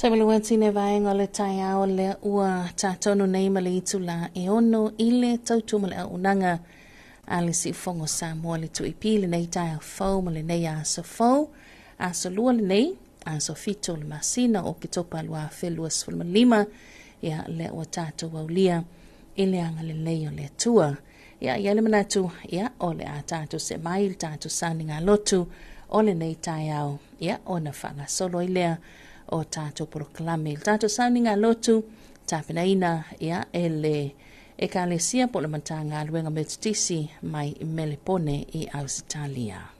Tawilawati ne vaenga le taia o le ua tātono nei ma le itula e ono i le tautuma le unanga a le sifongo Samoa le tuipi le nei taia fau ma le nei aso fau aso lua le nei aso fito le masina o ki topa lua whelua sfulma lima ia le ua tātou waulia i le anga le lei o le tua ia le manatu ia o le a tātou se mai le tātou sāninga lotu o le nei taia o ia o na whanga solo i lea o tātou proklame. Tātou sauninga lotu, tāpinaina ia e ka le sia po le matanga luenga metutisi mai i Melepone i Ausitalia.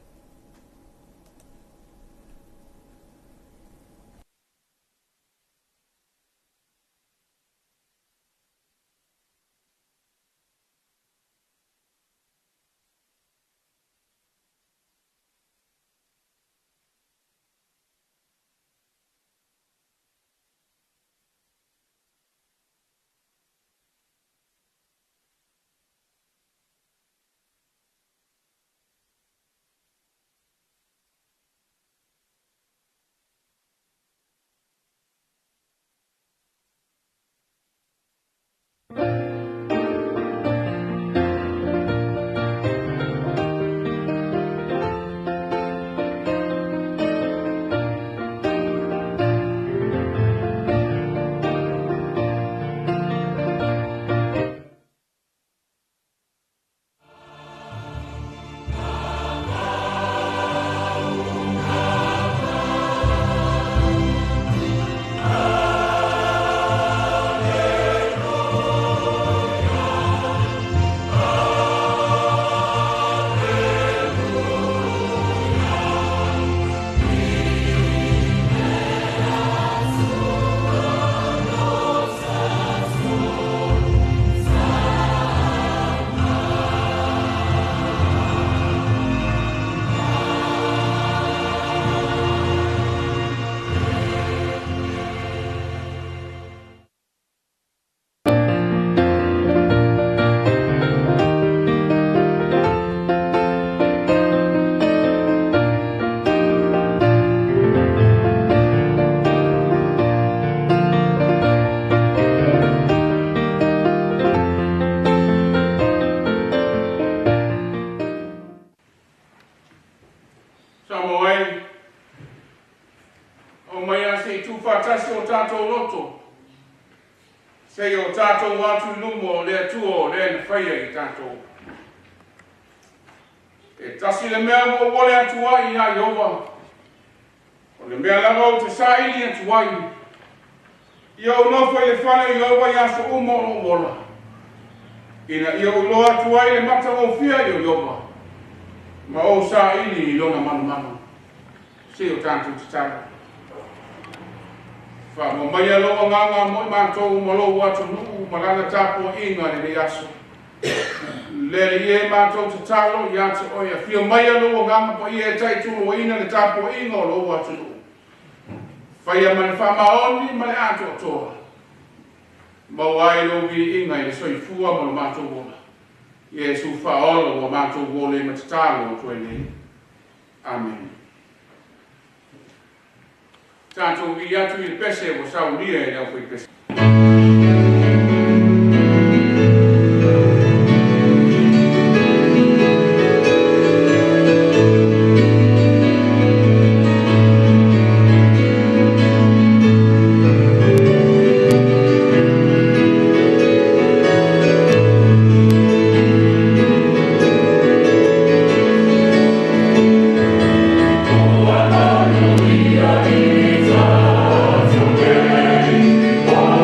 Se o tātou watu numo le tuo le whaia i tātou. E tasi le mea mo wole atua i a Iowa. O le mea lava o te saili atua i. Ia o nofo i le whane i Iowa i aso umo o wola. Ina ia o loa atua i le mata o fia i o Iowa. Ma o saili i lona manu manu. Se o tātou te tātou. Fa mo mai alo nganga mo mātou mo lo watu nu malana tapo inga le aso. Le ie mātou te talo ia te oia. Fio mai alo nganga po ie tai tulu ina le tapo inga lo watu nu. Fai man fa maoni ma le ato toa. Ma wai lo vi inga i soi fua mo mātou bona. Yesu fa olo mo mātou wole ma te talo to nei. Amen. Tātou i atu i pese o saunia e au i pese. Oh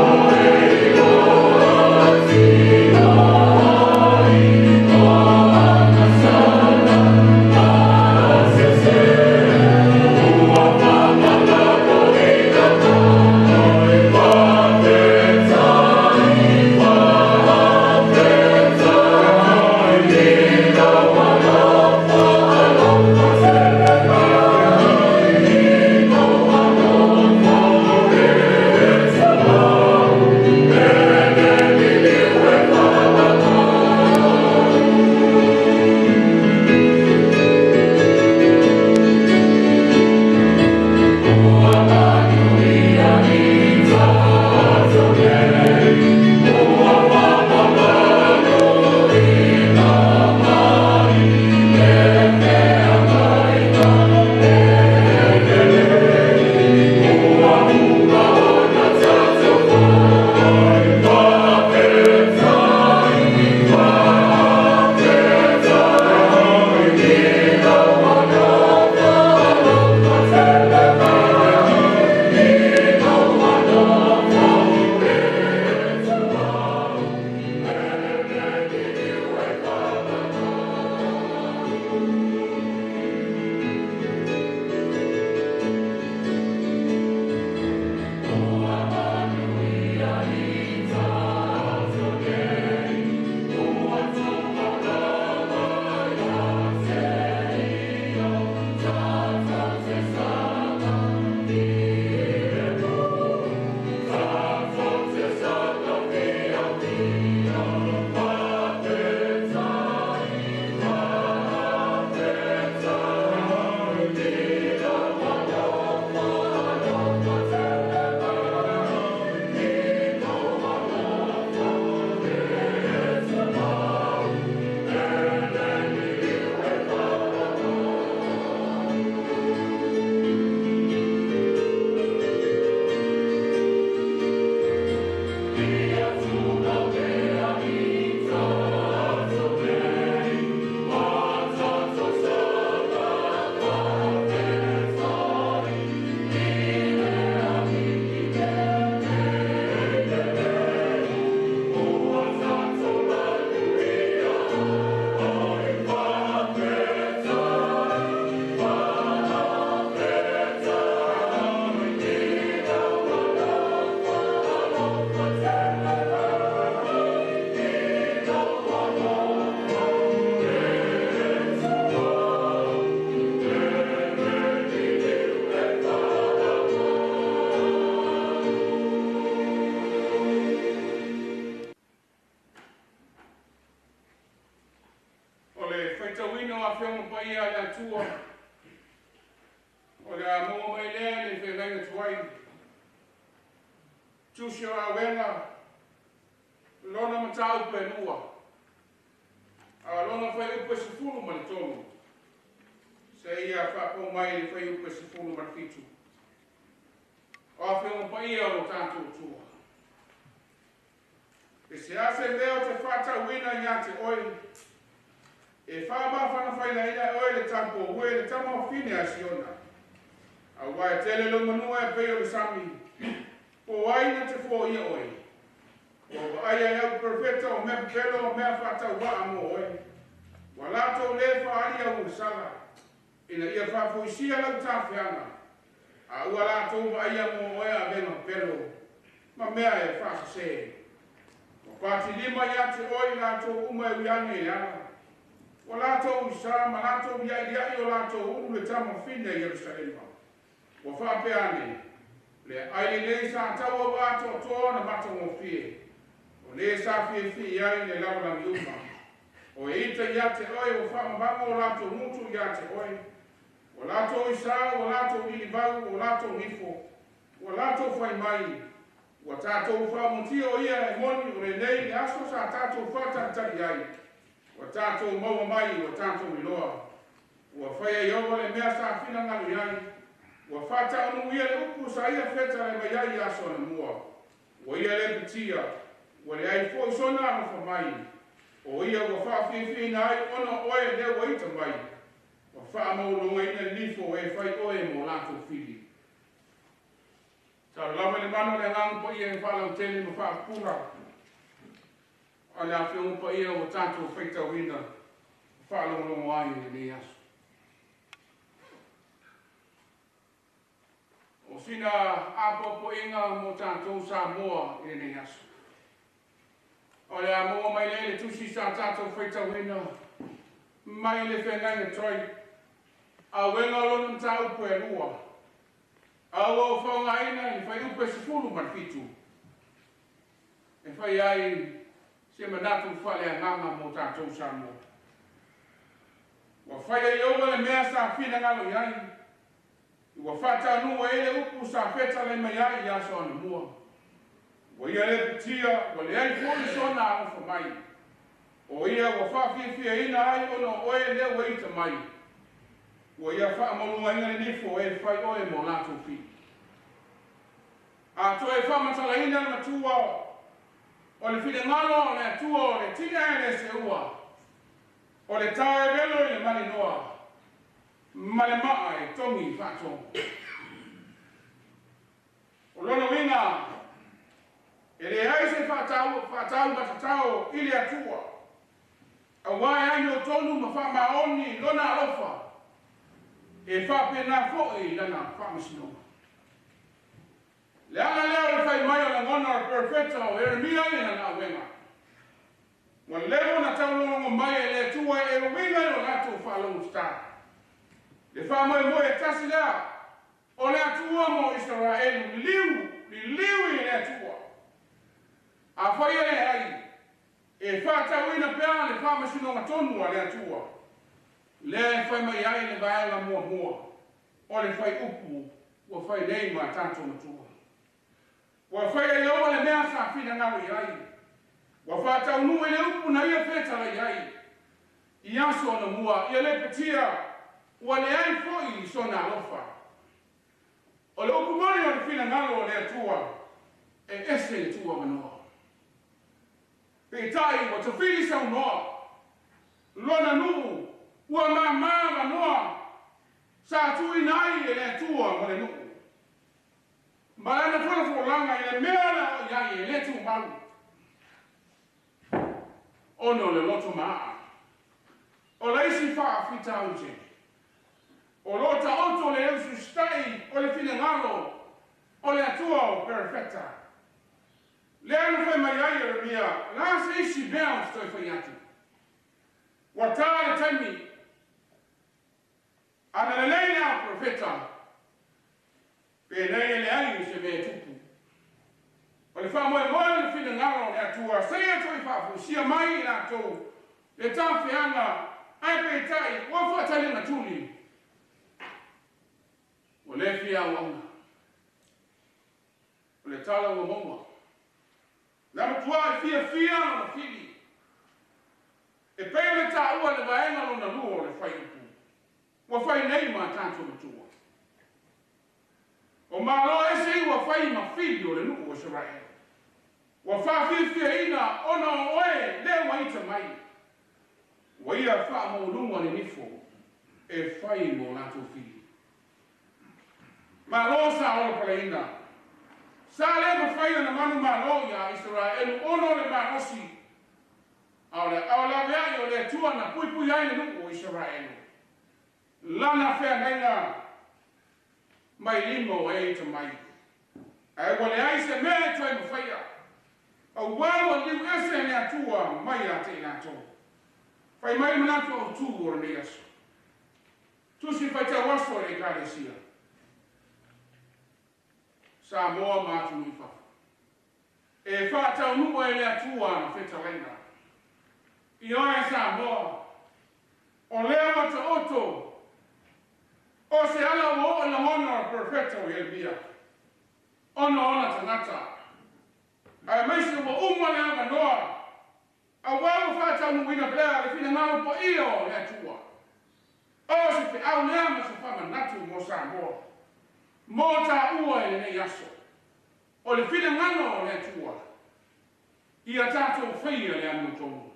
whaitawina o awhiango pa ia le atua. O le a mua mai lea le whengainga tuai. Tusi o a wenga, lona mata upe lua. A lona whai upe se fulu ma le tonu. Se ia whapo mai le whai upe se fulu ma le fitu. O a whiango pa ia o tātou tua. E se ase leo te whata wina ia te oi. E whama whana whaina ina oi le tampo ue le tamo fine a siona. A wai tele lo manua e peo le sami. Po waina te fo ia oi. O aia iau perfecta o mea pelo o mea whata waa mo oi. Wa lato le whaari au sala. Ina ia whafuisia lau tawhianga. A ua lato wa aia mo oi a venga pelo. Ma mea e whasase. Wa pati lima ia te oi lato uma e wiane e ana. Wa lato isa ma lato ia ia o lato unu le tamo fine Yerusalema. Wa whapeane. Le aile nei sa taua wato toa na mata mo fie. O le sa fie fie ai le lau la miuma. O e ita ia te oi o whamabama o lato mutu ia te oi. O lato isa, o lato ilibau, o lato nifo. O lato whai mai. O tātou whamutia o ia e moni o le nei le aso sa tātou whatantari ai. O tātou maua mai o tātou iloa. O whai e iowa le mea sa fina ngalu ai. Wa fata anu ia le upu sa ia feta le mai ai aso na mua. Wa ia le pitia. Wa le ai fo isona anu fa mai. O ia wa faa fifi na ai ona oe le wa ita mai. Wa faa maulunga ina nifo e fai oe mo lato fili. Sa lama le mano le ngang pa ia e faa lau tele ma faa pura. A le awhiungu pa ia o tātou feita wina. Faa lau longo ai ni aso. O sina apopo inga mo tātou Samoa i nei aso. O le a mua mai le tusi sa tātou whaita wina. Mai le whengainga toi. A wenga lona mta upo e lua. A o whaunga ina i whai upo se fulu man fitu. E whai ai se manatu whale a nganga mo tātou Samoa. Wa whai ai owa le mea sa whina ngalo iai. Wa fata nu e le upu sa feta le mai ai ia so na mua. Wa ia le pitia, wa le ai fōi so na afa mai. O ia wa fa fia ina ai ono oe le weita mai. Wa ia fa amalunga inga le nifo e fai oe mo lato fi. A to e fa matala ina le matua o le fide ngalo le atua o le tina e le se ua. O le tae velo i le mani noa. Male maa e tongi whatongo. O lona winga, e le aise whatau batatau ili atua. A wai anyo tonu ma wha maoni lona alofa. E whapena fo'i lana whamasino. Le ana leo le whai mai o la ngona o perfecta o Eremia i na wenga. Wa leo na taulongo mai e le atua e winga o lato whalongo star. Le whamoe moe e tasi lea, o le atua mo Israelu, liu i le atua. A whai e ai, e whatawina pēa le whamasino tonu a le atua. Le whai mai ai le vaenga mua, o le whai upu, o whai nei ma tātou matua. Wa whai e oa le mea sa whina ngawi ai. Wa whatau nu e le upu na ia whetala i ai. I aso na mua, ia le petia, wa le ai foi so na lofa. O le upu mori o le fina ngalo o le atua, e ese le tua manoa. Pe tai wa tofili sa unoa, lona nuu, ua maa manoa, sa tui nai e le atua mo le nuu. Malana fona fulanga i le mea o iai e le tu malu. Ono le loto maa. O le isi faa fita uje. O lota oto le eusu stai o le fine ngalo o le atua o perfecta. Le anu fai mai ai Eremia, la se isi bea o stoi fai atu. Wata le taimi, ana le leina o perfecta, pe nei le ai se me tupu. O le wha moe le fine ngalo le atua, sei atu i wha fusia mai le atou, le tawhianga ai pe tai wa fa tali na tuli o le fia wa o le tala wa mama na tua fia na fili e pe le ta ua le vaenga lo na luo le fai upu wa fai nei ma tanto le tua o malo ese wa fai ma fili o le luo o Israel wa fa fia ina ona oe le wa ita mai wa ia fa mo lunga le nifo e fai mo la tu fili malo sa o paleina sa le ma fai na manu malo ya Israel ono le ma osi Aula vea yo le tua na pui ai no o Israel. Lana fea nenga mai limo e to mai. Ai wale ai se me toi mo faia. Au wawa liu ese ne atua mai a te na to. Fai mai mana to tu o ne aso. Tu si fai te waso le kalesia. Samoa ma tu ni fa. E fa ta nu e le atua na feta lenga. Ioe Samoa, o lea mata oto, o se ala mo o la mona perfecto e via. Ona tangata. Ai mai se mo umana na noa. A wau fata no wina bla le fina ngau po io le tua. O se fe au lea ma se fama natu mo Samoa. Mo ta ua e ne yaso. O le fina ngano le tua. Ia tato feia le anu tongu.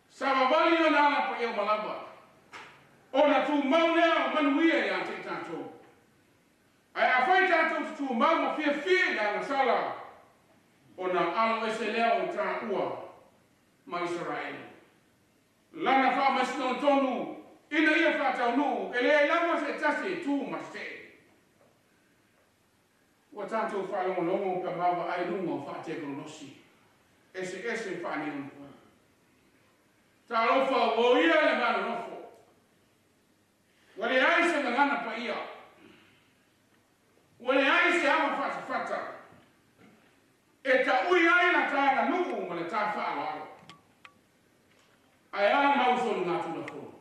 Sama vali o nana pa eu malaba. O na tu mau lea manuia ya te tato. Ai a fai tato tu mau ma fia na sala. O na alo ese lea o ta ua ma Israel. Lana fa masino tonu. Ina ia fa tau nu. Ele ai lama se tase tu ma se. Wa tato fa longo ka mawa ai lungo fa te kronosi. Ese fa ni un. Talofa o ia le mana nofo. Wale ai se ngana pa ia. Wale ai se ama fata. E ta ui ai na taga nuku ma le ta wha alo. Ai ana mauso nga tu na fo.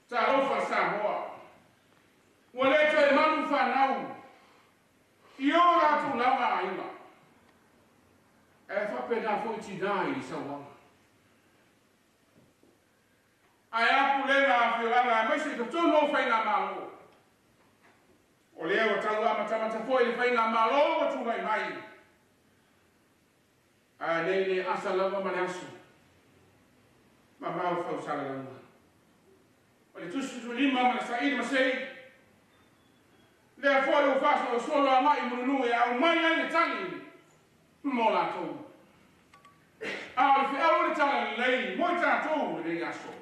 Talofa Samoa. Wale te manu fa nau. Iora tu lava aina. E fa pena fo ti dai sa wa. Ai apu lena fiolana mai se to no fai na malo. O leo tau ama tamata foi le fai na malo o tu mai. Ai nei asala ma manasu. Ma mau fa usala lana. O le tusu lima ma said ma sei. Le foi o faso o solo a mai munu e au mai le tali. Mo la to. Au fi au le tali lei mo ta to le yaso.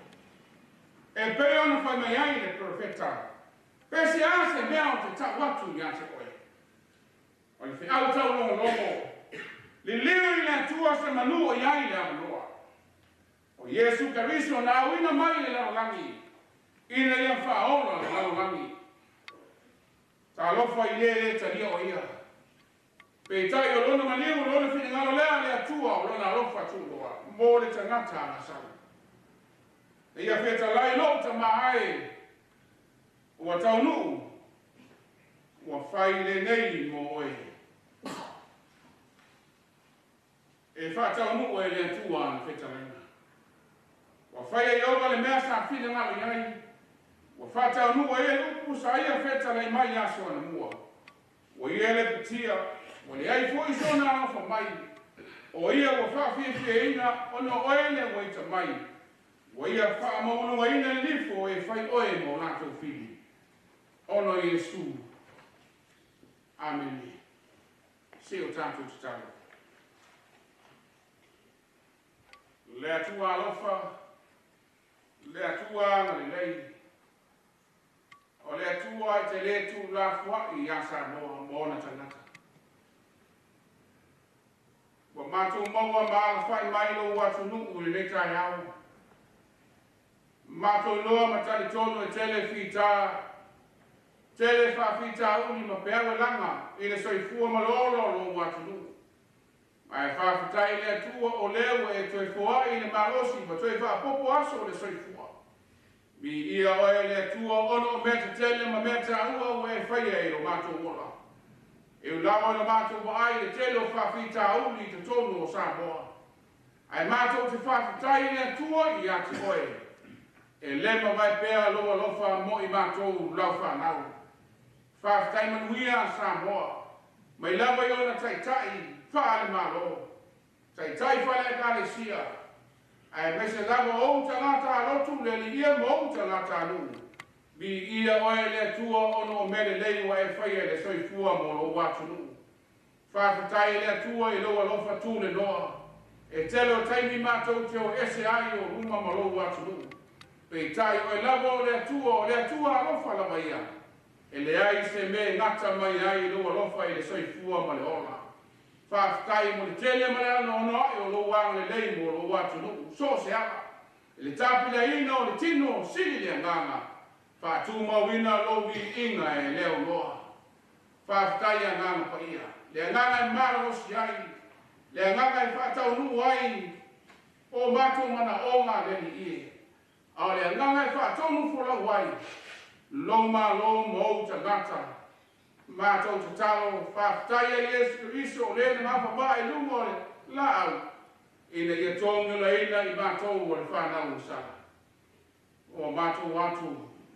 E pe ona fai mai ai le profeta. Pe si ase mea te ta watu ya te oe. O le fi au tau longo. Le leo ina tua se manu o iai le amanoa. O Yesu Karisto na awina mai le larolangi. Ina ia whaona le larolangi. Talofa i le talia o ia. Pe tai o lona maniu o lona fini ngalo lea le atua o lona alofa tungoa. Mo le tangata na salu. Ia feta lai lo ta mai o tau nu o fai le nei mo oe e fa tau nu e le tua na feta lai o fai e oga le mea sa fina ngalo iai o fa tau nu e lupu sa ia feta lai mai aso ana mua o ia le pitia o le ai fo iso na afa mai o ia o fa fie ina o no oe le o ita mai o ia wha maunu wa ina nifo e whai oe mo lato fili. Ono Yesu. Amen. Se o tātou te talo. Le atua alofa, le atua na le lei. O le atua e te le tu la fua i asa moana tangata. Wa mātou maua maa whai mailo watu nuku le netai au. Mato loa matali tono e tele fita uni ma peawe langa i le soifua malolo lo watu nu. Mai whawhitai le tua o leo e toi fua i le malosi, ma toi whapopo aso le soifua. Mi ia oe le tua ono o mea tele ma mea ua o e whaia e o mātou ola. E u lawa o mātou wa ai le tele o whawhita uli te tonu o Samoa. Ai mātou te whawhitai le tua i ati oe. E lema vai pēa loa lofa mo i mātou lau whanau. Whawhitai manuia Samoa. Mai lawa i ona taitai, whaale malo. Tai whaale kare sia. Ai mese lawa o tangata alotu le li ia mo tangata nu. Bi ia oe le tua ono o mele lei wa e whaia le soifua mo lo watu nu. Whawhitai le tua i loa lofa tu le noa. E telo taimi mātou te o ese ai o ruma ma lo watu nu. Pe tai oe lawa o le tua alofa lawa ia. E le ai se me ngata mai ai loa lofa i le soifua ma le ola. Whawhitai mo le tele ma le ano ono e o lo wang le lei mo lo watu nu. So se ala. E le tapila ina o le tino sili le nganga. Whatu mawina lo vi inga e leo loa. Whawhitai a nganga pa ia. Le nganga e mara o si ai. Le nganga e whatau nu ai. O matu mana onga le ni ie. A le nganga e whatau nu fula wai. Loma lo mo tangata. Mātou te talo, whawhitai a Yesu Christo, le na mawha e lungo le lau. Ina ia tonga la ina i mātou o le whanau usara. O mātou watu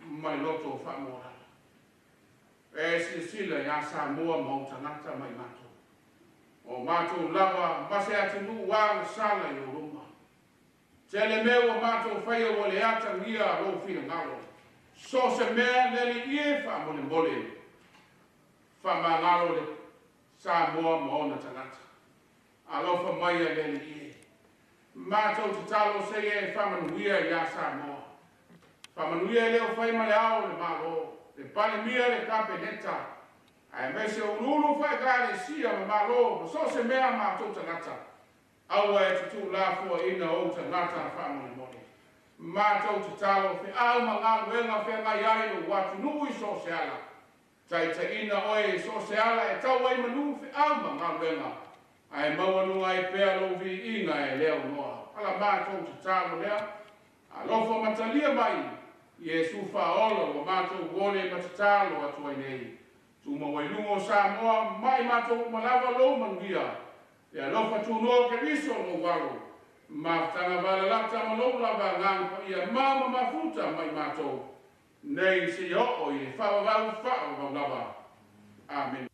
mai loto whamora. E sila ia Samoa mau tangata mai mātou. O mātou lava, mase atu nu wāng sala i o ruma. Tele meo mātou whaia o le ata ngia lo whina ngalo. So se mea neli ie whamole mole. Whamangalo le Samoa maona tangata. Alofa mai a neli ie. Mātou te talo se e whamanuia ia Samoa. Whamanuia leo whaima le ao le malo. Le panemia le kapeneta. Ai mese unulu whai gare sia ma malo. So se mea mātou tangata. Aua e tutu la fua ina o tangata whamole mole. Mātou te talo whi au ma ngā wenga whenga iai o watu nui so se ala. Tai te ina oe so se ala e tau ai manu whi au ma ngā wenga. Ai mawanu ai pēa lo vi inga e leo noa. Ala mātou te talo lea. A lofo matalia mai. Iesu whaola o mātou wole matatalo atu ai nei. Tu mawailungo Samoa mai mātou malawa lo manuia. E a lofa tu noa ke riso no waro. Maftanga wala lata malola wa ngang pa ia mama mafuta mai mātou. Nei si o i whawawau whawawau lawa. Amen.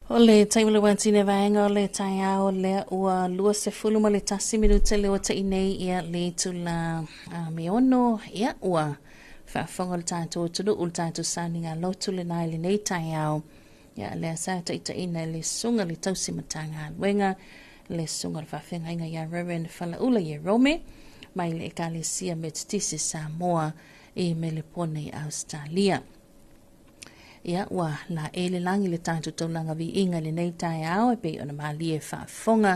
O le taimele wantine vaenga o le tai ao le ua lua se fulu ma le tasi minute le o ta inei ia le tula meono ia ua whaafonga le tātou tunu ul tātou sāninga lotu le nai le nei tai ao ia le asa ta ita ina le sunga le tausi matanga wenga le sunga le whawhenga inga ia Reverend Falaula ia Rome mai le ekalesia Methodist Samoa e Melipone i Australia. Ia ua la ele langi le tātou taulanga vi inga le nei tai ao e pe ona mali e whaafonga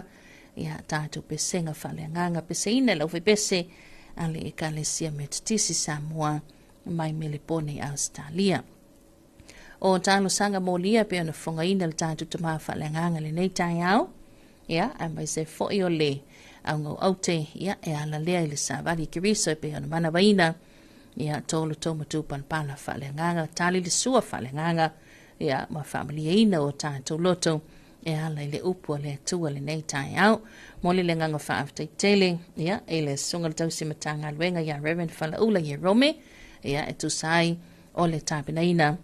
ia tātou pesenga whaleanganga peseina lau pese a le ekalesia Methodist Samoa mai Melipone i Australia. O talo sanga molia pe ona fonga ina le tātou tama whaleanganga le nei tai ao ia a mai se foi o le au ngau aute ia e ala lea i le savali kiriso e pe ona mana waina ia tolu toma tupan pala whalenganga, tali le sua whalenganga, ia ma familia ina o tātou loto, e ala ile upu le tua le nei tai au, moli le nganga whaaftai tele, ia e le sunga tausi matanga luenga ia Reverend Falaula ia Rome, ia e tu sai o le tāpina ina,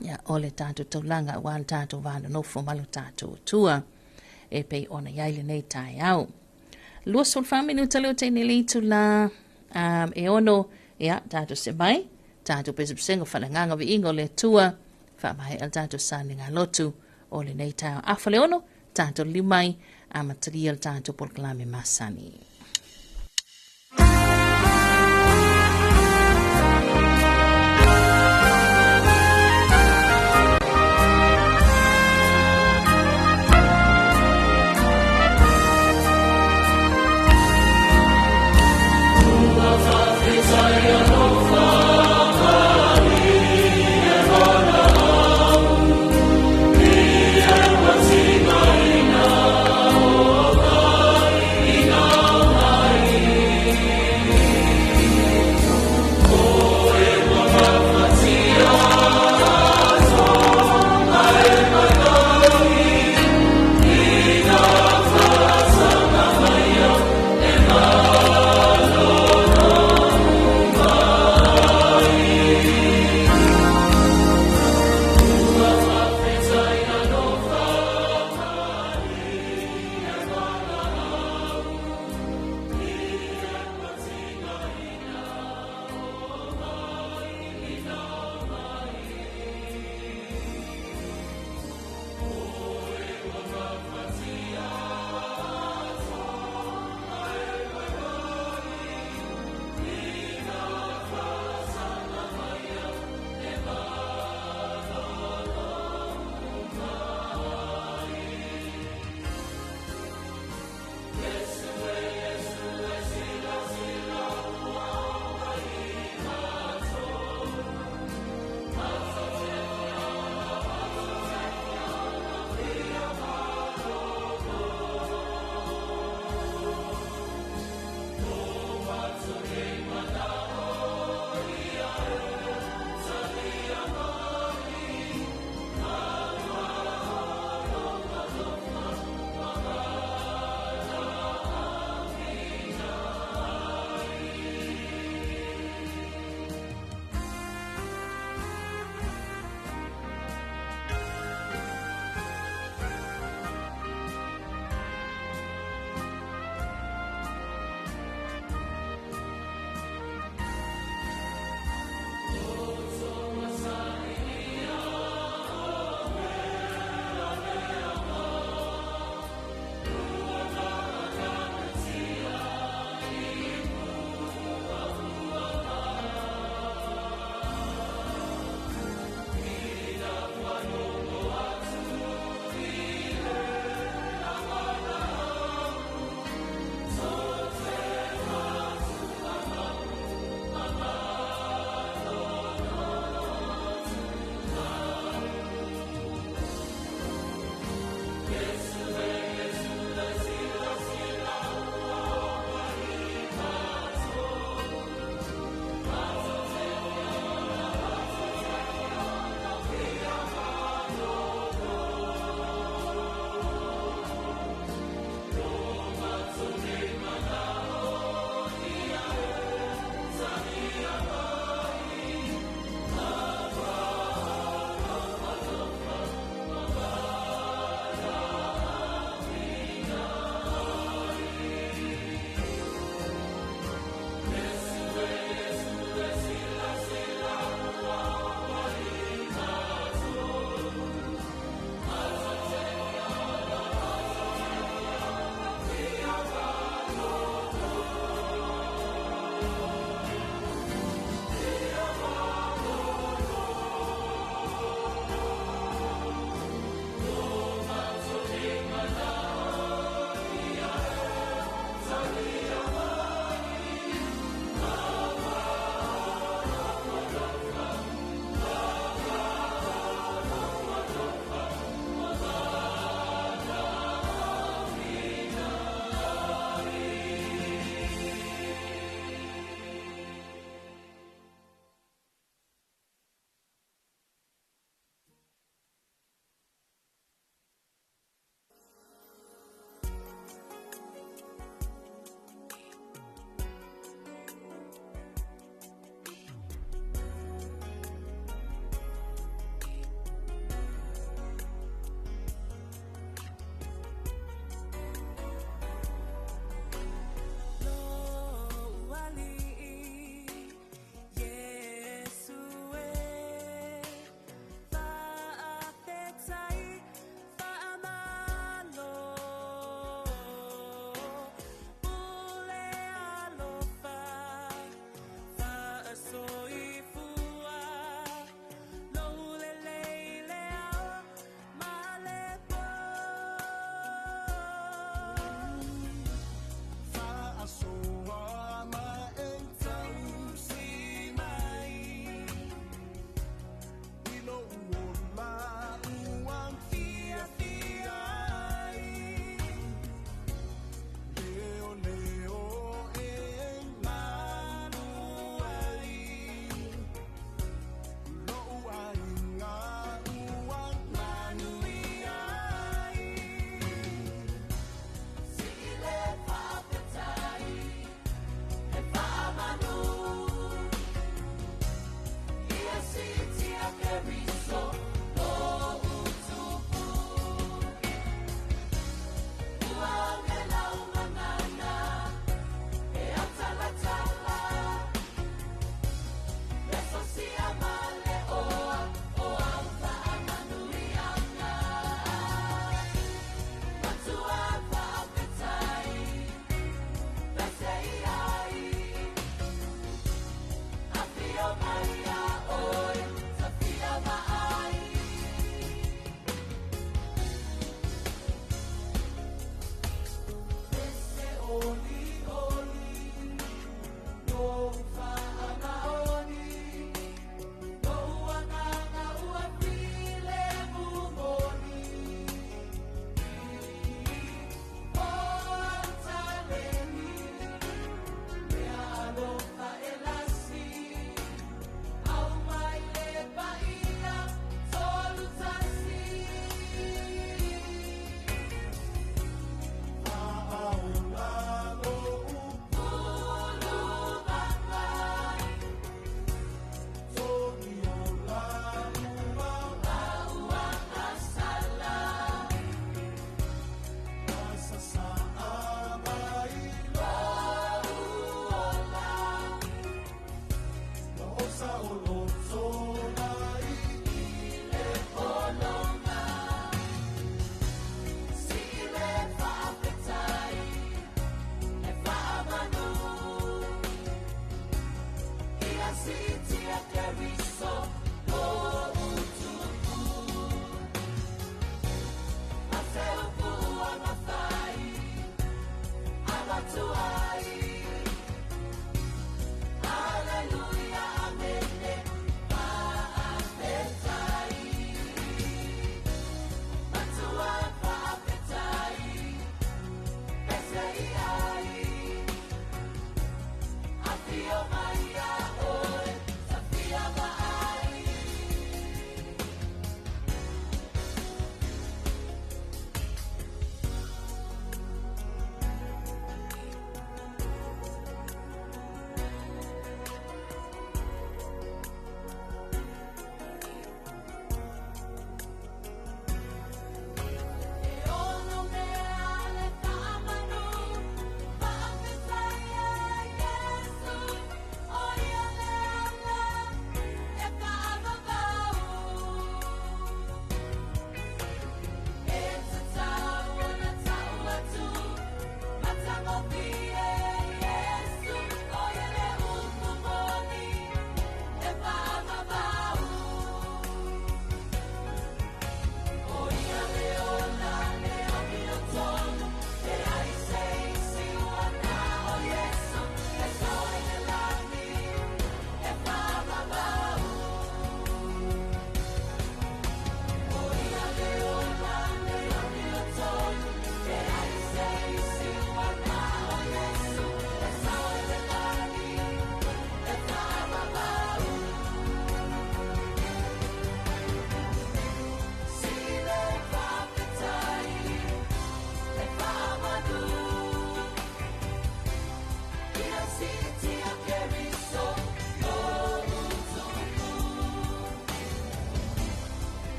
ia o le tātou taulanga wan tātou vana nofo malu tātou tua, e pei ona iai le nei tai au. Lua sol whaminu taleo te nili tu la e ono, ia tātou se mai, tātou pesipsengo whalanganga vi ingo le tua, whamai al tātou sani ngā lotu, o le nei tai au. Afa le ono, tātou limai, amatari al tātou polkalame masani. Ina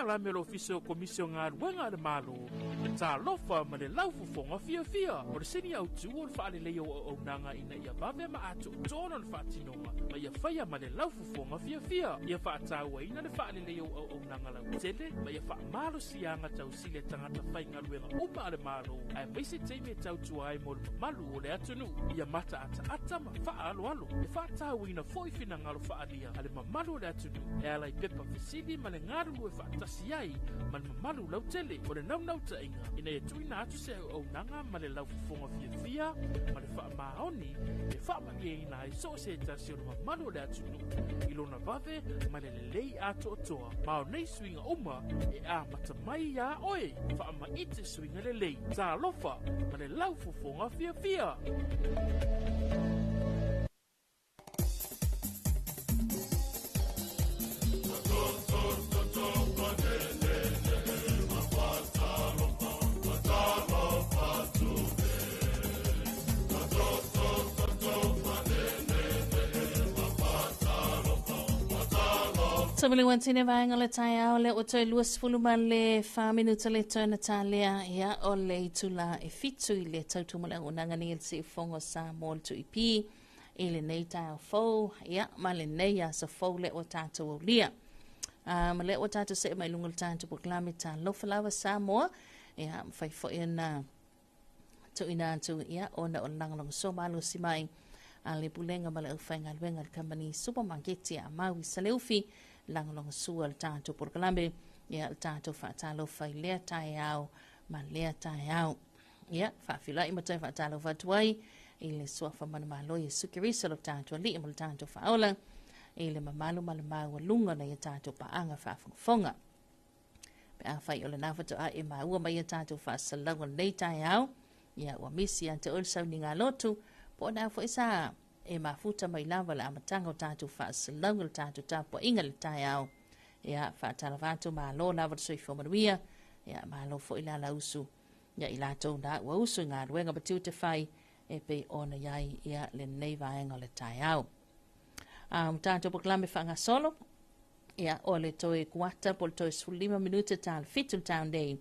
la me lo fiso komisio ngā ruenga le malo. E Talofa ma le lau fufonga fia. O le sini au tu o le whaale leo o nanga ina ia vave ma atu tōna le whaatinonga. Ma ia whaia ma le lau fufonga fia. Ia whaataua ina le whaale leo o nanga lau tele. Ma ia wha malo sianga tau sile tangata whainga ruenga uma le malo. Ai maise teime tau tuai mo le malu o le atunu. Ia mata ata ma wha alo. E whaataua ina foifina ngalo whaalia. Ale ma malu le atunu. E alai pepa fisili ma le ngaru e whaatasi ai. Ma le malu lau tele. O le nau ta inga. Ina e tuina atu se au nanga ma le lau fufonga fia. Ma le wha maoni. E wha mangie ina ai so se tasi o le malu le atunu. Ilona vave ma le lei ato otoa. Ma o nei swinga uma e a matamai ya oe. Wha ma ite swinga le lei. Talofa ma le lau fufonga fia. Samili wantine vaenga le tai au le o toi luas fuluma le 5 minuta le tona talia ia o le itula e fitu i le tautuma le unanga ni il si fongo Samoa le tu ipi i le nei tai au fau ia ma le nei a sa fau le o tātou au lia. Ma le o tātou se mai lunga le tātou proklami Talofa Samoa ia mwhai fo ina tu ina atu ia o na o langalong so malo si mai a le bulenga ma le au whainga luenga le company supermarketi a maui sa le ufi langalong sua le tātou proklami ia le tātou whaatalofa i lea tai au ma lea tai au ia whaafila i matai whaatalofa tuai i le suafa manamalo i sukirisa lo tātou li i mo le tātou whaola i le mamalu ma le maua lunga na i tātou paanga whaafonga pe a whai o le nawhatu a i maua mai i tātou whaasalanga nei tai au ia ua misi ante o le sau ni ngā lotu po na fo isa e mafuta mai lava le amatanga o tātou whaasalanga le tātou tāpua inga le tai au ia whaatalawatu ma lo lava le soi whomanuia ia ma lo fo ila la usu ia ila tau na ua usu ngā ruenga batiu te whai e pe ona iai ia le nei vaenga le tai au tātou proklame whanga solo ia o le toe kuata po le toe 5 minuta tāle fitu town day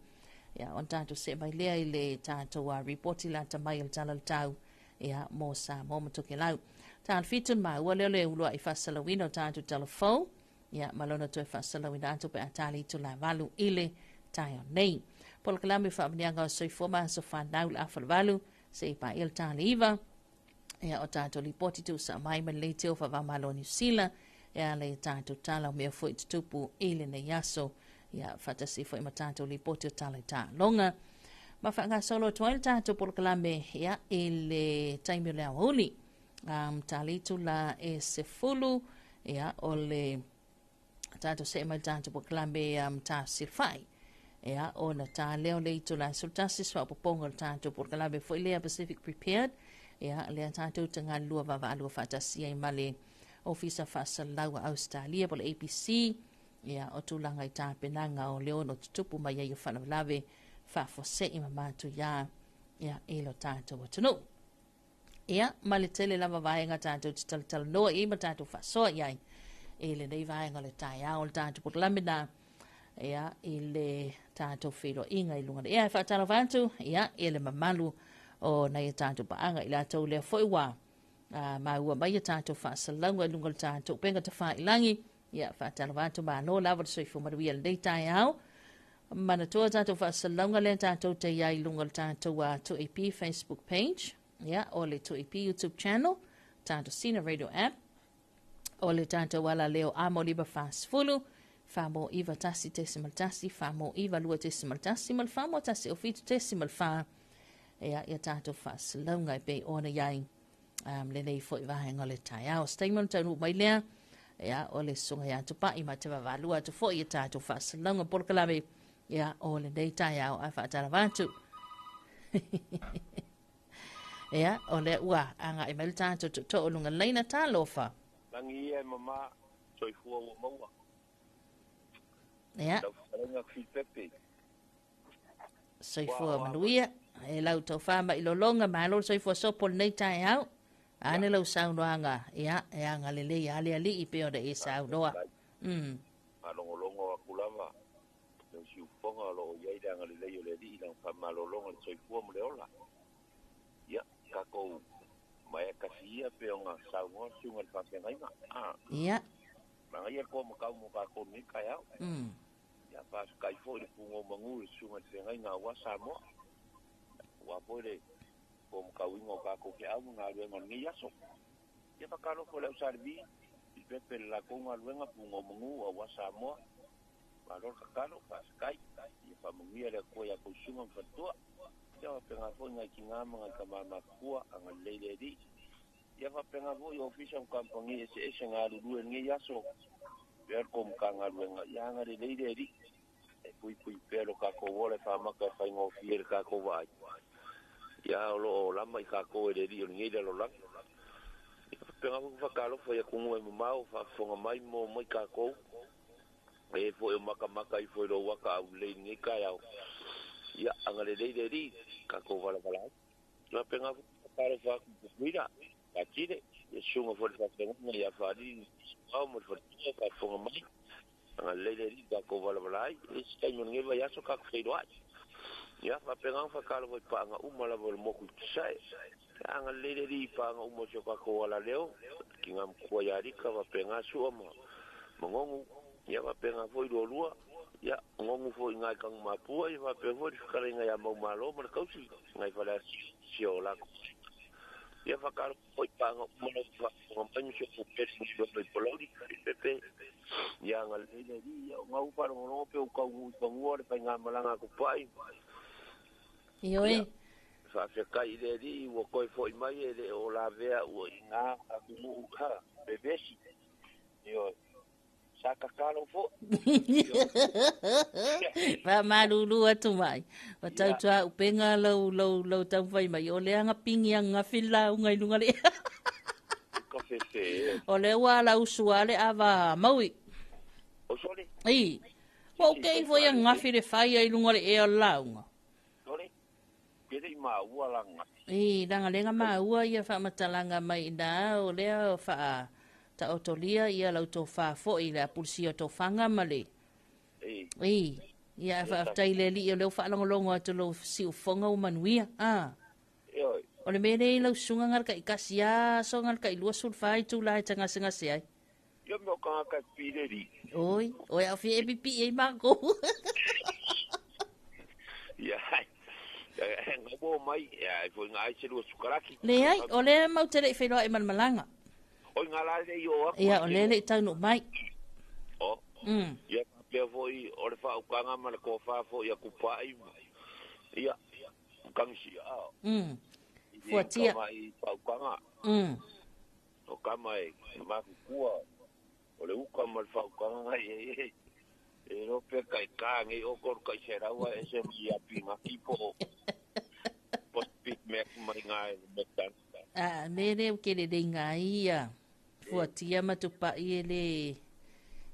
ia on tātou se mai lea i le tātou a reporti la tamai il tala le tau ia mo sa mo matoke lau tāle fitu ma ua leo le ulua i whasalawina o tātou telefou ia malona toe whasalawina atu pe atali tu la valu ile tai o nei po le kalame whaamanianga o soifoma so whanau le awhal valu se i pa il tāle iwa ia o tātou lipoti tu sa mai man le teo whawamalo New Zealand ia le tātou tala o mea fo i tutupu ile ne yaso ia whatasi fo i ma tātou lipoti o tala i tā longa ma whanga solo tuail tātou polokalame ia i le taimi o le awahuli tālitu la e se fulu ia o le tātou se mai tātou polokalame tā sirwhai ia o na tā leo le itu la sultasi swa poponga tātou polokalame fo i lea Pacific Prepared ia lea tātou tanga lua vava alua whatasi ai male ofisa whasalaua Australia po le APC ia o tūlanga i tāpenanga o leo no tutupu mai ai o whanawalawe whafose i mamatu ia ilo tātou o tunu. Ia, male tele lava vaenga tātou titalitala noa i ma tātou whasoa iai i le nei vaenga le tai au le tātou putlamina ia i le tātou whiro inga i lunga ia e whaatala vātu ia i le mamalu o nei tātou paanga i la tau lea whoiwa ma ua mai tātou whaasalanga i lunga le tātou penga ta whailangi ia whaatala vātu ma no lava le soifu maruia le nei tai au mana toa tātou whaasalanga le tātou te iai lunga le tātou a 2AP Facebook page ia o le 2AP YouTube channel tātou Sina Radio app o le tātou wala leo amo liba whaasfulu whamo iwa tasi tesimal tasi whamo iwa lua tesimal tasi mal whamo tasi o fitu tesimal wha ia tātou whaasalanga i pe ona iai le nei fo i wahenga le tai au statement tau mai lea ia o le sunga ia tupa i ma te wavalua tu fo i tātou whaasalanga porkalame ia o le nei tai au a whaatara vātu ia o le ua anga i mail tātou to o lunga leina Talofa langi e mama soifua o maua ia soifua manuia e lau tau whama i lolonga mahalo soifua sopo le nei tai au ane lau saunoanga ia e anga lele ali ali i peo de e saunoa alongolongo a kulama malolonga le soifua mo le ola. Ia, kako mai kasia pe o ngā saunga sunga le whawhengainga. Ia. Manga ia kua makau mo kako ni kai au. Ia pas kai fo le pungo mangu le sunga le whengainga wa Samoa. Wa po le kua makau ingo kako ke au ngā luenga ni aso. Ia pakaro fo le usarbi. I pepe la konga luenga pungo mangu wa Samoa. Malor kakalo pas kai. Ia whamungia le kua ia kusunga mfatua. Ia wapenga fo ngai ki ngā mga kamama kua anga leile di. Ia wapenga fo i ofisa mkampangi ese ngā rurue ngi yaso. Pēr ko mga ngā ruenga ia ngā leile di. E pui pēro kako wole whamaka whaingo fiere kako wai. Ia olo o lama i kako e le di o ngi le lo lang. Ia wapenga fo whakalo fo ia kungu e mamau whafonga mai mo mai kako. E fo e maka i fo i lo waka au leile ngi kai au. Ia anga le ri kako wala. Ia penga whakaro whakupuira. Ka tire. Ia sunga fo le whapenga ia whari. Au mo whatua ka whonga mai. Anga le ri kako wala. Ia skai mo ngewa yaso kako whaido ai. Ia whapenga whakaro wai paanga umala wala moku tusai. Anga le ri paanga umosio kako wala leo. Ki ngam kua yarika whapenga sua ma. Mangongu. Ia wapenga fo i lua. Ia ngongu fo i ngai kang mapua. Ia wapenga fo i whakare ngai a mau malo. Mana kausi ngai whale sio lako. Ia whakaro fo i panga umana whapangu sio puperi ni wapai polauri. I pepe. Ia ngā leile ri. Ia ngau wharongo pe ukau ngui pangua. Le pai ngā malanga kupai. Ioi. Whawhekai le ri. Ua koe fo i mai e le o la vea. Ua i ngā akumu uka. Bebesi. Ioi. Kakalo fo. Va malulu atu mai. Wa tau tua upenga lau tau vai mai. O lea ngapingi a ngawhila ungai lunga le. O le wa lau suale awa maui. O sole? Ei. Wa ukei fo ia ngawhile whai ai lunga le ea launga. Sole? Pere i maa ua langa. Ei, ranga lenga maa ua ia wha matalanga mai ina. O lea wha ta otolia ia lau tō whāfo i le apulisi o tō whanga male. Ei, ia wha aftai le li o leo whaalongolongo atu lau si u whonga o manuia. O le mene i lau sunga ngar ka i kasi a so ngar ka i lua sul whai tū lai tanga singa se ai. Ia meo kanga ka pire ri. Oi, oi au fie e pipi e mako. Ia hai. Ngabo mai, ia i fo ngā aise lua sukaraki. Le ai, o le mau tere i whenua e malmalanga. Oi ngā lale i o aku. Ia, o lele i taunu mai. O. Ia pia fo i o le whaukanga ma le ko whafo i a kupai. Ia, kamisi ao. Fuatia. Kama i whaukanga. O kama e maku kua. O le uka ma le whaukanga e. E no pe kai kāngi o koru kai seraua e se mi api ngaki po. Pospik mek mai ngai metan. Mere o kere rei ngā ia. Fuatia matupa i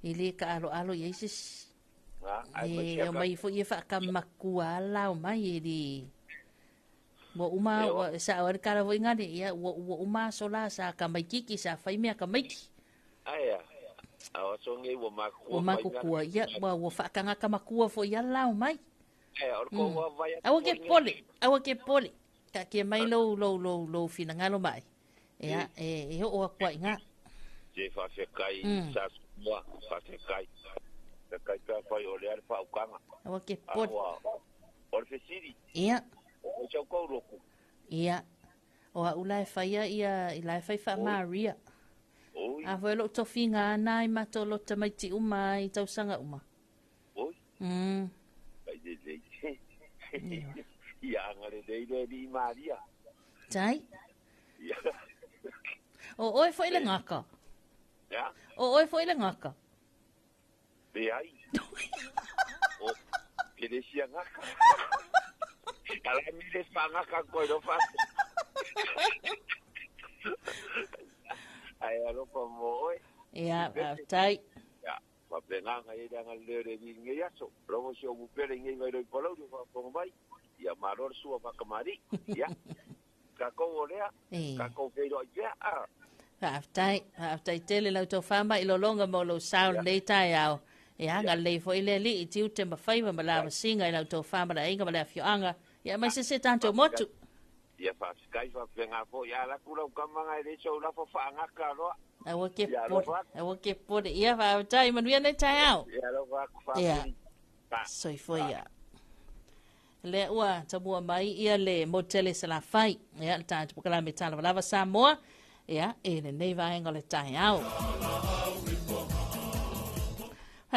ele ka alo i eises. E o mai fo i e whakamakua ala o mai e li. Wa uma sa o kara vo ingane ia wa uma sola sa ka mai kiki sa fai mea ka mai. Aia. Awa so ngai wa makua. Wa makua ia wa whakanga ka makua fo ia la o mai. Aia, orko wa vai. Awa ke pole. Ka ke mai lo fina ngalo mai. Ia e o kwa inga. Je whawhekai sa sumua whawhekai. Whawhekai pia whai o lea le whaukanga. Awa ke pole. O le whesiri. Ia. O chau kou roku. Ia. O a ulai whaia ia i lai whai wha Maria. Oi. A whai lo tofi ngā nai mato lo tamaiti uma i tausanga uma. Oi. Kai de lei. Ia ngare de di Maria. Tai? Ia. O oi foi le ngaka. Ya? O oi foi le ngaka. Be ai. O que deixia ngaka. Kala mi le ngaka ko do fa. Ai alo como oi. Ia, tai. Ya, va pena ngai danga le di ngai aso. Logo si o bupere ngai vai do polo do fa como vai. Ia maror sua fa kamari. Ya. Kako olea. Kako veiro ia. Aftai tele lau tau whama i lo longa mo lo sound nei tai au. E hanga lei fo i le li i tiu te mawhaiwa ma la masinga i lau tau whama la inga ma la fioanga Ia mai se tanto motu. Ia fa skai fa venga fo ia la kula kamanga ile so la fa ngaka lo. Awa ke por ia fa tai manuia nei tai au. Ia lo fa. Ia. Soi foi ia. Le ua tabua mai ia le motele se la fai. Ia le tātu pukala me Talofa Samoa. Ia e le nei vaenga le tai au.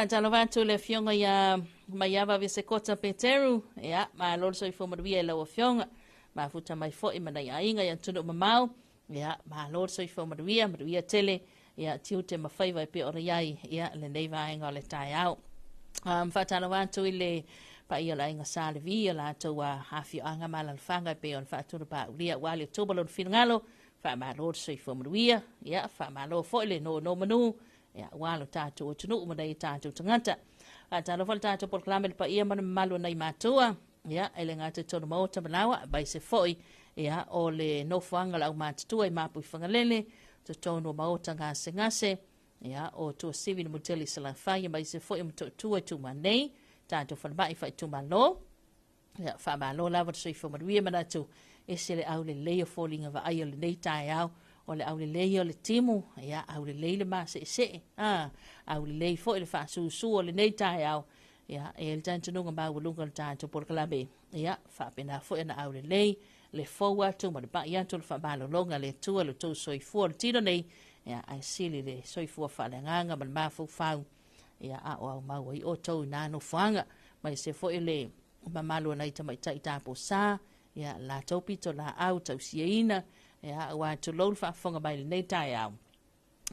Talofa tu le fionga ia mai ava vese kota Peteru. Ia ma lor soi fo maruia le ua fionga. Ma futa mai fo i mana ia inga ia tunu mamau. Ia ma lor soi fo maruia tele. Ia tiu te mawhai vai pe ora iai. Ia le nei vaenga le tai au. Talofa tu i le pa ia la inga sale vi la to wa hafi anga mala fanga pe on fa tu pa ulia wale to balon finngalo fa ma lord soi fo mruia ya fa ma lo fo le no manu ya walo tatu tunu mo dai tatu tangata Talofa tatu por klamel pa ia man malo nei matua ya ele ngata to no mota malawa bai se foi ya o le no fanga la matua i mapu fangalele to no mota ngase ya o to civil muteli sala fa ya bai se foi to tu manei tanto fa mai fa tu malo ya fa malo la wat sui fo maruia mana tu ese le au le leo falling of ai le nei tai au o le au le leo le timu ya au le le ma se au le le fo le fa su o le nei tai au ya el tanto no ba lunga tanto por kalabe ya fa pena fo na au le fo wa tu ma ba ya tu fa ba lo longa le tu le tu soi fo tino nei ya ai sili le soi fo fa le nganga ma fu fa ia a o mau i o tau nā no whanga mai se fo ele mamalo nei tamai tai tapo sa ia la tau pito la au tau siaina ia wa tu lol fa fonga mai nei tai au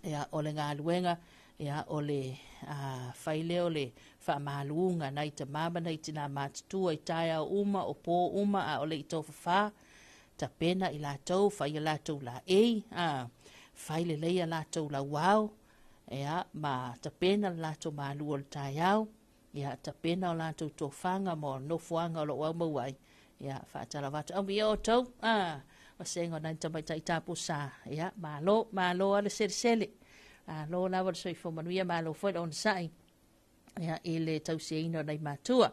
ia o le ngā luenga ia o le whaile o le wha maluunga nei ta mama nei tina mātutua i tai au uma o pō uma a o le i tau whawha ta pena i la tau whai la tau la whaile leia la tau la wau ia ma ta pena la to malu o tai au ia ta pena o la to fanga mo no fuanga lo wa mo wai ia fa Talofa au vi o to o sengo na ta tai tapu sa ia malo ale sele lo la wa so fo manuia malo fo on sai ia ile tau seino nei matua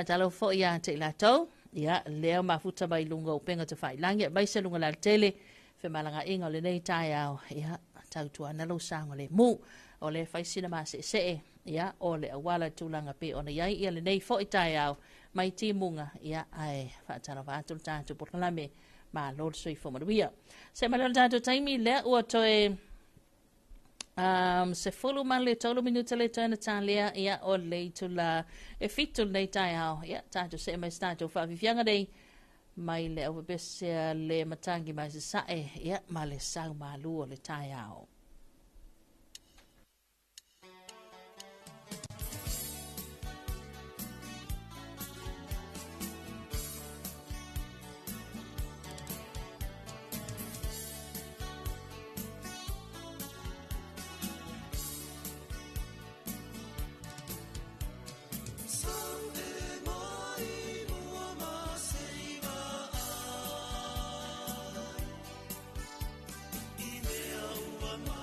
Talofa ia te la to ia leo mafuta mai lunga o penga te fai langi mai se lunga la tele fe malanga inga le nei tai au ia tau tua na lo sang le mu o le fai sinema se ia o le awala tulanga pe ona iai ia le nei fo i tai au mai timunga ia ai fa Talofa atu tatu por kalame ma lord soi fo maruia se malon tatu taimi le o toe se fulu man le tolu minuta le tana talia ia o le tula e fitul nei tai au ia tatu se mai tatu fa vivianga dei mai le o bese le matangi mai se sae ia ma le sau malu o le tai au One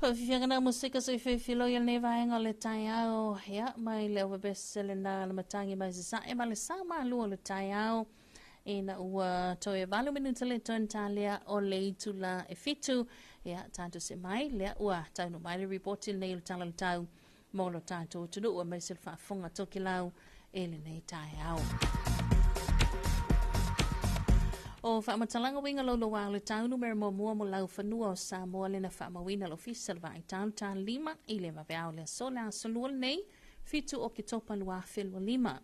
Whawhiwhianga na musika so whewhilo ia ne vaenga le tai au. Ia, mai leo wa besele na le matangi mai sa e ma le sa ma lua le tai au. E na ua toe valu minuta le ton talia o le itula e fitu. Ia, tanto se mai lea ua taunu mai le reporti le tala le tau. Molo tanto tunu ua mai se whaafonga toki lau e le nei tai au. O whamatalanga winga lolo wā le taunu mera mua mo lau whanua o Samoa le na whamawina lo fisa wa i taunu tā lima i le maweao le sola solua nei fitu o ki topa lua whelua lima.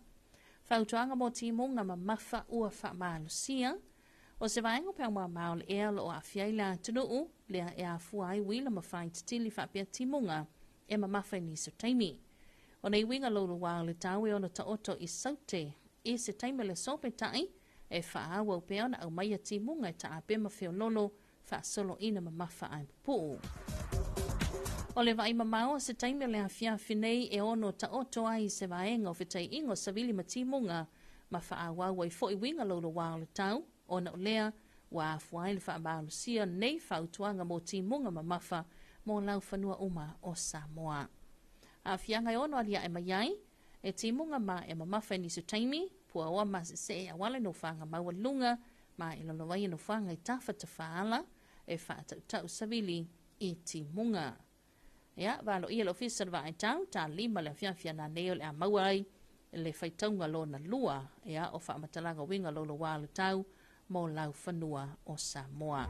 Whautuanga mo timunga ma mawha ua whamalusia. O se vaenga pēr mua mao le ea lo a fiaila tunuu lea e a fuai wila ma whai titili whapia timunga e ma mawha ni so taimi. O nei winga lolo wā le tau e ono ta oto i saute i se taimi le sope tai e whaawa o peona au mai a timunga e taa pema whio lolo wha solo ina ma mawha ai pupuu. O le vai mamao se taimi le hawhia whinei e ono ta oto ai se vaenga o whitai ingo sa vili ma timunga ma whaawa wai fo i winga lolo wā le tau o na olea wa fuai le whaamalusia nei whautuanga mo timunga ma mawha mo lau whanua uma o Samoa. A whianga e ono alia e maiai e timunga ma e ma mawha ni su taimi pua oa ma se a wale no whanga maua lunga ma ilo no wai no whanga i tawha ta whaala e whaata utau savili i timunga. Ia, walo ia lo fisa wa i tau, ta lima le whiawhia na neo le a mauai le whaitaunga lo na lua ia o whaamatalaga winga lo lo wale tau mo lau whanua o Samoa.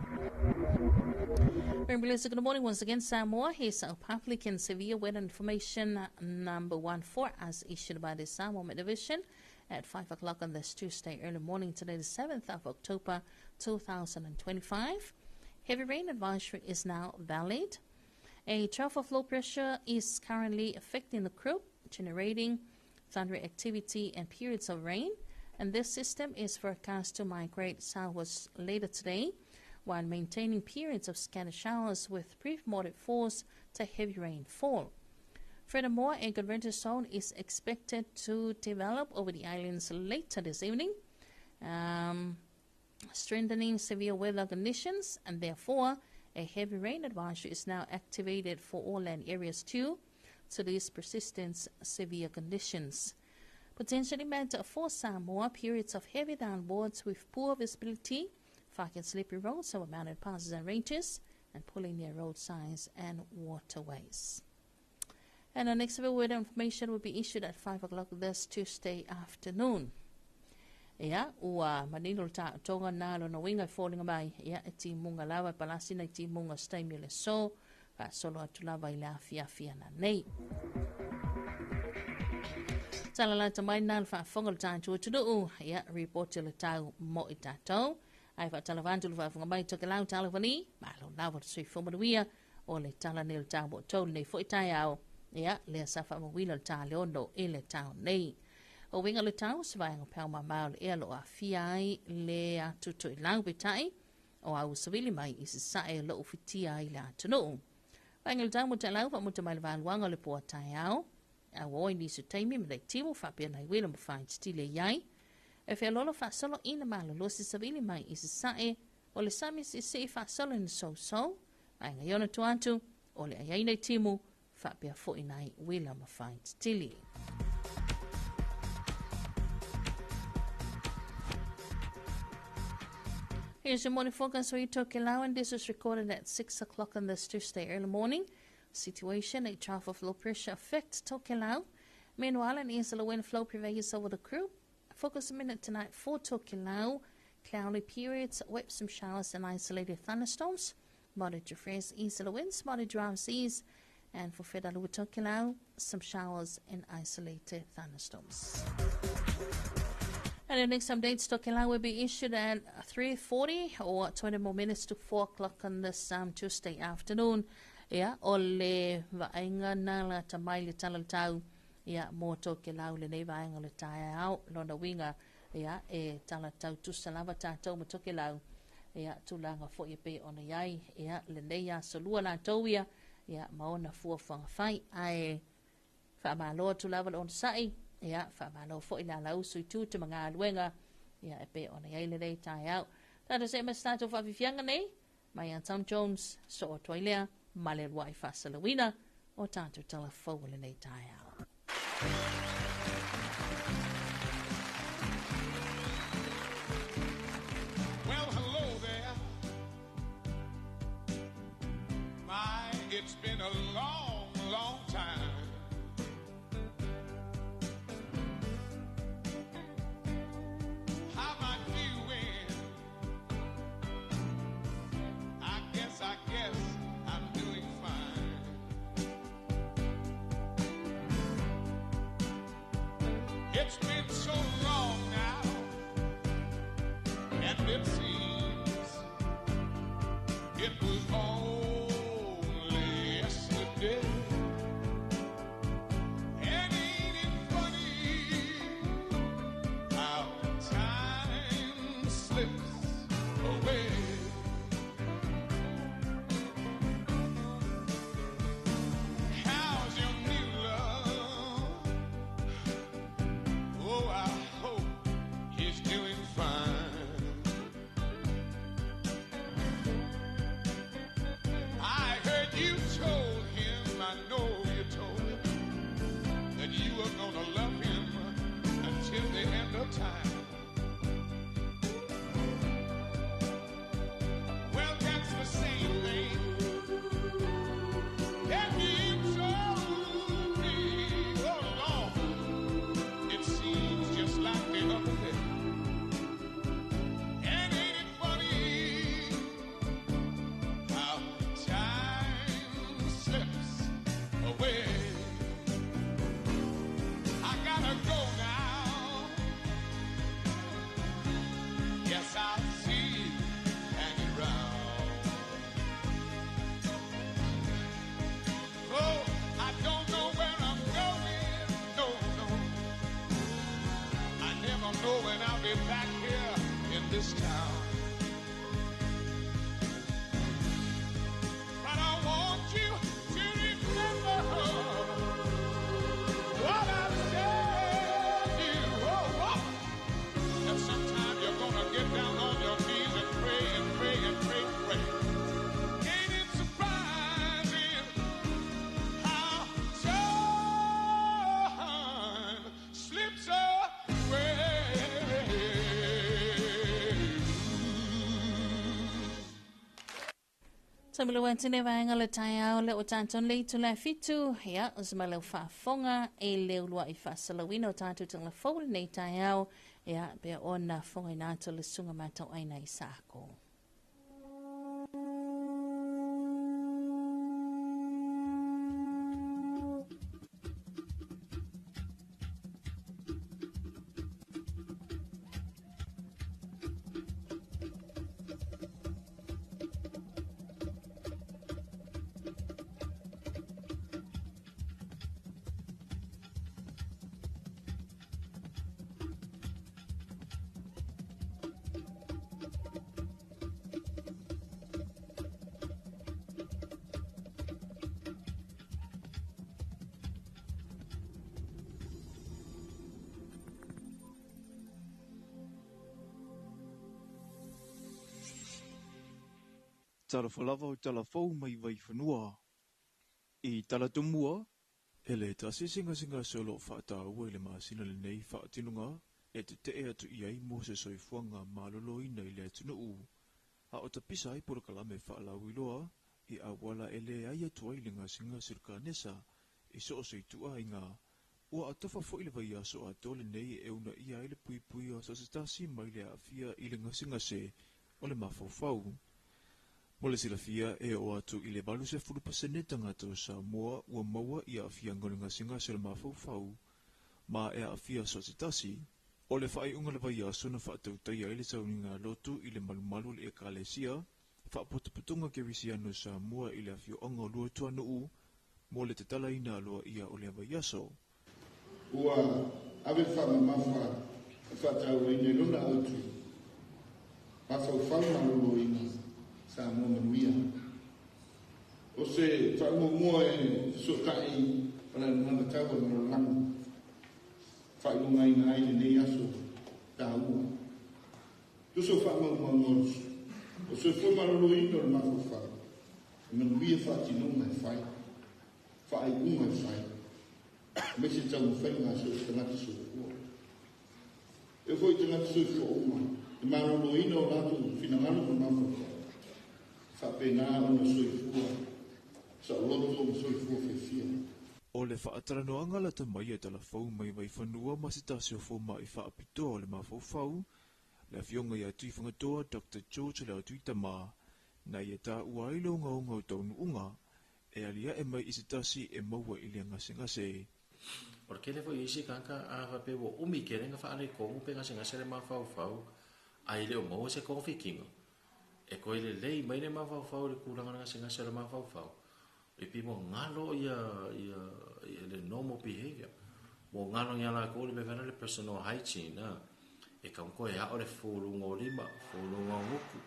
Good morning once again, Samoa. Here's our public and severe weather information number 14 as issued by the Samoa Met Division at 5 o'clock on this Tuesday early morning, today the 7th of October 2025. Heavy rain advisory is now valid. A trough of low pressure is currently affecting the group, generating thundery activity and periods of rain, and this system is forecast to migrate southwards later today, while maintaining periods of scattered showers with brief moderate force to heavy rainfall. Furthermore, a convergence zone is expected to develop over the islands later this evening, strengthening severe weather conditions, and therefore a heavy rain advisory is now activated for all land areas too, so these persistent severe conditions. Potentially meant for Samoa, periods of heavy downpours with poor visibility, fog and slippery roads over mountain passes and ranges, and pulling near road signs and waterways. And our next weather information will be issued at 5 o'clock this Tuesday afternoon. Ia, ua manino ta tonga nalo no winga falling mai. Ia, e timunga lawa palasi na timunga staimi le so, ka solo atu lava i la fia na nei. Tala la tamai nal fa fonga ta tu tu. Ia, report le tau mo i tatou. Ai fa tala vantu le fa fonga mai toke lau tala vani, malo lawa sui foma duia o le tala nil tau mo tau nei fo i tai au. Ia, le safa mo wila ta le ono i le tau nei. O winga le tau se vai ngopau ma mau le ea lo a fiai le atuto i lau betai o au savili mai i se sae lo ufitia i le atunu. Winga le tau mo te lau pa muta mai le valuanga le poa tai au. A woi ni su taimi me le timu whapia nai wila mo whain stile iai. E whea lolo wha solo ina malo lo se savili mai i se sae o le sami se se wha solo in so. Winga iona tuantu o le aiai nei timu whapia fo inai wila mo whain stile. Here's your morning forecast for Tokelau, and this was recorded at 6 o'clock on this Tuesday early morning. Situation, a trough of low pressure affects Tokelau. Meanwhile, an easterly wind flow prevails over the group. Focus a minute tonight for Tokelau. Cloudy periods, wet some showers and isolated thunderstorms. Moderate to fresh easterly winds, moderate dry seas. And for Fedalu Tokelau, some showers and isolated thunderstorms. And the next update, Tokelau will be issued at 3:40 or 20 more minutes to 4 o'clock on this Tuesday afternoon. Yeah, ole vaenga nala tamai le tala tau. Yeah, mo Tokelau le nei vaenga le tai au lona winga. Yeah, e tala tau tu salava tatou mo Tokelau. Yeah, tulanga fo ye pe ona yai. Yeah, le nei ya solua la tauia. Yeah, maona fua fanga fai ai fa malo tulava on sai. Ia, whamalo fo ila lau sui tū te mga aluenga. Ia, e pe ona iai le rei tai au. Tata se ma stato whawhiwhianga nei. Mai an Tom Jones, so o toilea. ma le lua I whasalawina o tātou talafou le nei tai au. Well, hello there. It's been a long, long time. How am I doing? I guess I'm doing fine. It's been so long now, and it seems it was only yesterday. And ain't it funny how time slips away? How's your new love? Oh, I hope he's doing fine. I heard you told him, I know you told him, that you were gonna love him until the end of time. Well, that's the same thing that you told me all along. It seems just like the other day. And ain't it funny how time slips away? I gotta go now. Yes, I'll see you hanging around. Oh, I don't know where I'm going. No, no. I never know when I'll be back here in this town. But I want you to remember what I said you. Oh, oh. And sometime you're gonna get down on your knees and pray and pray and pray and pray. Ain't it surprising how time slips away? Samilo wantine vaenga le tai au le o tātou le tu le fitu, ia, o sama leo whaafonga e leo lua I whasalawina o tātou tanga whaul nei tai au, ia, bea ona whonga I nātou le sunga mātou aina I sāko. Talofa lava o talafou mai vai whanua. I talatumua, e le tasi singa solo whaatau e le maasina le nei whaatinunga, e te te atu iai mo se soifuanga malolo ina I le atuna u. A o tapisa I pura kalame whaalau iloa, I awala e le ai atua I le ngasinga sirka nesa, I so o seitua I ngā. Ua atafa fo I le vai aso a tole nei e una ia I le pui o sasitasi mai le afia I le ngasinga se, o le mafau. Mo le silafia e o atu I le balu se fulupasene tangata o Samoa ua maua I a afia ngone ngasinga se le mafau, ma e a afia sasitasi, o le whai unga le vai aso na whaatautai ai le tauninga lotu I le malumalu le ekalesia, whaapotaputunga ke risiano Samoa I le afio onga lua tuanu u, mo le te tala ina aloa ia o le vai aso. Ua ave whamamafa whaatau ine luna autu. Mafau whamalolo ina Samoa manuia. O se whaumumua e sotai pana nana tawa no langu. Whailunga ina aile nei aso tāua. Tuso whamamua ngoros. O se whamalolo ina o mafau whau. Ngan bia whaatinonga e whai, whaaiunga e whai, me se tau whainga so e tangata soifua. E fo i tangata soifua oma, e marolo ina o rato finangalo ko mawhaka. Whapena ona soifua, sa loto o soifua whewhia. O le whaataranoanga la ta mai e talafou mai vai whanua ma se tasio fōma i whaapitoa o le mawhauwhau, le fionga i atui whangatoa Dr. George le atui tama, na i e tā ua ilo ngaunga o taunu unga, e alia e mai i se tasi e maua i le ngase. O ke le fo isi kanka a wape wo umi ke renga wha ale kongu pe ngase le mawhauwhau, a i leo maua se kofi kingo. E koe le lei mai le mawhauwhau le kuranga ngase le mawhauwhau. E pi mo ngalo ia le normal behavior. Mo ngalo ia la ko le bevana le personal hygiene na. E kam ko ia o le fulungo lima, fulungo nguku.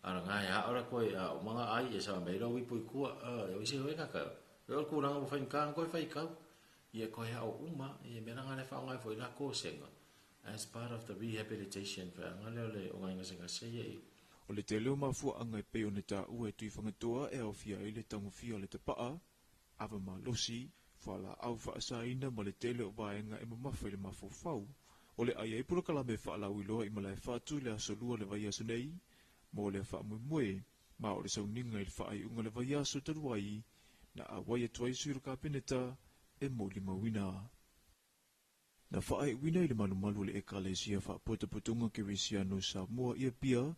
Ara nga ia ora ko ia o mga ai e sa mai ro wipu kua e wisi ho ka. E o kuranga mo fain kan ko fai ka. Ia ko ia o uma e me nga le fa ngai fo ila ko senga. As part of the rehabilitation fa nga le o nga senga se ye. O le te leo mafua anga e peo ne tā ua e tui whangatoa e au fia i le tango fia le te paa, awa ma losi, whala au whaasaina ma le te leo vaenga e mamafa i le mafofau. O le aia i puraka me whaalau iloa i malai whaatu le asolua le vai aso nei, mo le whaamui ma o le sauninga i le whaai unga le vai aso taruai, na a wai atuai suiru ka peneta e mo li mawina. Na whaai wina i le malumalu le ekalesia whaapotapotunga ke Resiano Samoa ia pia,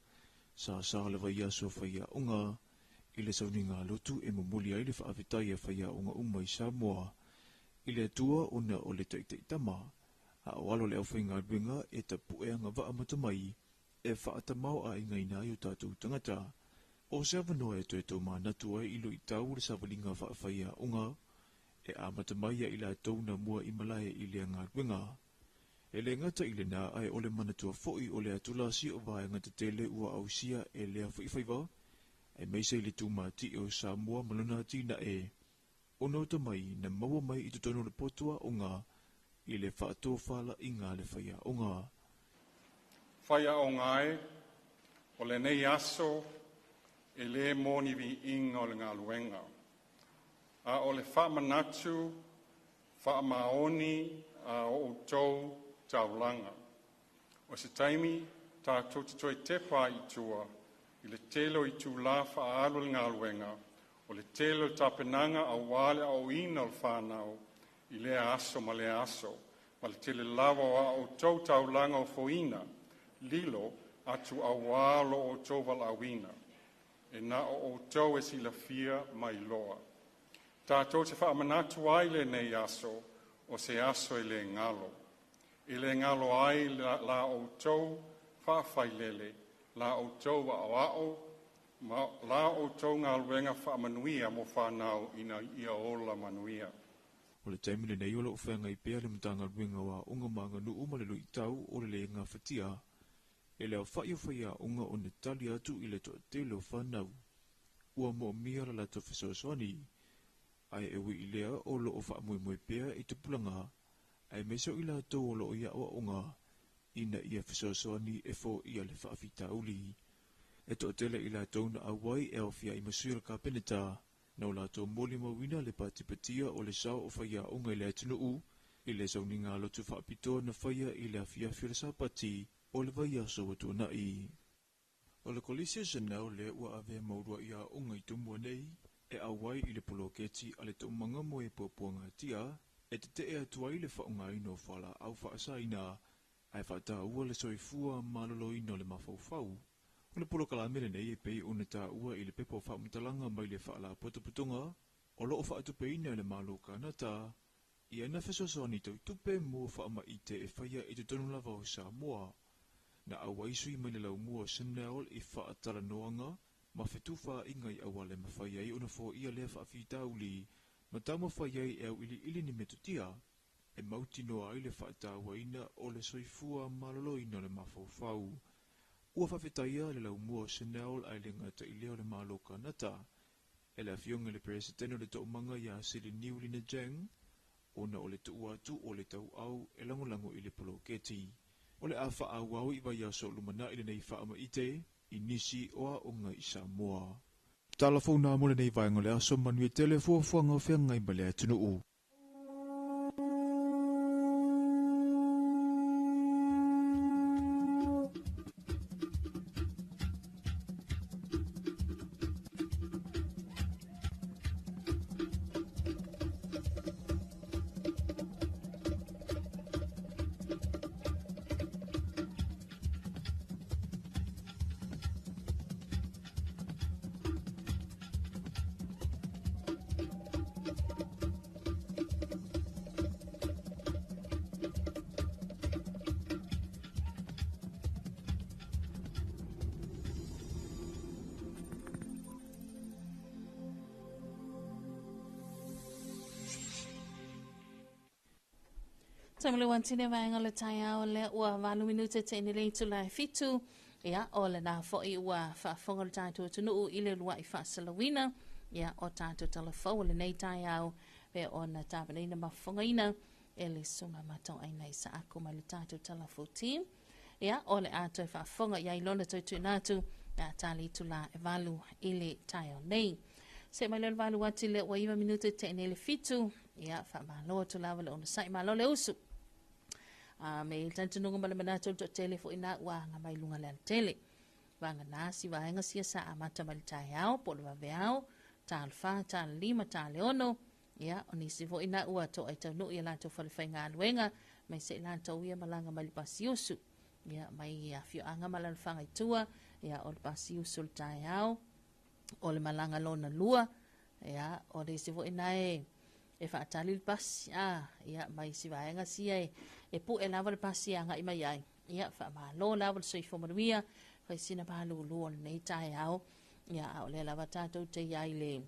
sa le vai aso whaia unga, i le sauninga lotu e mumuli ai le whaavitai e whaia unga umai Samoa, i le atua ona o le taitaitama, a o alo le au whainga adwinga e ta pueanga wa amatamai, e whaatamau a inga ina i o tātou tangata, o se avanoa e to e tau mānatu ai ilo i tau le savalinga whaia unga, e amatamai a ila tau na mua i malae i le ngadwinga, e le ngata i le nā ai o le manatua foi o le atulasi o vai ngata tele ua ausia e lea whaifaiva, e meisa i le tūmati o Samoa malona tina e, o nauta mai na maua mai i tutono le potua o ngā, i le whaato whala i ngā le whaia o ngā. Whaia o ngāe, o le nei aso, e le moni vi inga o le ngā luenga. A o le whaamanatu, whaamaoni, a o tau, taulanga. O se taimi, tātou te toi tepa i tua, i le telo i tū la whaalo le ngā luenga, o le telo tapenanga a wale au ina o whanau, i le aso ma le aso, ma le tele lawa o tau taulanga o foina, lilo atu a walo o tau wala awina, e na o tau e si la fia mai loa. Tātou te whaamanatu ai le nei aso, o se aso e le ngalo. I le ngalo ai la o tau whaafai la o tau wa la o tau ngā luenga whaamanuia mo whanau ina ia ola manuia. O le taimile nei o le uwhenga i pēr le mtanga ruenga wa unga manga nu umalelu i tau o le ngā whatia, e leo whaia unga o ne tali atu i le toa te leo whanau. Ua mo mia la to whisoswani, ai e wi i lea o lo o whaamui pēr i te pulanga, ai meso i la tō lo ia o unga, ina ia whisoswani e fo ia le whaafita uli. E to tele i la tōna awai e o fia i masuira ka peneta, nau la tō moli mawina le patipatia o le sao o whaia unga i le atinu u, i le sauninga lotu whaapito na whaia i le afia whira sapati o le vai aso watu nai. O le kolisia Chanel le ua ave maurua ia unga i tumua nei, e awai i le poloketi a le tōmanga mo e puapuanga tia, e te te atuai le whaunga ino whala au whaasaina, ai whata ua le soifua malolo ino le mawhauwhau. O le polokala mene nei e pei una tā ua i le pepo whaumutalanga mai le whaala potoputonga, o loo whaatupe ina le malo kanata, i ana whesosoni tau tupe mua whaama i te e whaia i te tonu lava o Samoa, na awaisui mai le lau mua Chanel i whaatara noanga, ma whetuwha ingai awale ma whaiai una fo ia lea whaafitauli, ma tama whaiai e au ili ni metutia, e mauti noa ai le whaatawa ina o le soifua malolo ina le mawhauwhau. Ua whawhetaia le lau mua Chanel ai le ngata i leo le malo kanata, e le awhionga le presideno le taumanga ia sili niuli na jeng, ona o le tuu atu o le tau au e langolango i le poloketi. O le a wha awau i vai aso lumana i le nei wha ama ite, i nisi oa o ngai Samoa. Talafona mole nei vai ngole aso manui telefo fuanga fianga i bale tunu u. Tamale wantine vaenga le taia o le ua valu minute te ni le tula fitu. Ia o le na fo i ua whaafonga le tātou tunu u ile lua i whaasalawina. Ia o tātou talafau le nei taia au pe o na tāpanina mafonga ina. E le sunga matau aina i sa ako mai le tātou talafau team. Ia o le ato e whaafonga ia ilona tautu nātu. Ia tāli tula e valu ile taia o nei. Se mai le valu wati le ua iwa minute te ni le fitu. Ia whaamaloa tula wale ona sai malo le usu. Me tantu nunga mala manato to tele fo ina wa nga mai lunga le tele wanga nasi wa nga sia sa amata mal taiao po le veao tal fa tal lima tal leono ya oni si fo ina wa to ai tanu ya la to fa fa nga luenga mai se la to ia malanga mal pasiusu ya mai ya fio anga mala fa nga tua ya ol pasiusu taiao o le malanga lona lua ya o de si fo ina e fa tali pas ia mai si vaenga si e pu e lava le pasi anga i mai ai ia fa ma lo lava so i fo maria fa sina ba lu lu nei tai au ia o le lava tato te ia le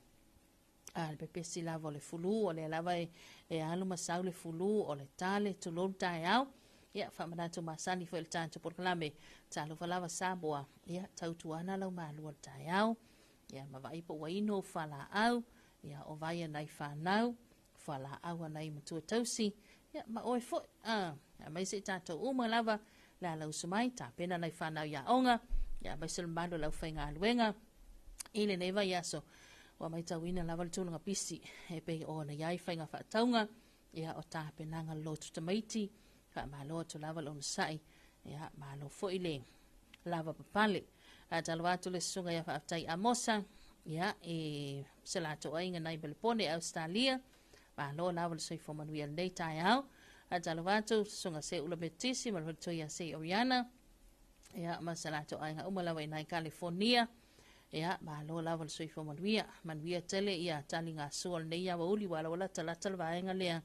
al pepe si lava le fulu o le lava e alu masau le fulu o le tale to lo tai au ia fa manato masani fo il tanto por clame Talofa lava Samoa ia tautu ana lau ma lu tai au ia ma vai po waino fala au ia o vai nai fa nau fala awa nei matua tausi ya ma oi fo mai se tato uma lava la lau sumai ta pena nei whanau ya onga ya mai se mando lau whainga luenga ile neva ya so wa mai tawina lava le tūnanga pisi e pe o na iai whainga whaataunga ya o ta pena nga lotu tamaiti wha ma lotu lava lo sai ya ma lo fo ile lava papale talawatu le sunga ya whaatai amosa ya se la to ainga nai belepone Australia ma lo lava le soi fo manuia nei tai au talawatu sunga se ula betisi ma to ya se Oriana ya ma se la to ainga umalawa nai California ya ma lo lava le soi fo manuia tele ia talinga suol nei ya uli wala wala talata vaenga le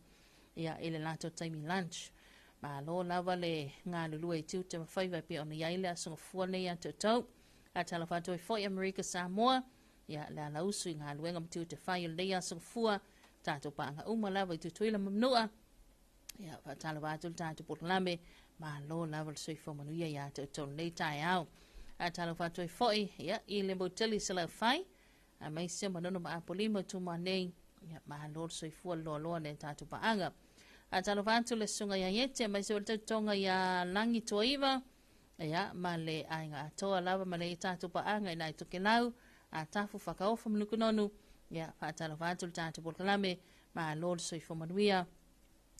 ya ile la to time lunch ma lo lava le nga lulu e tiu te mawhaiva pe ona iaile a sunga fua nei a tau talawatu e foi America Samoa ya la la usu i ngā luenga mtiu te whai nei a sunga fua tātou pānga umalawa i tutuila mamnua ya talawatu le tātou porlame ma lo lava le soi fo manuia ya tau nei tai au talawatu e foi ya i le moteli se la whai mai se manono ma apolima tu ma nei ya ma lo soi fua lo ne tātou pānga talawatu le sunga ya yete mai se wale tonga ya langi toiva ya ma le ainga atoa lava ma le tātou pānga i nai toke lau tafu whakaofa mnukunonu ya talawatu le tātou porlame ma lo soi fo manuia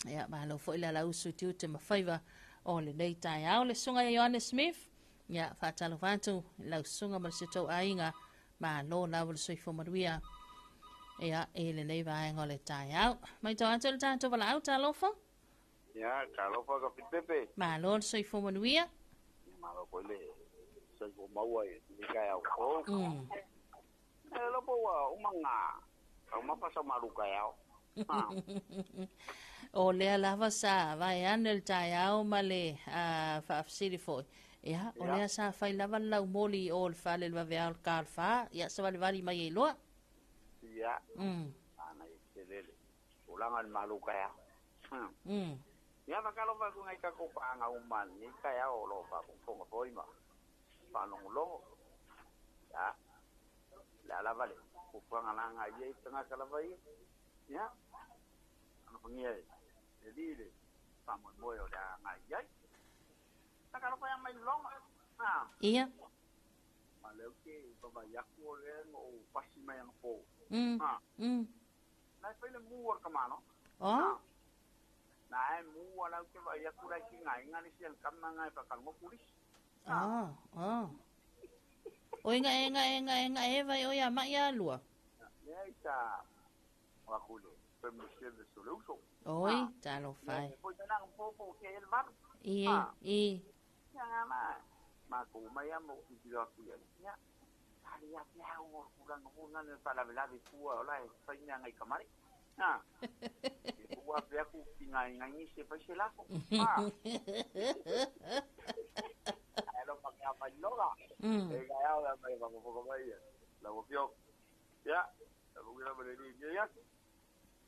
ya ma lo fo ila la usu tiu te mawhaiva o le nei tai au le sunga ya Johannes Smith ya talawatu la sunga ma se tau ainga ma lo la le soi fo manuia ya ele nei vaenga le tai au mai tau atu le tātou wala au talofa ya talofa ka pipepe ma lo soi fo manuia ma lo ko le soi fo maua ni kai au ko lo po wa umanga au mapasa maruka yao o le lava sa vai anel tai au ma le faafsiri foi ya o le sa fai lava lau moli o le fale le vave al kalfa ya sa vale vali mai loa ya ana selele ulanga le maluka ya ya vakalo va kungai ka ko panga uman ni ka ya o lo pa ko ko foi ma pa no lo ya la lava le ko panga nga ye tanga kala vai ya ano pengia jadi sama moyo dah ngai tak kalau yang main long iya male le ke ba ya ko le o pasi mai ang po na fa le mu ka mano na ai mu wala ke ba ya ku ra ki ngai ngani sian kam na ngai pa kan mo pulis Oi nga e vai oi ama ia lua. Ya isa wa kule permission de solution. Oi, Talofa. Pois nang popo ke el mar. I. Ya ma ko mai amo ki dira ku ya. Ya. Hari ya ya o kurang ngan para vela de ku ola fa ina ngai kamari. Wa pe ku ngai ngai se fa se la ko. Lo pakai apa juga? Kayak apa yang kamu pakai ya? Lalu piok, ya, lalu kita beli ya,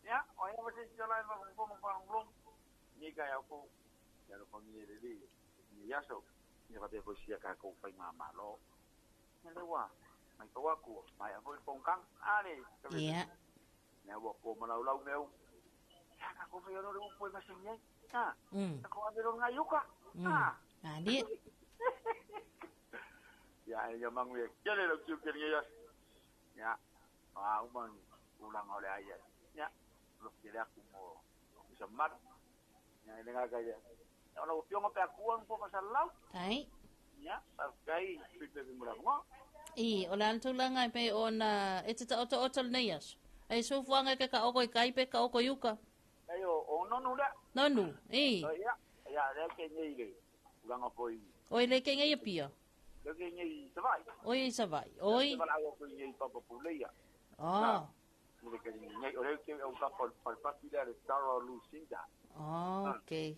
ya, orang masih jalan mengkong, ni kayak aku, ya lo panggil ini, ya so, ni kata aku siapa aku pengen mama lo, ni lewa, mai kau aku, mai aku pongkang, ni, iya, ni aku malau meu, ya aku pengen orang pun masih ni, aku ambil orang ayuka, Adik. Ya, yang mangwe. Jadi lo cuci dia ya. Umang ulang oleh ayat. Ya, lo kira aku mau bisa mat. Ya, ini nggak kayak. Kalau pion apa akuan pun pasal lau. Hai. Ya, pakai kita dimulai mo. Olan tu lang ay pe ona etita oto neyas. Ay so fuanga ke ka oko kai pe ka oko yuka. Ayo, nonu dah. Nonu. Ya, dia kayaknya ini. Ulang apa ini? Oi le ke ngai pia. Lagi ni savai. Oi savai. Oi. Kalau aku ni papa pulai ya. Ni ke ni orang ke au ta por partida de Star Lucinda. Okay.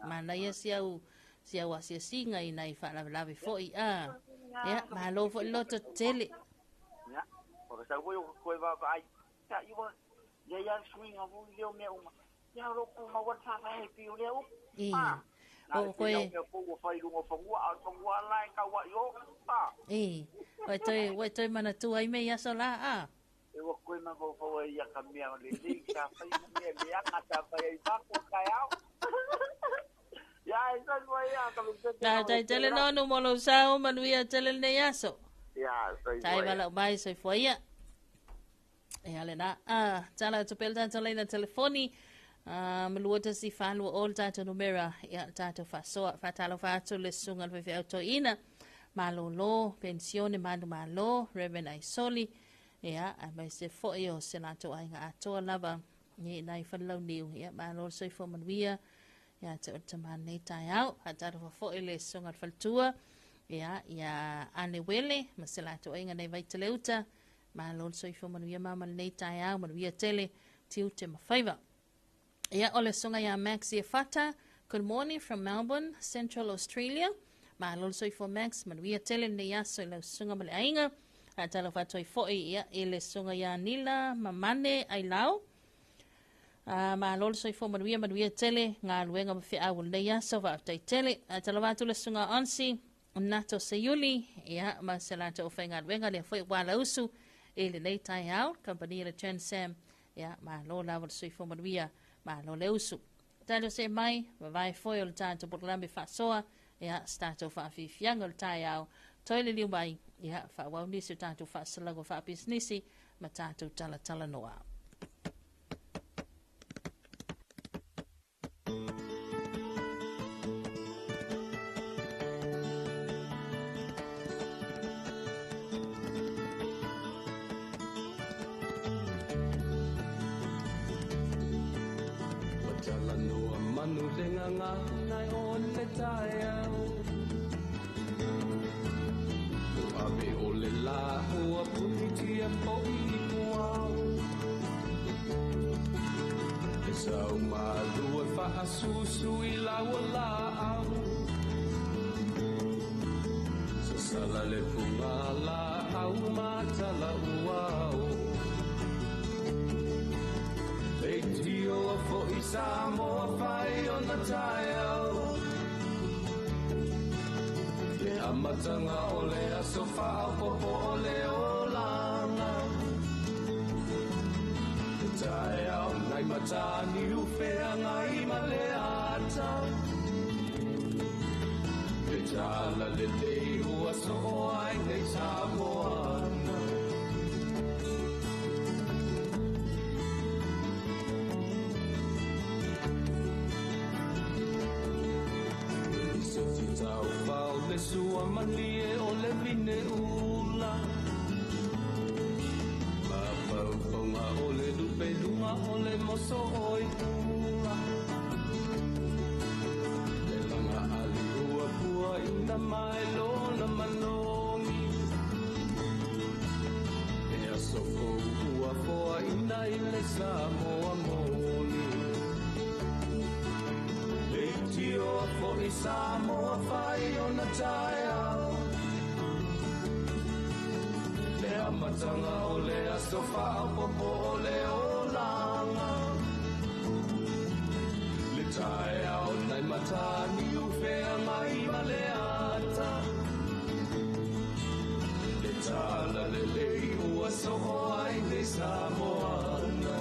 Mana ya siau asia singa ina I fa la foi ya malo fo lo to tele. Ya. Porque sa ko va ai. Ya yo ya swing avu yo me uma. Ya lo ko ma wa sa mai piu le u. Oh, koe. Wai toi mana tu ai me aso la E wa koe ma ko fo ia ka mea le ni ka fa me me aka ta fa ia ba ko ka ya. Ya isa wa ia ka lu te. Tai tele no molo sao manuia tele ne aso. Ya, sai. Tai bala mai sai foi ia. E ale na tala tu pelta tele na telefoni. Meluota si falu all tato numera ya tato fasoa fatalo fato le sungal fe auto ina malolo pensione malo reven ai soli ya mai se fo yo senato ai nga ato lava ni nai fallo niu ya malo so fo manvia ya te man nei tai au atato fo ile sungal faltua ya ane wele maselato ai nga nei vai teleuta malo so fo manvia mama nei tai au manvia tele tiu te mafaiva. Ya ole sunga ya Max ya fata. Good morning from Melbourne, Central Australia. Malol soy for Max man we tele ne ya so le sunga male ainga. Atalo fatoi foi ya ele sunga ya nila mamane ai lau. Malol soy for man we tele nga luenga mfi awul ne ya so va tai tele. Atalo vatu le sunga onsi nato sayuli ya masalato ofenga luenga le foi wala usu ele nei tai out company le Chen Sam ya malol laval soy for man malo leusu. Talo se mai, vai foi o tanto por lambe fasoa, ya stato fa fifianga o tai au, toile liu mai, ya fa wau nisi tanto fa salago fa businessi, ma tanto tala noa. Nai on le tai au Ave o le la Hua puti a poi muau E sau malua Faha susu I la wala au Sasala le funga la au Mata la uau Tio fo I Samoa fai on the tile Le amatanga o le asofa popo o le olanga Le tile nai matani ufea ngai male ata Le tala le leu ua so ai nei Samoana. Se ti tau whao le sua mani e o le vine ula. Mapauponga o le lupe lunga o le moso oi pula. Le langa ali ua pua ina mai lona manomi. E aso kou ua foa ina i le Samoa moni. Tio fo i Samoa whai o na tai au. Le amatanga o le aso whao popo o le o langa. Le tai au nai matani u whea mai ma le ata. Le tala le lei ua soho ai nei Samoana.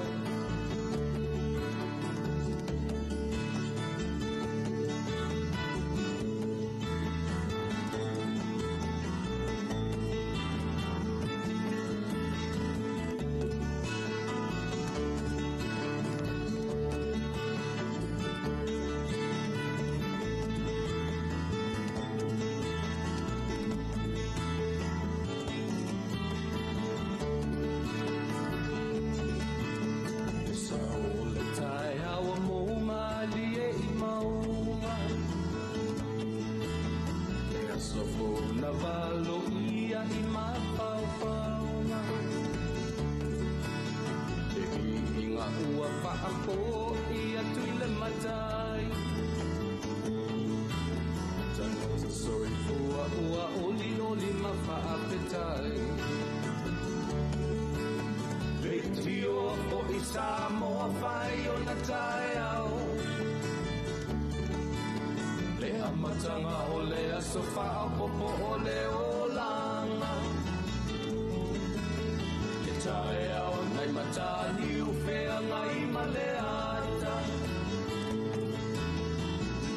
Samoa whai o na tai au. Le amatanga o le aso whao popo o le o langa. Le tai au nai matani u whea ngai ma le ata.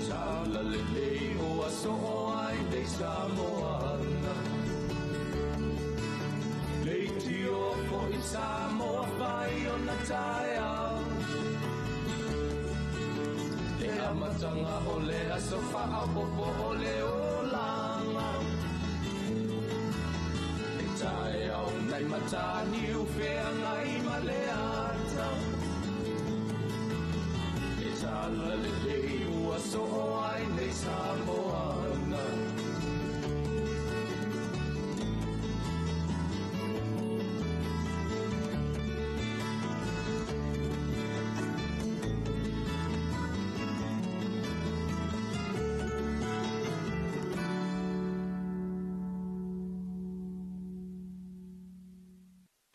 Tala le lei o aso o ai dei Samoana. Tio fo i Samoa whai o na tai au. Le amatanga o le aso whao popo o le o langa. Le tai au nai matani u whea ngai ma le ata. Le tala le lei ua so o ai nei Samoana.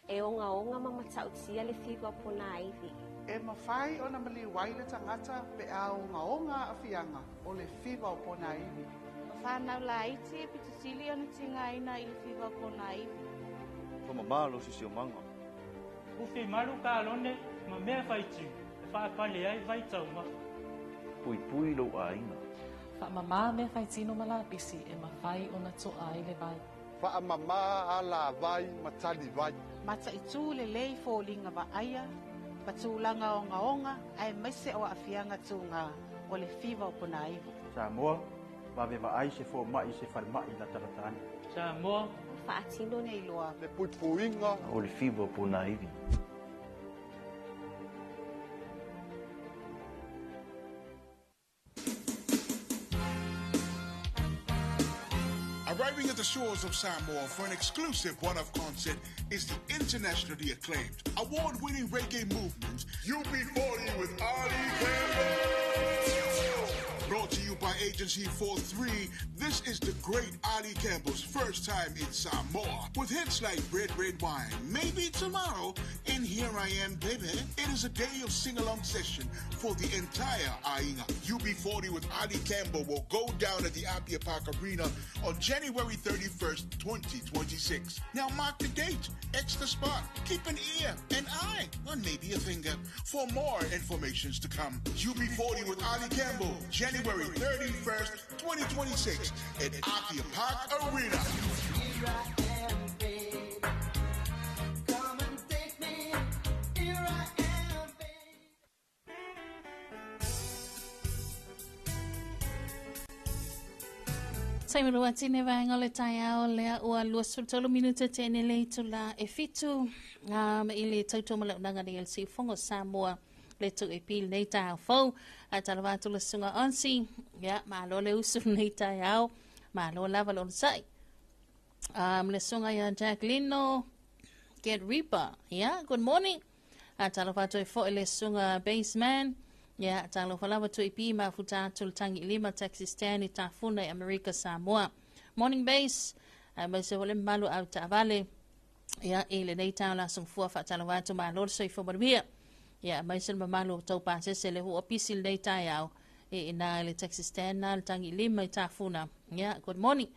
E onga mamatau tia le whiwa pona aivi. E mawhai o na mali waile tangata pe a onga a fianga o le whiwa o pona aivi. Whanau la iti e pitusili ana tinga ina i le whiwa pona aivi. Kama malo si sio manga. Ufi malu ka alone ma mea whaitiu. E wha pale ai vai tauma. Pui pui lo aina. Wha mama mea whaitino malapisi e mawhai o na toa i le vai. Wha mama a la vai matali vai. Mata i tū le lei fōlinga wa aia, patūlanga o ngaonga, ai maise o awhianga tūnga o le whiwa o puna iwi. Samoa, wawe wa ai se fō mai se wharmai na taratani. Samoa, whaatino nei loa. Le puipuinga o le whiwa o puna iwi. Arriving at the shores of Samoa for an exclusive one-off concert is the internationally acclaimed, award-winning reggae movement, UB40 with Ali Campbell. Brought to you by Agency 43, this is the great Ali Campbell's first time in Samoa. With hits like Red Red Wine, Maybe Tomorrow, and Here I Am Baby, it is a day of sing-along session for the entire Ainga. UB40 with Ali Campbell will go down at the Apia Park Arena on January 31st, 2026. Now mark the date, extra spot, keep an ear, an eye, or maybe a finger for more informations to come. UB40 with Ali Campbell, January 31st. 31st, 2026 at Akia Park Arena. Sai mulu atine vaenga le taiao lea ua lua sultolo minuta tene le tula e fitu ili tauto mala unanga ni LC Fongo Samoa le tu e pil nei taiao fau a talavatu le sunga onsi ya malo le usu nei taiao malo lava lon sai le sunga ya Jacqueline Get Reaper good morning a talavatu e fo le sunga Baseman ya talofa lava tu ipi mafuta tultangi lima taxi stand i tafuna i America Samoa morning base mai se wale malu au tavale ya ile nei tau la sung fua fa talavatu ma lor so i fo barbia ya mai se malu tau pa se le hu opisil nei tau ina ile taxi stand na tangi lima i tafuna good morning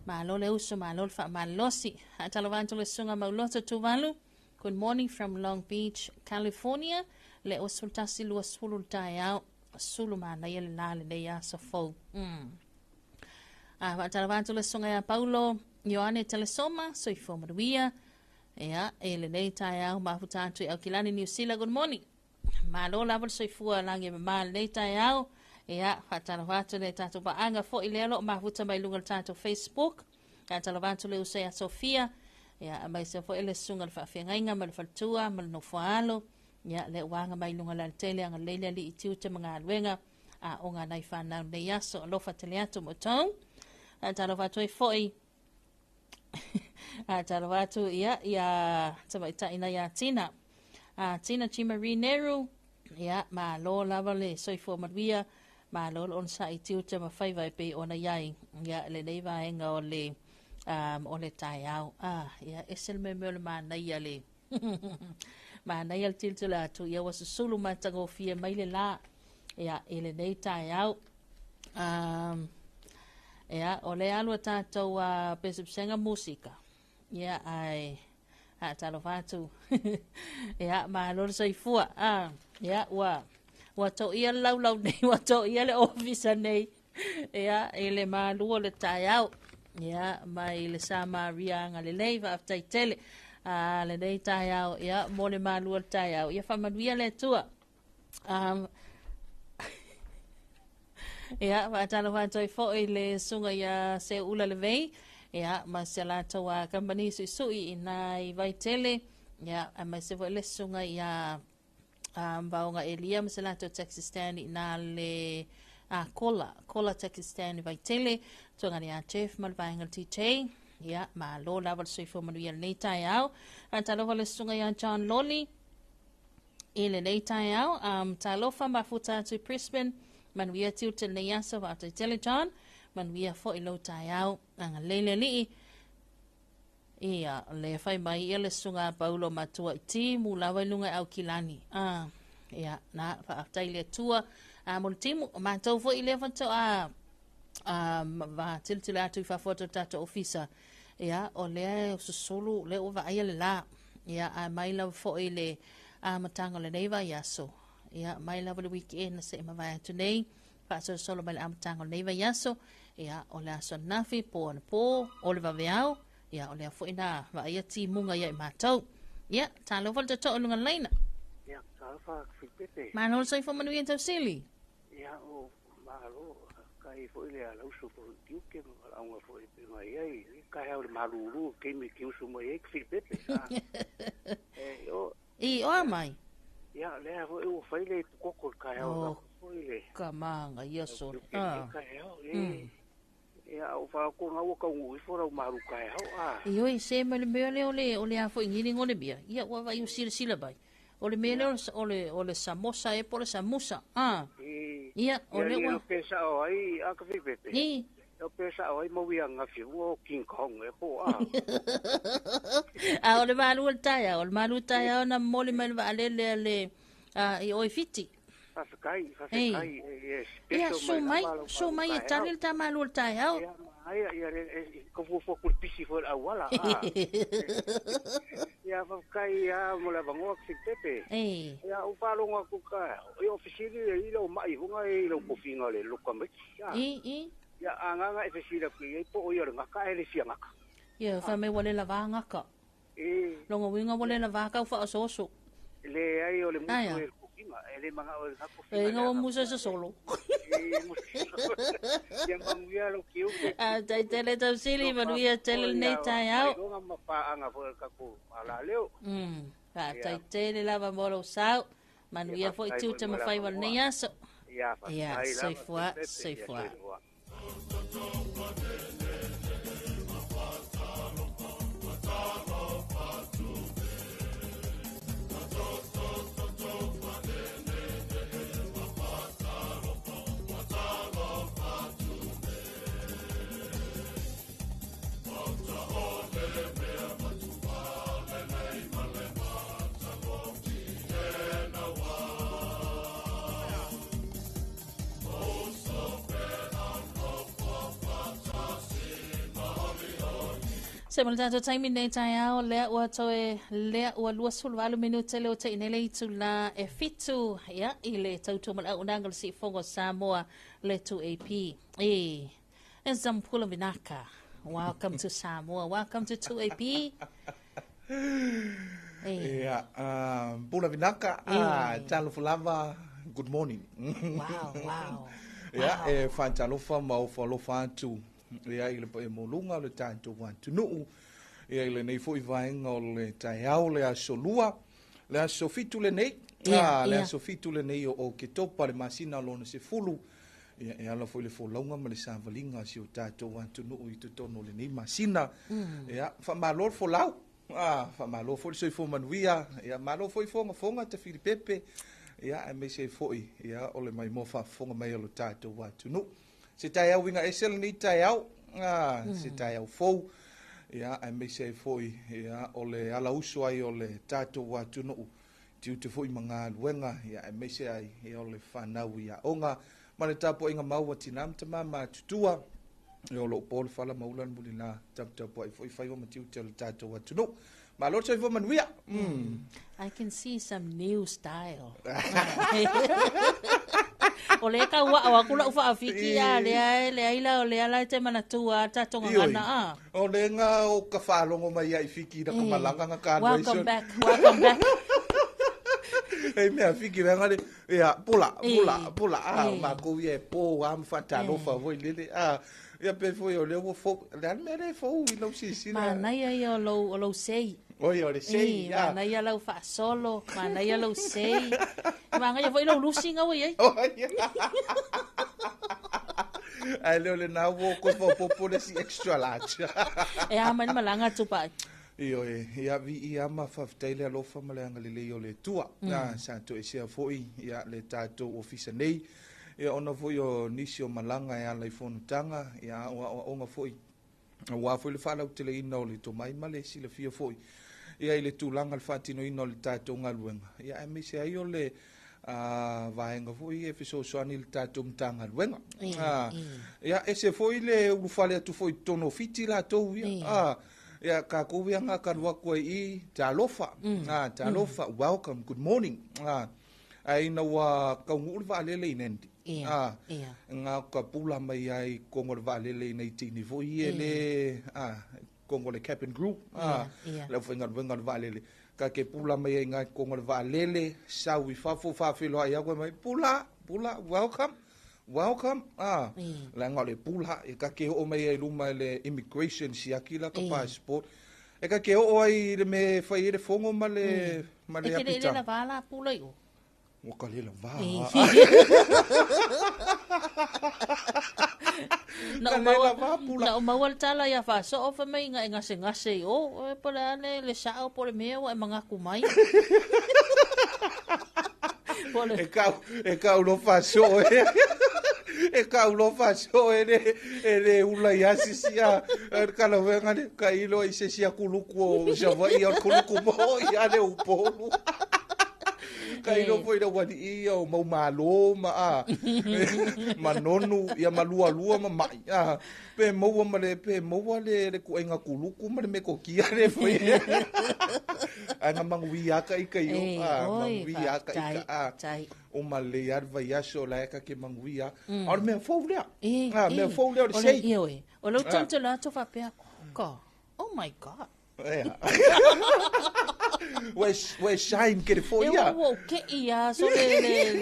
ma lo le uso ma lor fa ma losi talavatu le sunga mauloto tuvalu good morning from Long Beach California le osultasi lua sulu taiao sulu mana ia le lale le ia sa fau watalavantu le songa ya Paulo Ioane Telesoma so i fo maruia le nei taiao mafutatu au kilani New Zealand good morning malo laval so i fua langi ma nei taiao watalavantu le tatu paanga fo i lelo mafuta mai lunga tatu Facebook watalavantu le usea Sofia mai se fo ele sunga le whawhiangainga ma le faltua ma le nofoalo le wanga mai lunga la tele anga leile li itiu te mga aluenga o ngā nei whanau nei aso alofa tele atu mo tau talofa tu e foi talofa tu tamaita ina ia Tina Tina Chimari Neru ma lo lava le soifo maruia ma lo on sa itiu te mawhaiwai pe ona iai le nei vaenga o le tai au esel me le mana ia le ma na ia tiltula tu ia was sulu matango fia mai le la ele nei tai au ole alu tatou pesipsenga musika ai talofatu ma lo soifua wa to ia lau nei wa to ia le office nei ele ma lu le tai au mai le Samaria nga le leiva after tele le nei taiao mo le malua taiao whamanuia le tua watala watoi fo i le sunga ia se ula le vei ma se la taua company sui ina i vai tele ma se fo le sunga ia vaonga elia ma se la taua taxi stand ina le kola taxi stand i vai tele tonga ni a chef ma le vaenga titei ma lo lava soi fo manuia nei taiao talofa le sunga ia John Lolly ile nei taiao talofa mafuta tu Brisbane manuia tiuta nei asa wa atu tele John manuia fo ilo taiao anga leile lii le fai mai ia le sunga Paulo matua iti mu lava lunga au kilani na fa aftai le tua multimu ma tau fo ile fa to va tiltile atu i whafoto tata ofisa o lea susulu le ova aia le la a mai lau fo i le matanga le neiva yaso mai lau le weekend na se ima vai atu nei wha solo mai le matanga le neiva yaso o le aso nafi po ana po o le vaveao o lea fo ina va aia ti munga ia i matau talo falta to lunga leina talofa filpepe manol soi fo manuia tau sili o malo kai fo ile ala uso por tiuke ma au fo e mai ai kai au malulu ke mi ki uso mai ek filpepe o mai le fo e fo ile kokol kai au fo ile kamanga yeso kai au o fa ko ngau ka ngu fo ra maru kai au i se me le mele ole a fo ngini ngole bia wa va yu sila bai ole mele ole samosa e por samusa ole wa pesa ai a ka filpepe o pesa ai mo wi anga fi o King Kong e po ole malu taya na mole mal va le i o fiti Fafikai, yes. Ia, so mai e tali le tamalu le tai au. Ia, ko fo pisi fo awala. Ia, fafikai, mo la bangoa ki pepe. Ia, upalonga kuka. Ia, ofisiri le ilo mai, hunga e ilo kofinga le lukamit. Ia, anganga e fesira ki, e po oia ngaka e le sia ngaka. Ia, fa me wale la va ngaka. Longa winga wale la va ka fa soso. Le ai o le muso e kofinga, e le manga o le kofinga. E nga muso se solo. Ia manguia lo kiu. Tai tele tau sili manuia tele nei tai au. Longa mapaanga fo ka ko ala leo. Tai tele lava molo sau. Manuia fo itu te mafai wal nei aso. Ia, sei fua. Se mo tato taimi nei tai au lea ua toe lea ua lua sulu minuta leo te inele itu la e fitu ia i le tautu mal au nangal si fongo Samoa le tu AP. E Zampula Vinaka. Welcome to Samoa. Welcome to 2AP. Yeah, Pula Vinaka. Talofa lava. Good morning. Wow. Yeah, Talofa mau falofa tu. Ia i le po e molunga le tātou wantu nuu. Ia i le nei fo i vaenga o le tai au le aso lua. Le aso fitu le nei. Le aso fitu le nei o ke topa le masina lona se fulu. Ia e ala fo i le folaunga ma le savalinga si o tātou wantu nuu i tutono le nei masina. Ia, fa malor fo lau. Fa malor fo i soi fo manuia. Ia malor fo i fonga te fili pepe. Ia e me se fo i. Ia o le mai mofa fonga mai o le tātou wantu nuu. Se tai au winga esel ni tai au. Se tai au fou. Ia, ai me se foi. Ia, o le ala uso ai o le tātou watu no. Tiu te foi mga luenga. Ia, ai me se ai. Ia, o le whanau ia onga. Ma le tapo inga maua tinam te mama tutua. Ia, o lo pole fala maulan muli la. Tapo ai foi whaiwa ma tiu te o le tātou watu no. Ma lo tsa i manuia. I can see some new style. O le ka wa kula ufa afiki ya le aila o le ala te mana tua tatonga ngana o le nga o ka falongo mai ai fiki da ka malanga nga ka welcome back ei me afiki nga le ya pula ma ko ye po am fatalo fa voi le ya pe foi o le fo le me le fo i no si ma na ya lo sei oi ore sei ya na ya lo fa solo ma na ya lo sei ma nga ya foi lo lusinga we ai ai le na wo ko po le si extra large e a mani malanga tupa io ia vi ia ma fa tele lo fa malanga le io le tua na santo e sia foi ia le tato office nei e ona foi o nisio malanga ia le fonutanga ia o nga foi wa foi le fala utile ino le to mai male si le fia foi ia ile tulanga le fatino ino le tato ngaluenga ia e me se ai o le vaenga foi e fiso soani le tato mtanga luenga ia e se foi le ufale tu foi tono fiti la to ia ka ko vianga ka wa ko I Talofa Talofa welcome good morning ai na wa ka ngul vale le nendi nga ka pula mai ai kongol vale le nei tini foi ele kongol captain group la fenga vale le ka ke pula mai nga kongol vale le sa wi fa filo ai ko mai pula welcome la ngole pula e ka ke o mai ai luma le immigration si akila ka passport e ka ke o ai me fai le fongo male apita e ke le vala pula yo o ka le va na mau tala ya fa so of mai nga se o para le sa o por me o manga kumai e ka lo fa so e ka lo fa so ele ula ya sia ka lo venga ka ilo i se sia kuluku o se va i o kuluku mo ya le upolu Kai no foi da wadi ia o mau malo ma a. Manonu ia malua lua ma mai. Pe mau ma le ko enga kuluku ma le me ko kia le foi. Anga mangui aka ika yo. Mangui aka ika. O male ar vai aso la eka ke mangui a. Or me fou lea. Me fou lea o sei. O lo tanto la to fa pe ko. Oh my god. We shine ke fo ia. Wo ke ia so le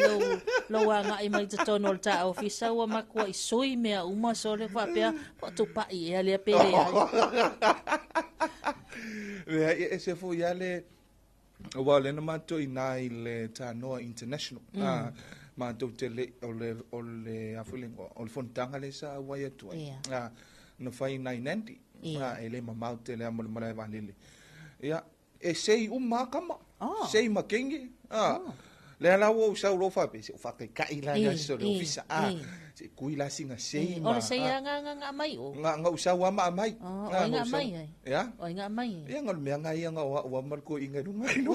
lo anga I mai to no ta ofisa wa makwa I soi me uma so le fa pe po to pa I le pe le ai. E se fo ia le wa le na mato I nai le Tanoa International. Ma to tele o le afulingo o le fontanga le sa wa ia tu. No fai 990. Ele mamau te le amole mara vanile. Ya e sei uma kama. Sei makengi. Le ala wo sa ro fa pe se fa kai la ya so le ofisa. Se kuila singa sei ma. O le sei nga mai o. Nga usa wa ma mai. Nga mai. Ya? O nga mai. Ya nga me nga ia nga wa mar ko inga du mai no.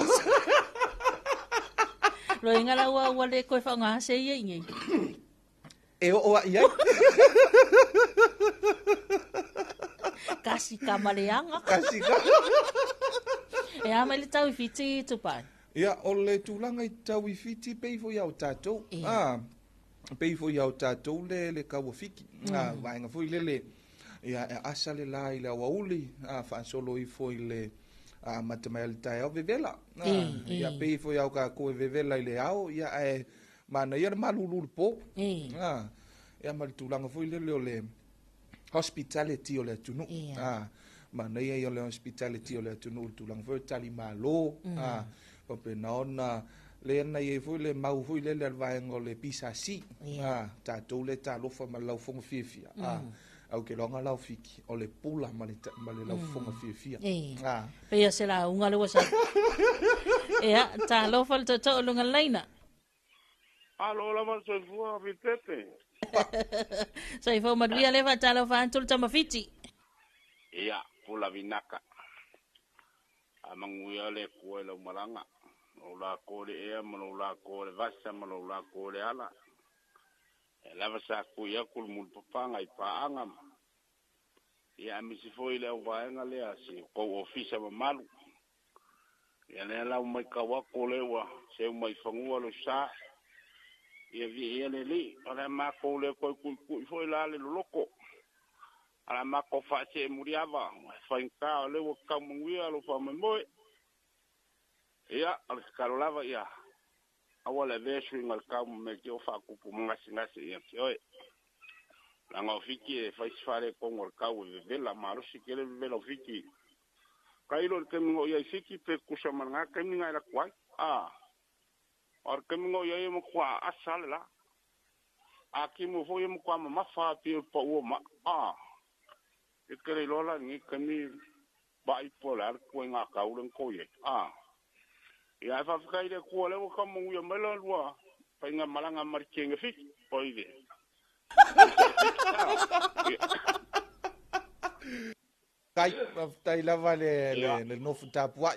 Lo inga la wa le ko fa nga sei ngi. E o ia. Kasi kamaleanga. Kasi ka. E ama le tau fiti tupai. Ya ole tulanga I tau fiti pe fo ya tato. Pe fo ya tato le ka fiki. Vai nga fo le. Ya asa le la ile wa uli. Fa solo I fo ile matemail tai o vevela. Ya pe fo ya ka ko vevela ile ao ya mana ia malulu po. Ya mal tulanga fo ile le hospitality o le tunu. Mana ia le hospitality o le tunu tulang fo tali malo. O pe naona le na ia fo le mau fo le vai ngole pisa si. Tatou le talofa ma lau fonga fifia. Au ke longa lau fiki o le pula ma le lau fonga fifia. Pe ia se la unga le wasa. Ea talofa le toto lunga leina. Alo la man so fua vitete. Sai fo madria leva talofa antul tama fiti. Ia, pula vinaka. Amanguia le kua la malanga. O la kore ea, mano la kore vasa, mano la kore ala. E lava sa kuia kul mul papanga I paanga. Ia misi foi le vaenga le asi ko ofisa mamalu. Ia le la mai kawa ko le wa, se mai fangua lo sa. Ia vi ia le li, ala ma ko le ko foi la le loko. Ala ma ko fa se muriava, fa inka le wo kamungia lo fa moi. Ia al karolava ia. Awala vesu ngal kam me ke fa ku ngasi ngasi ia oi. La ngofiki fa sfare ko ngol kawu vela maru sikele vela fiki. Kailo ke ngo ia fiki pe kusama nga ke nga la kwai. Or ke ngo ia mo kwa asal la. Aki mo fo mo kwa ma fa pi po wo ma. E kere lola ni kami bai polar ko nga kauleng ko ye. Ia fa kai de ko le ko mo ya melo lua. Pa nga malanga markenga fik poide. Kai tai lava le no futa pua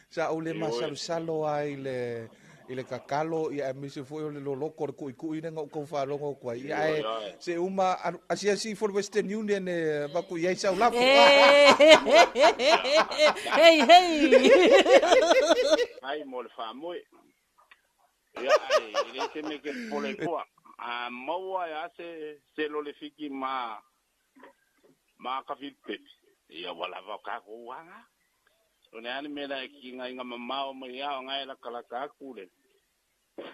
sa ole masalu salo ai le kakalo ia misi foi le loko ko ku ina ko fa longo ko ia se uma asia si for Western Union ba ku ia sa lapo hey ai mo fa mo ia ai le se me que pole ko mo ya se lo le fiki ma ka fitte ia wala va ka ko wanga o ne ani me la ki nga mama o me ya nga la kala ka ku le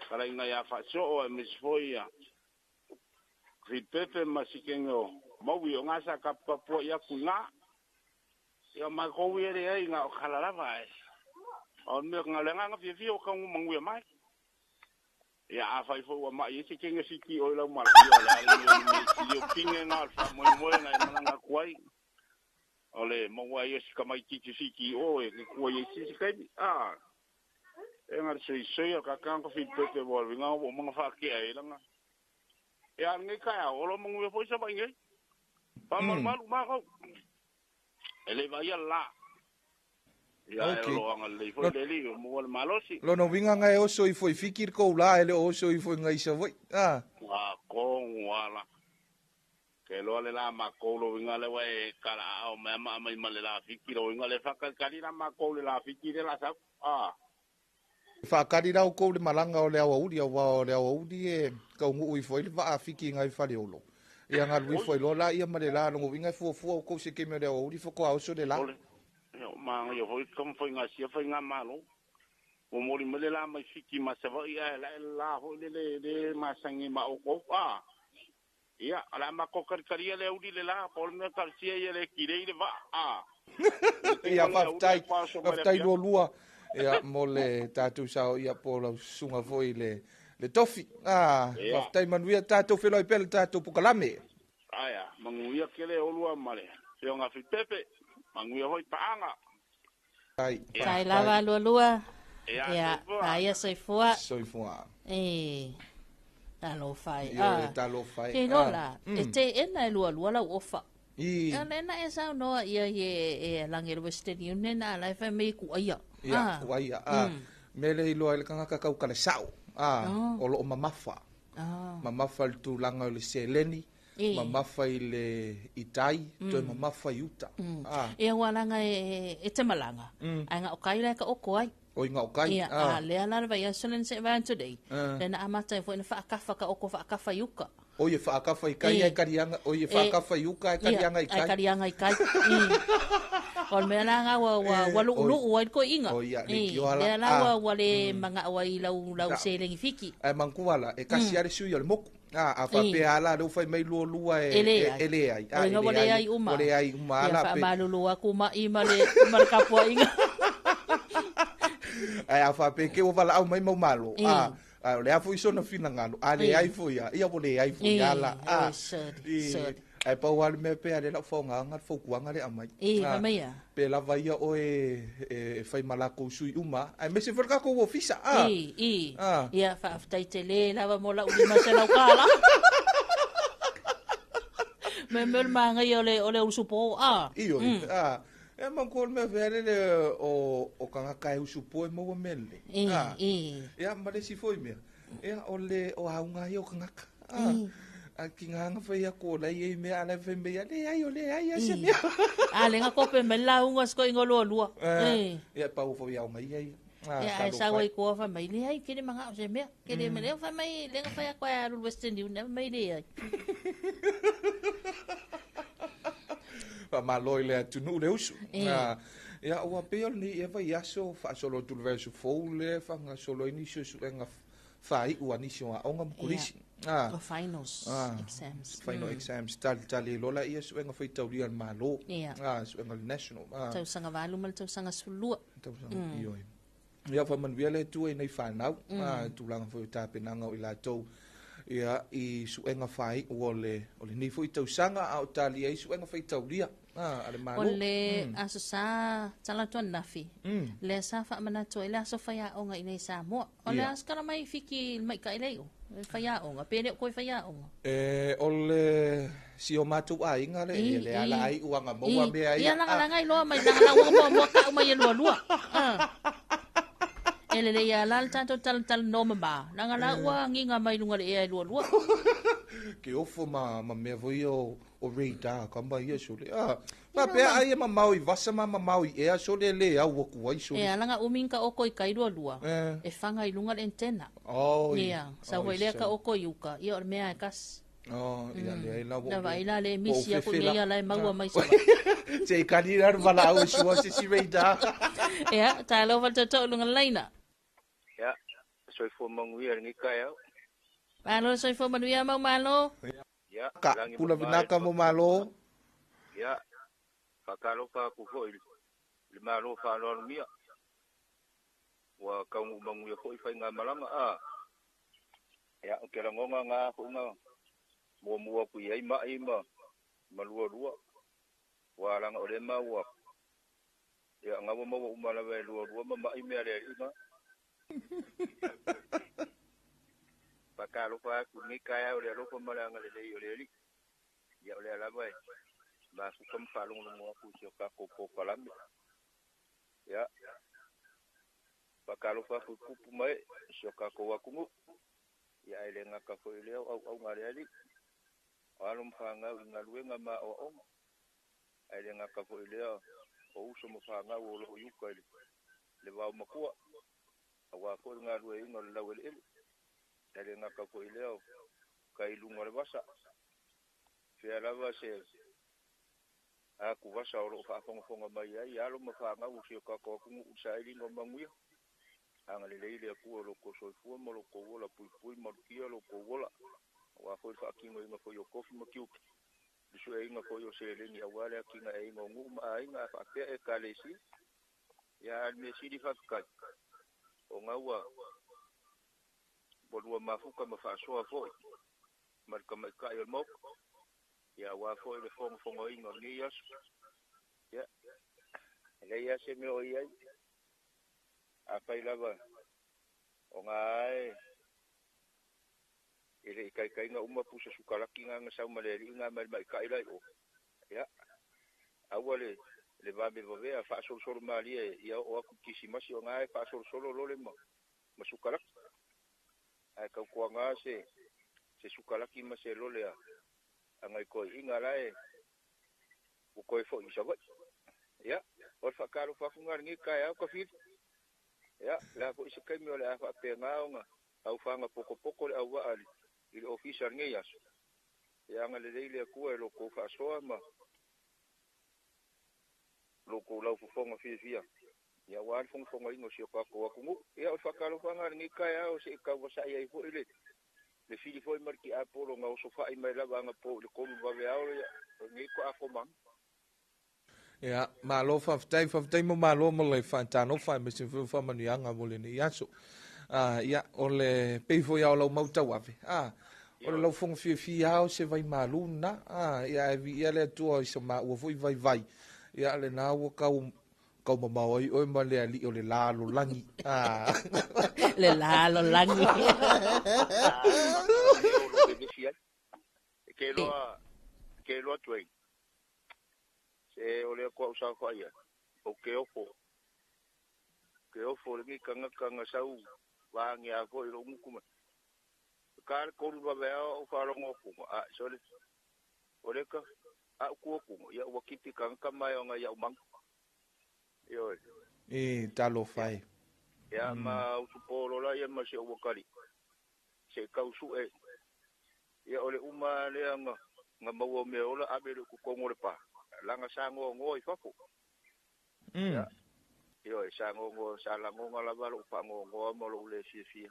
kala nga ya fa so o me foia fitte masikengo mo wi nga sa ka po ya ku nga ia ma ko wi re nga kala la vai o me nga le nga fi o ka ngwe mai ia a fai fo wa mai se kenga siki o la mal yo pinga nga fa mo nga nga kwai ole mo wa yo ska mai tiki siki o e ko ye siki kai e ngar sei ka kan ko fit pe vol nga o mo fa ke ai langa ya ngi ka o lo mo we fo sa ba ngi pa mal ma ko ele va ya la Okay. Malosi. Lo no winga ngai o so I foi fikir ko la ele o so I foi ngai sa voi. Ah. Ko wala. Ke lo le la ma ko lo winga le wai kala o me ma mai ma le la fikir o winga le faka kali na ma ko le la fikir la sa. Fa kari rau ko le malanga o le awa udi o le awa udi e ka ngu I foi le va fiki ngai fa le olo. Ia nga lui foi lo la ia ma le la no winga fu ko se ke me le awa udi fo ko au so le la. Ma yo foi kom foi nga sia foi nga malo. O mori mele la mai fiki ma se vai la ho le ma sangi ma o ko ia ala ma ko kari le udi le la pol me kar sia le kire le va ia faftai lo lua ia mo le tatu sao ia pola sunga foi le tofi faftai manuia tatu feloi pel tatu pukalame aya manguia kele o lua male se nga fitepe manguia hoi paanga kai lava lua ia ia soifua Talofa Talofa ke lola te ena lua la ofa ia nena e sa no ia e langero Western Union na la fa me ku ia ku ia mele ilo ele kanga ka kale sao o lo mamafa mamafa tu langa le seleni mamafa ile itai to mamafa yuta e walanga e te malanga anga o kai la ka o koi o inga o kai le ala vai asolen se van today lena amata foi na fa kafa ka o ko fa kafa yuka o ye fa kafa ikai e karianga o ye fa kafa yuka e karianga ikai e karianga ikai o me langa wa lu wa ko inga le la wa le manga wa I lau seleng fiki ai mankuala e kasiare sui o le moku a fa pe ala do fai mai lua ele ai ele ai uma ala pe fa malu aku ma I male kapua inga ai a fa pe ke o vala au mai mau malo le afu iso na fina ngalo ale ai fu ia bo le ai fu ala ai pa wal me pe ale la fonga ngat fo kuanga le amai mamia pe la vai o e fai malako sui uma ai me se verka ko ofisa ia fa aftai tele lava mola uli masela kala me manga ole usupo io e man ko me vere le o kanga kai usupo e mo mele ia ma le si foi me ia ole o haunga yo kanga a kinga fa ia ko la ye me ala fe me ale ai ole ai se me ale nga ko pe me la unga sko ingolo lua ia pa fo ia mai ai ia sa wai ko fa mai le ai kede manga se me kede me le fa mai le nga fa ia ko a Western Union mai le ai pa maloi le tunu le usu ia o pe ni e vai aso fa solo tu verso fole fa nga solo inicio su nga fai u anisio a onga mkulisi finals exams final exams tali lola ia su nga foi tauria malo su nga national tau sanga valu mal tau sanga sulua io ia fa man viale tu e nei fanau tu langa foi tapenanga o ila tou ia I su nga fai o le ni foi tau sanga au tali ai su nga foi tauria ale malo ole aso sa tala ton nafi le sa fa mana to ile aso fa ya onga ine Samoa ole askara mai fiki mai ka ile o fa ya onga pene ko fa ya onga ole si o matu ai ngale le ala ai uanga mo wa me ai ia langa ngai lo mai langa mo ka mai lo ele le ya lal tanto tal no mama langa la wa nginga mai lunga le lo ke ofo ma me voi o reida ka mai ia sole ma pe ai ma maui vasa ma maui e so le au ku ai sole langa uminka o koi kai lua e fanga I lunga le antena ia sa wele ka o koi uka ia me ai kas ia le la na vai la le misia ko ia la maua mai sa se kanira vala au so si reida ia Talofa to lunga leina ya soy fo manguia ni kaya malo soy fo manguia malo ya pula vinaka mo malo ya pakalo ka ku fo le malo fa lo mia wa ka mu manguia fo fa nga malanga ya ke la ngonga nga fu nga mo ku yai ma malua wa langa ole ma wa ya nga mo umala ve lua ma me ale ina pakalo fa ku ni kaya ole lo ko malanga le ole ya ole la vai ma su kom fa lo mo ku si ka ko kalam Ya. Pakalofa kupu mai sioka ko wakungu. Ya ele ngaka fo ile au ngari ali. Alum fanga ngaluenga ma o. Ele ngaka fo ile o uso mo fanga wo lo yuka ile. Le wa makua. Awa fo ngalue ngol lawel ile. Ele ngaka fo ile kai lungore basa. Fia lava se aku wasa oro fa fonga mai ai alo ma fa nga usi ka ko ku usai ngo manguia anga le le ku ro ko so fu mo lo ko wola pui mo ki lo ko wola wa fo fa ki ngo fo yo kofi mo ki disu e ngo fo yo se le ni awale ki nga e ngo ngu ma ai nga fa pe e ka le si ya me si di fa ka o nga wa bo lu ma fu ka ma fa so fo mar ka ma ka yo mo ya wa fo le fongo ingo ni yas ya le ya se me oi ai a pai lava o ngai ile kai nga uma pusa sukala kinga nga sa maleri nga mai kai lai o ya awale le va me vove a fa sol mali ya o ku kisimasi o ngai fa sol lo le mo masukala ai ka ko nga se sukala ki ma se lo le angai ko inga lai o ko fo isa ba ya o fa karo fa fungar ngi kai ko fit ya la ko isa kai mi ole fa pe nga au fa nga poko le au wa ali il officer ngi yas ya nga le le ku lo ko fa so ma lo ko la fu fonga fi ya wa fonga ingo si ko ko ku ya o fa karo fa ngar ngi kai o se ka wa sa ya fo ile le fili foi marki apolo nga o sofa i mai lava nga po le komu va veao ngi ko afoma ya malo fa mo malo mo le fantano fa me se fa manu yanga mo le ni yaso ya o le pe fo ya o lo mauta wa o le lo fong fi ya se vai malu na ya vi ya le tu o se ma o foi vai ya le na o ka mo mai o ma le ali o le la lo langi le la lo langi ke lo tuai se o le ko sa ko ia o ke ofo le kanga sau wa ngi a ko ro ngukuma kar ko lu ba o fa ro ngoku so le o le ka a ku ya wa kiti kanga mai o nga ya mang yo Talofa ya ma usupolo la ya ma se o kali se kausu ya ole uma le nga mawo me ola abele ku kongore pa langa sango ngoi fafu ya yo sango ngo sala ngo la balo pa ngo mo lo le fi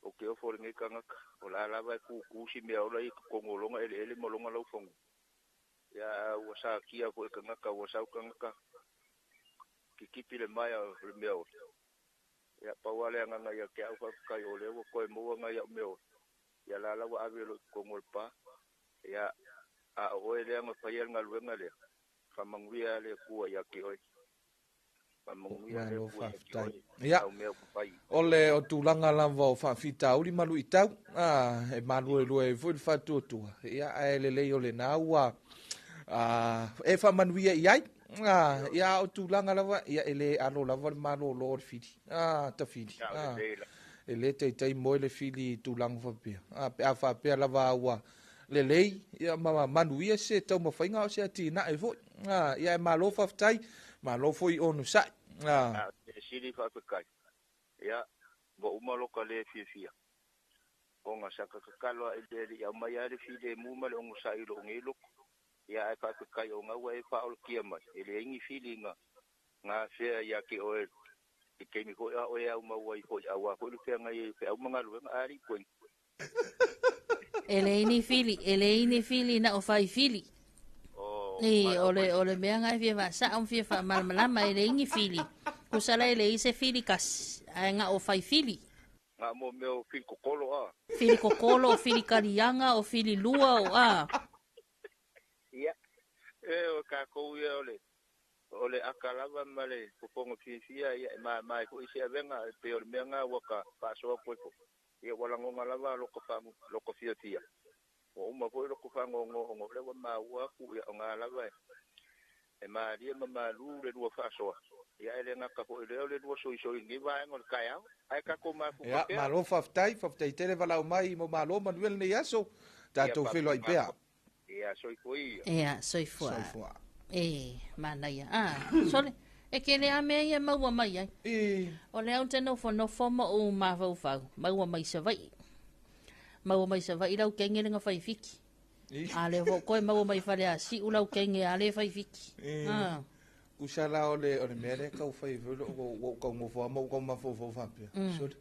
o ke o for ngi kanga o la ba ku si me ola i kongolo nga ele mo lo nga lo fongo ya o sa kia ko kanga ka o sa kanga kikipi le mai le meo ya pa wale nga ya ke au ka yo le ko mo nga ya meo ya la wa abelo kongol pa ya a oele nga payel nga luenga le famangwia le kuwa ya kioi famangwia le kuwa ya kioi ya ole o tulanga lava o fa fita uli malu itau e malu e foi fatu tu ya ele le ole na wa e fa manwia yai ya o tulanga lava ya ele alo lava malu lo fiti ta fiti ele te mo le fili tulanga fa pe a fa pe lava wa le lei ya mama manuia se tau mafainga o se atina e foi ya malo faftai malo foi onu sai sili fa kai ya bo umalo kale fia o nga saka kalo ele ya mayari fide mumale o sai lo ngilo ya fa kai o nga wa fa o kiama ele ngi feelinga nga fe ya ki o ke mi ko o ya uma wa ko ya wa ko fe nga ye fe o mga lu ari ko Eleini fili na o fai fili. Ole mea ngai fia sa un fia fa malama eleini fili. Kusala ele se fili kas nga o fai fili. Nga mo meo fili kokolo Fili kokolo o fili karianga o fili lua o Ya. O ka ko ye ole akalava male popongo fia ya ma ko isi avenga pe ole mea nga waka pa so ko ia wala ngonga lava loko fia o uma foi loko fango ngo le wa ma wa ku ia nga lava e maria mamalu le dua faasoa ia ele ngaka ko le dua soi ngi vai ngol kaya ai ka ko ma fu Ya, malo faftai tele valau mai mo malo manuel ne yaso. Tatou felo ai pea. ia soi foi ia soifua mana ia sole e ke le ame ia maua mai ai o le au te nofo ma o mafau maua mai se vai lau kenge nga fai fiki a le vo koe maua mai fale a si ulau kenge a le fai fiki usala o le mere kau fai velo o kau ngofo ma o mafo fape sole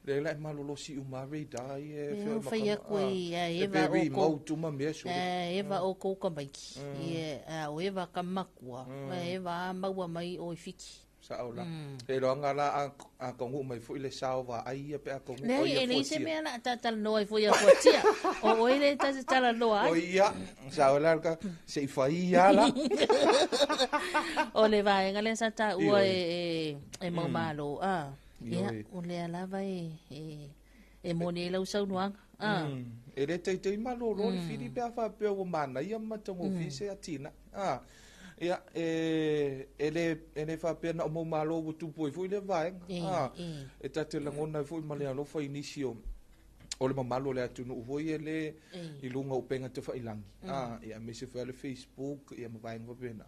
le la malolo si umare dai e fai a koe eva o ko tuma meso eva o ko ka mai o eva ka makua eva maua mai o fiki sa ola e lo ngala a kongu mai fu ile salva ai pe a kongu o ia le se me na tatal no ai fu ia fotia o ile tala no ai o ia sa ola ka se fai ia la o le vai ngale sa ta u e mo malo ia o le alava e mone lau sau nuanga e le tei malo lo le fili pe a fa pe o mana ia matongo fise atina ia ele fa pe na mo malo o tupu foi le vai e tate la ngona foi male alo foi inicio o le malo le atu no foi ele i lunga upenga te fa ilangi ia me se foi le Facebook ia mo vai ngo pena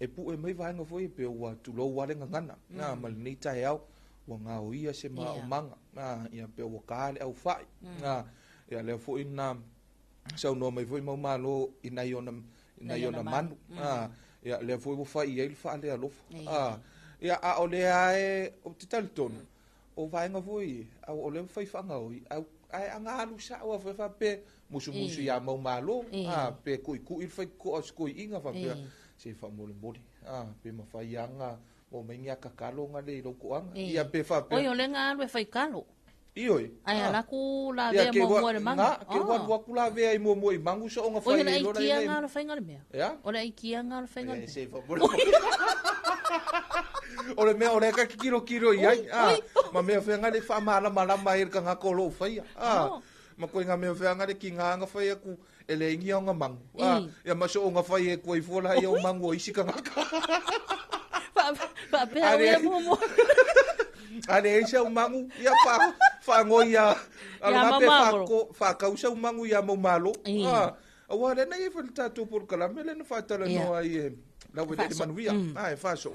e pu e mai vai ngo foi pe o tu lo wale ngana na mal ni ta yao wa nga o ia se ma o manga ia pe o kale au fai ia le foi na sau no mai foi mo malo ina yona manu ia le foi mo fai ia il fa le alofa ia a o le ai o te talton o vai nga foi o le fai fa nga o ai anga alu sa o fa pe musu ya mo malo pe ku il fai ko as ko inga fa pe se fa mo le bodi pe ma fai anga o mengia kakalo nga le lo kuanga ia pe fa pe o le nga alu fai kalo ioi ai ala ku la ve mo mo le manga ke wa ku la ve ai mo mo i mangu so nga fai lo na ia nga fai nga le mea ya o le kia nga fai nga se fa mo o le mea o le ka kiro ia ma mea fai nga le fa mala mai ka nga ko lo fai ma ko nga mea fai nga le ki nga fai ku ele ngia nga mangu ya ma so nga fai ko i fola ia o mangu isi ka nga pa pe o mo ale ese umangu ia fa ngoia ala pe fa causa umangu ia mo malo wa le nei fa tatu por calamele no fa tala no ai la vede de manuia ai fa so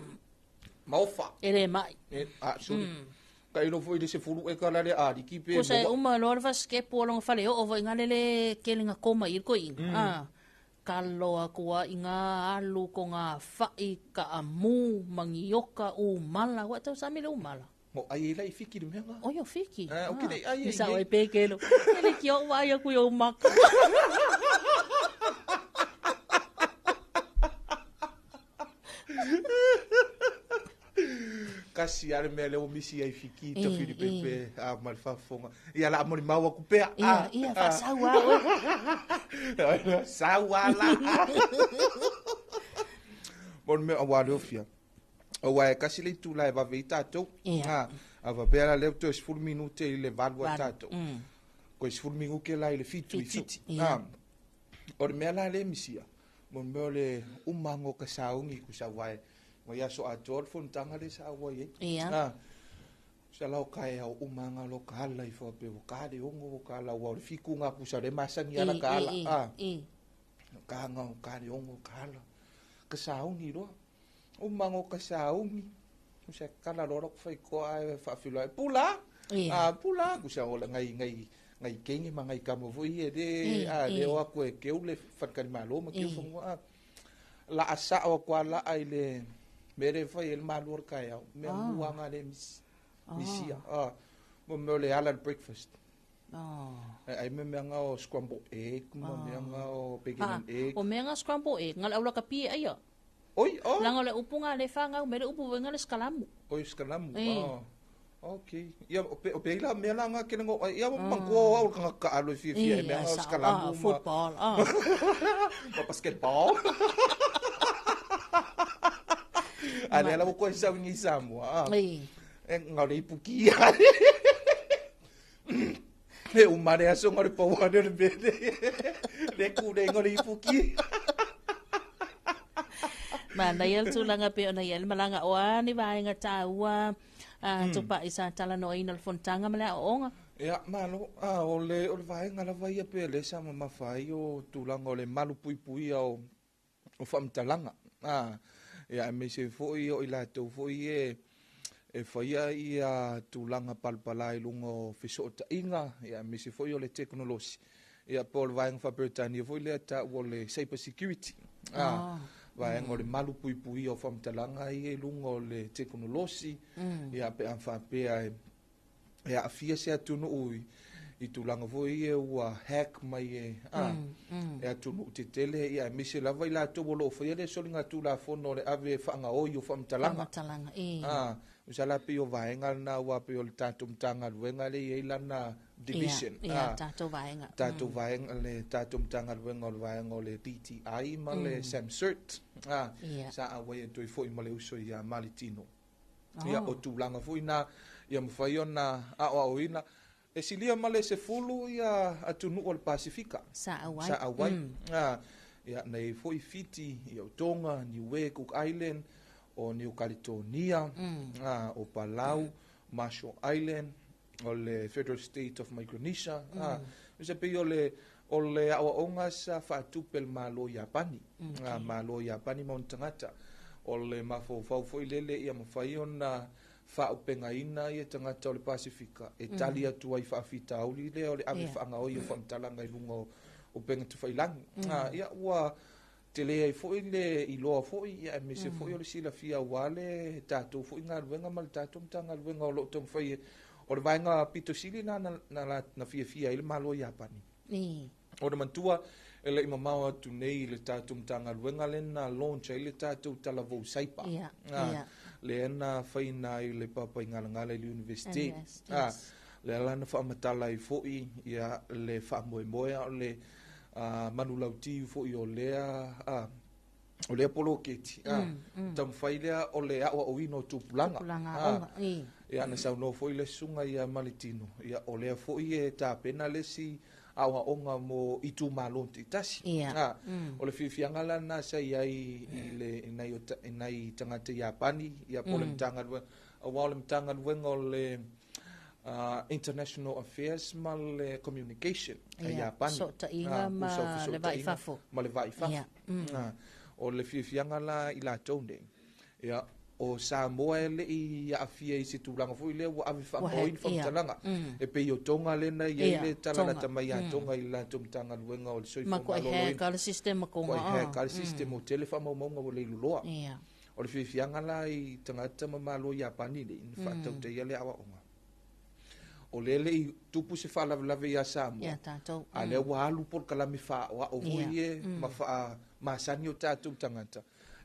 maufa ele mai so kai no foi de se fulu e kala le ari ki pe ko se uma lo fa ske po lo fa le o vo ngalele kelinga koma ir ko in kalo akua inga alu ko nga fai ka amu mangioka u mala wa tau sami le u mala mo ai lai fiki de menga o yo fiki o que ai sa o pekelo ele ki o wa ya ku yo maka kasi ale mele o misi ai fiki to Filipe a mal fa fonga ia la mo maua ku pe ia fa sawa la bon me awalo fia o wa kasi le tu la va vita to ava bela le to es full minute le valua tato ko es full minute ke la le fitu o me la le misia mon me le umango ka saungi ku sa wai mo ya so a jor fun tanga le sa wai sa la kai au umanga lo kala I fo pe o kale ongo kala wa fiku nga ku sa le masangi ala kala ka nga o kale ongo kala ka saungi ro umango ka saungi ku sa kala lo fai ko ai fa filo ai pula pula ku sa ola ngai kengi mangai kamo voi de le o ko ke ule fa kan malo ma ke fo la asa o kwa la ai le mere fai el malur kaya me muanga le misia mo me le ala breakfast ai me nga o scrambled egg mo me nga o bacon and egg o me nga scrambled egg ngal aula kapi ai oi lango le upunga le fanga me le upu nga le skalamu oi skalamu okay ia o pe la me la nga ke ngo ia mo mangko o ka alo fi me nga skalamu football basketball ale la ko sa ni Samoa ngari puki e o mare aso ngari po wa de bede le ku de ngari puki Mana ia tulanga pe ona ia malanga o ani vainga taua tupa isa tala no ina fontanga male onga. Ya malo ole vainga la vai pe le sa mafai o tulanga ole malu pui o famtalanga. Ya me se foi o ila to foi e faia ia tulanga palpalai lungo fisota inga ya me se foi o le teknolosi. Ya Paul vainga fa Britania foi le ta ole cyber security. Vainga ole malu pui o famtalanga i lungo le teknolosi. Ya pe anfa pe ya afia se atunu ui i tulanga foi e ua hack mai e atunu te tele ia mise lava i la to bolo foi le solinga tu la fono le ave fanga o yo famtalanga usala pe o vaenga na ua pe o le tatum tanga luenga le i lana division tato vaenga le tatum tanga luenga o vaenga le DTI ma le Samcert sa awe e toi foi ma le uso ia malitino ia o tulanga foi na ia mawhai ona o ina e silia male se fulu ia atunu o le Pasifika sa awai ia nei foi fiti ia o Tonga, Niue, Cook Island o New Caledonia o Palau, Marshall Island o le Federal State of Micronesia se pe o le awaonga sa whaatupel malo Japani malo Japani montangata o le mafofau foi lele ia mawhai ona whaupenga ina i tangata o le Pasifika e tali atu ai whaafita auli le o le ave whaanga oi o whamtalanga i lunga o penga tu whailangi ia ua te lea i foi le i loa foi ia me se foi o le sila fia wale tātou foi ngā ruenga ma le tātou mtanga ruenga o lo tong whai o le vaenga pito sili na fia i le malo i Japani o le mantua e le imamau atu nei le tātou mtanga ruenga le na launch i le tātou talavou saipa le ana faina i le papa i ngala i le university le alana whaamatala i foi ia le whaamoemoea o le manulauti foi o lea polo keti tam failea o le awa o ino tupulanga ia ana sauno foi le sunga ia malitino ia o lea foi e tāpena le si awa onga mo itu malonti tasi o le fifianga lana sa i le inai tangata Japani ia pole mtanga le mtanga o le international affairs ma le communication Japani so ta inga ma le vaifafo o le fifianga la i la tone ia o Samoa le i afia i se tulanga foi le wa ave fa mo in famtalanga e pe yo tonga le na ye le tala na tamai a tonga i la tumtanga luenga o le soi ma ko he ka system ko he ka system o telefa mo mo le loa o le fifianga la i tangata ma lo Japani le in fa tau te le awa onga o lele i tupu se fa la ya Samoa ale wa alu por kala mi fa wa o voie ma fa ma sanio tatu tangata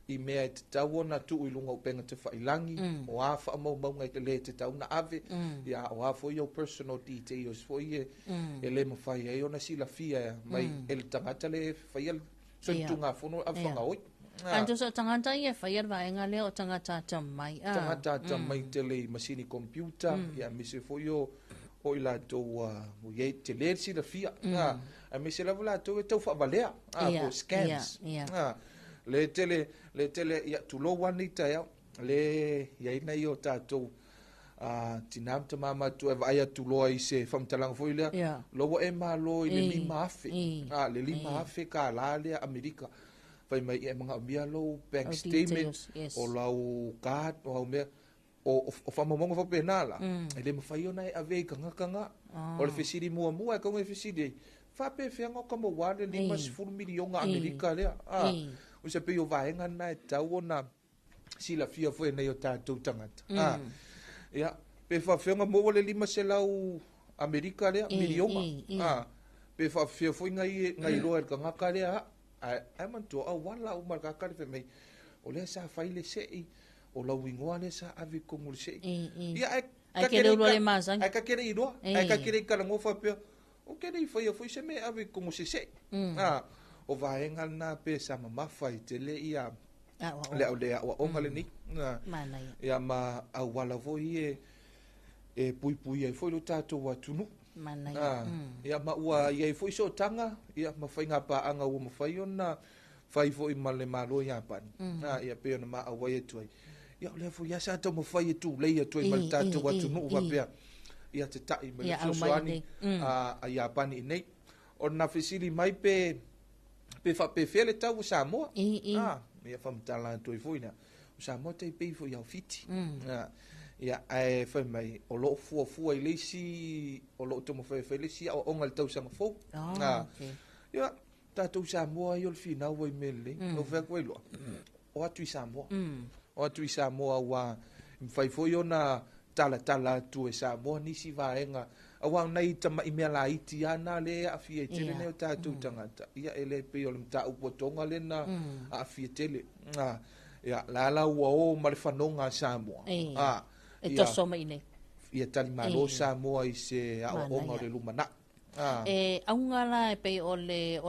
i mea te tau na tu i lunga upenga te whailangi o a wha mau ngai te le te tau na ave ia o a fo i o personal details fo i e le mawhai e o na sila fia mai e le tangata le whaial soitunga fono a whanga oi Anto so tangata ia whaiar vaenga leo o tangata tamai tangata tamai te le masini computer ia mise fo i o i la tau i te le sila fia a mise la wala tau e tau whavalea ko scams le tele ia tulo wani taia le ia ina i o tātou tinam te mama tu e vai tulo ai se famtalang foi le logo e malo i le lima afe le lima afe ka la le Amerika fai mai e mga mia lo bank statement o lau card o me o famamonga fa penala e le mafai ona e ave kanga o le fesiri mua e kongo e fesiri fa pe fianga kamo wale 5 milion Amerika le o se pe o vaenga na e tau ona sila fia foi nei o tātou tangata ia pe fa fianga mo le 5 selau Amerika le milionga pe fa fia foi ngai loer kanga kale ai man to a wala o marka kale fe mai o le sa faile sei o la wingoa le sa ave kongul sei ia ai kere lo le mazang ai ka kere i do ai ka kere kala mo fa pe o kere foi se me ave kongul sei o vaenga na pe sa mamafa i te le ia le o onga le ni ia ma au wala voi e pui ai foi lo tato wa tunu ia ma ua ia foi so tanga ia ma fainga pa anga o ma fai ona fai fo i male malo ia pan ia pe na ma awai tu ia le fo ia sa to mo fai tu le ia tu mal ta tu watu no va pe ia te tai me le soani a ia pan i nei ona fisili mai pe fa pe fele tau Samoa ia fam tala tu fo ina Samoa te pe fo ia fiti ia ai fa mai o lo fu ai lesi o lo to mo fa lesi o ngal tau sang fo ia tatou Samoa i o le finau ai mele o fe ko lo o atu Samoa o atu Samoa wa fai foi ona tala tu e Samoa ni si vaenga awa nei tama i mela iti ana le a fie tele ne o tatou tangata ia ele pe o le mta upotonga le na a fie tele ia la o ma le fanonga Samoa e to so mai nei ia tali malo Samoa i se a o le lumana aunga la e pe ole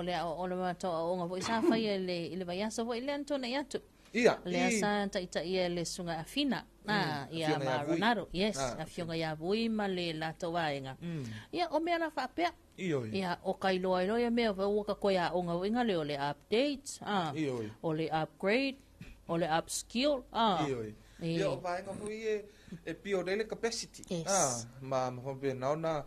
mato aunga vo isa fai ele vai asa vo ele antona yatu le asa ta ia le sunga afina ia maronaro a fionga ya vui ma le la to vaenga ia o me la fa pe ia o kailo ai ia me vo ka ko ya aunga winga le ole update o le upgrade o le upskill ia o vaenga vui e pio le capacity ma pe na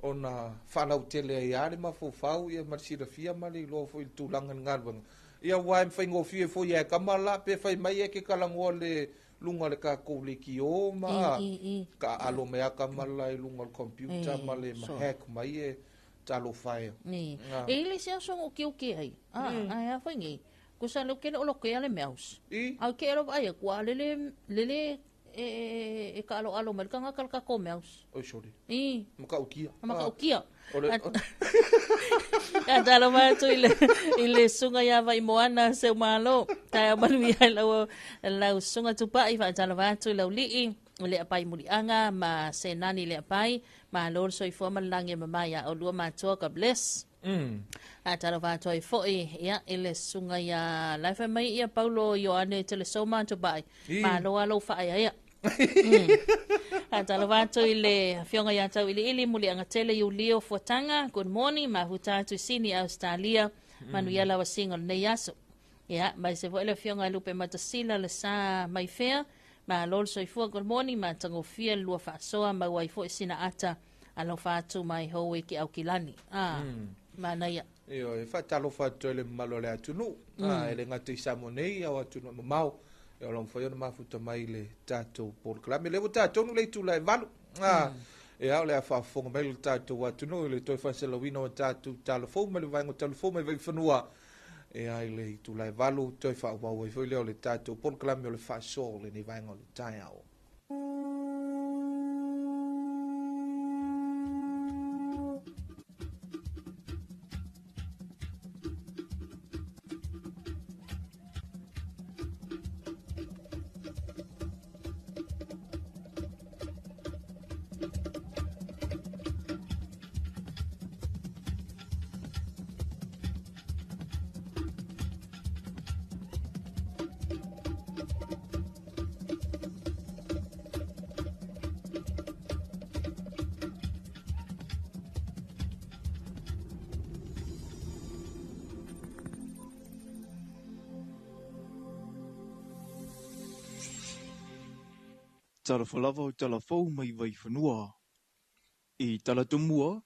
ona whanau tele ai are ma fau ia marsira fia mali lo foi tu langan ngarwang ia waim fai ngo fie foi e kamala pe fai mai e ke kalango le lunga le ka ko le ki o ma ka alo me kamala e lunga le computer male ma hack mai e talo fai e ile se so o ki ai ai fai ngi ko sa lo ke lo ke ale meus au ke ro ai ko le e ka alo mal ka ngakal ka komeus o sorry maka ukia ada lo ma tu ile sunga ya vai moana se malo ta malu ya la sunga tu pa i fa ta va tu lo li le pai mulianga ma se nani le pai ma lo so i forma lange ma ya o lo ma to ka bless ata lo va to i fo ia ile sunga ya la fa mai ia Paulo Ioane tele so ma to bai ma lo fa ia ata lo vato ile fionga ya tau ili muli anga tele Julio Fotanga good morning ma hutatu sini Australia manuela wasinga ne yaso ya mai se vo ile fionga lupe matasila le sa mai fair ma lol so ifu good morning ma tango fia lua fa soa ma wai fo sina ata alo fatu mai howe ki au kilani mana ya io e fa talo fa tole malo le atunu ele ngati samonei au atunu mau e o long foi ma futa mai le tato por clame le tato no le tu le valu e ao le fa fonga mai le tato watu no le toi fa se lo vino tato talofo me le vai ngo talofo me vai fanua e ai le tu le valu toi fa wa foi le tato por clame le fa so le ni vai ngo le tai ao Talofa lava o talafou mai vai whanua. I talatumua,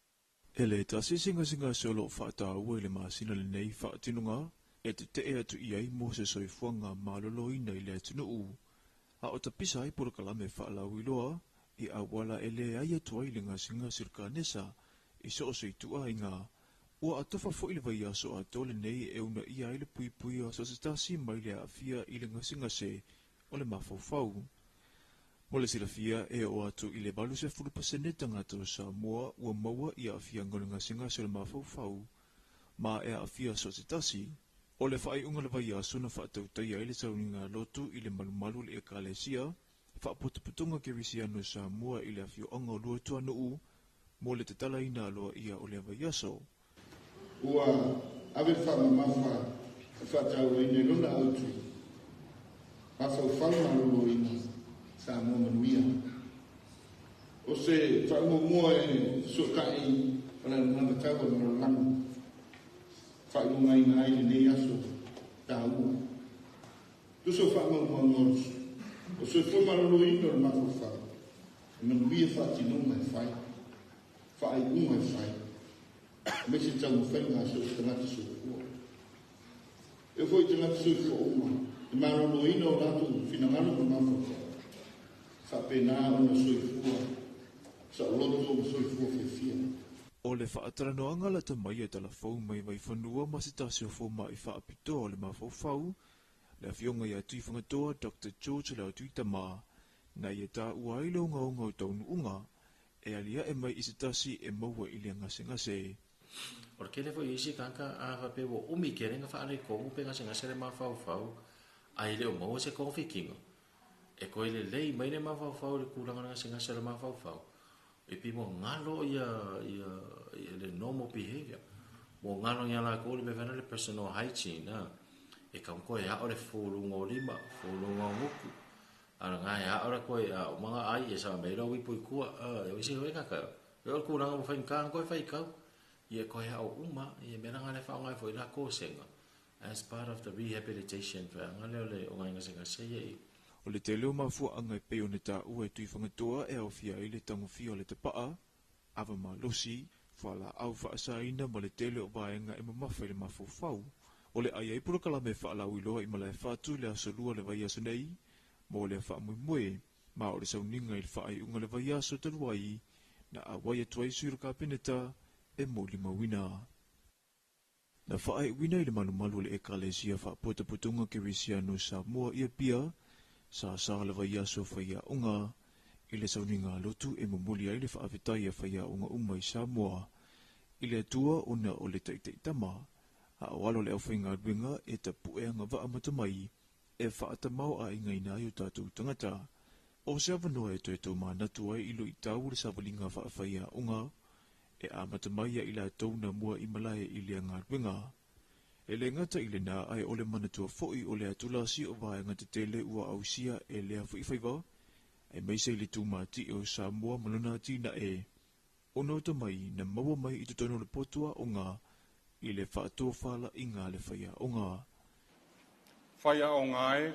e le tasi singa solo whaata ua le maasina le nei whaatinunga, e te atu iai mo se soifuanga malolo ina i le atinu a o tapisa ai pura kalame whaalau iloa, i awala e le ai atu ai le ngasinga sirka nesa, i so se itua inga, ua atofa fo i le vai aso a tole nei e una ia i le pui o so se tasi mai le afia i le ngasinga se, o le mafau. Mo le silafia e o atu i le balu se fulupasene tangata o Samoa ua maua i a afia ngonga singa se le mafau, ma e a afia so se tasi, o le whai unga le vai aso na whaatautai ai le sauninga lotu i le malumalu le e kalesia, whaapotaputunga ke risiano Samoa i le afio anga o lua tua nuu, mo le te tala ina aloa ia o le vai aso. Ua ave whamamafa whaatau ine luna autu, mafau whamalo ina, Samoa manuia. O se whaumumua e sukai ona nana tawa no langu. Whainunga ina ai nei aso ta so fa ma ngos o so fo ma lo ino ma fo fa ma bi fa ti no ma fa fa ai un ma fa me se tau fa nga so tanga so e foi tanga so uma ma lo ino la tu fina ma lo ma fo fa pena ona so sa lo to so fe fia o le whaataranoanga la ta mai e Talafou mai mai whanua ma se tasi o fo mai whaapito o le mawhauwhau, le awhionga i atui whangatoa Dr. George le atui tama, na i e tā ua ilo ngaunga o taunu unga, e alia e mai i se tasi e maua i le ngase ngase. O le kele fo isi kanka a hape wo umi ke renga whaare kongu pe ngase ngase le mawhauwhau, a i leo maua se konfi kingo. E koe le lei mai le mawhauwhau le kulanga ngase ngase le mawhauwhau. E pi mo ngalo ia le normal behavior. Mo ngalo ia la ko le bevana le personal hygiene na. E kam ko ia o le fulungo lima, fulungo nguku. Ara nga ia ora ko ia mga ai e sa me lo wi pui ku e wisi ho ka ka. Yo ku ranga mo fain kan ko fai ka. Ia ko ia o uma ia me nga le fa ngai foi la ko senga. As part of the rehabilitation for ngale le o ngai nga se ye. O le te leo mafua anga e peo ne tā ua e tui whangatoa e au fia i le tango fia o le te paa, awa ma losi, whala au whaasaina ma le te leo vaenga e mamafa i le mafufau. O le aia i purakala me whaalau iloa i malai whaatu le asolua le vai aso nei, mo le whaamui mue, ma o le sauninga i le whaai unga le vai aso taruai, na a wai atuai suira ka peneta e mo li mawina. Na whaai wina i le malumalu le ekalesia whaapotaputunga ke Risiano Samoa ia pia, sa le vai aso whaia unga, i le sauninga lotu e mumuli ai le whaawetai a whaia unga umai Samoa, i le atua ona o le taitaitama, a walo le au whainga adwinga e ta pueanga wa amatamai, e whaatamau a inga ina i o tātou tangata, o se awanoa e toi tau manatu ai ilo i tau le savalinga whaia unga, e amatamai a ila tau na mua i malae i le angadwinga, e le ngata i le nā ai o le manatua foi o le atulasi o vai ngata tele ua ausia e lea whaifaiva, e meise i le tūmati o Samoa malona tina e, ono ta mai na maua mai i tutono le potua o ngā, i le whaatua whala i ngā le whaia o ngā. Whaia o ngāe,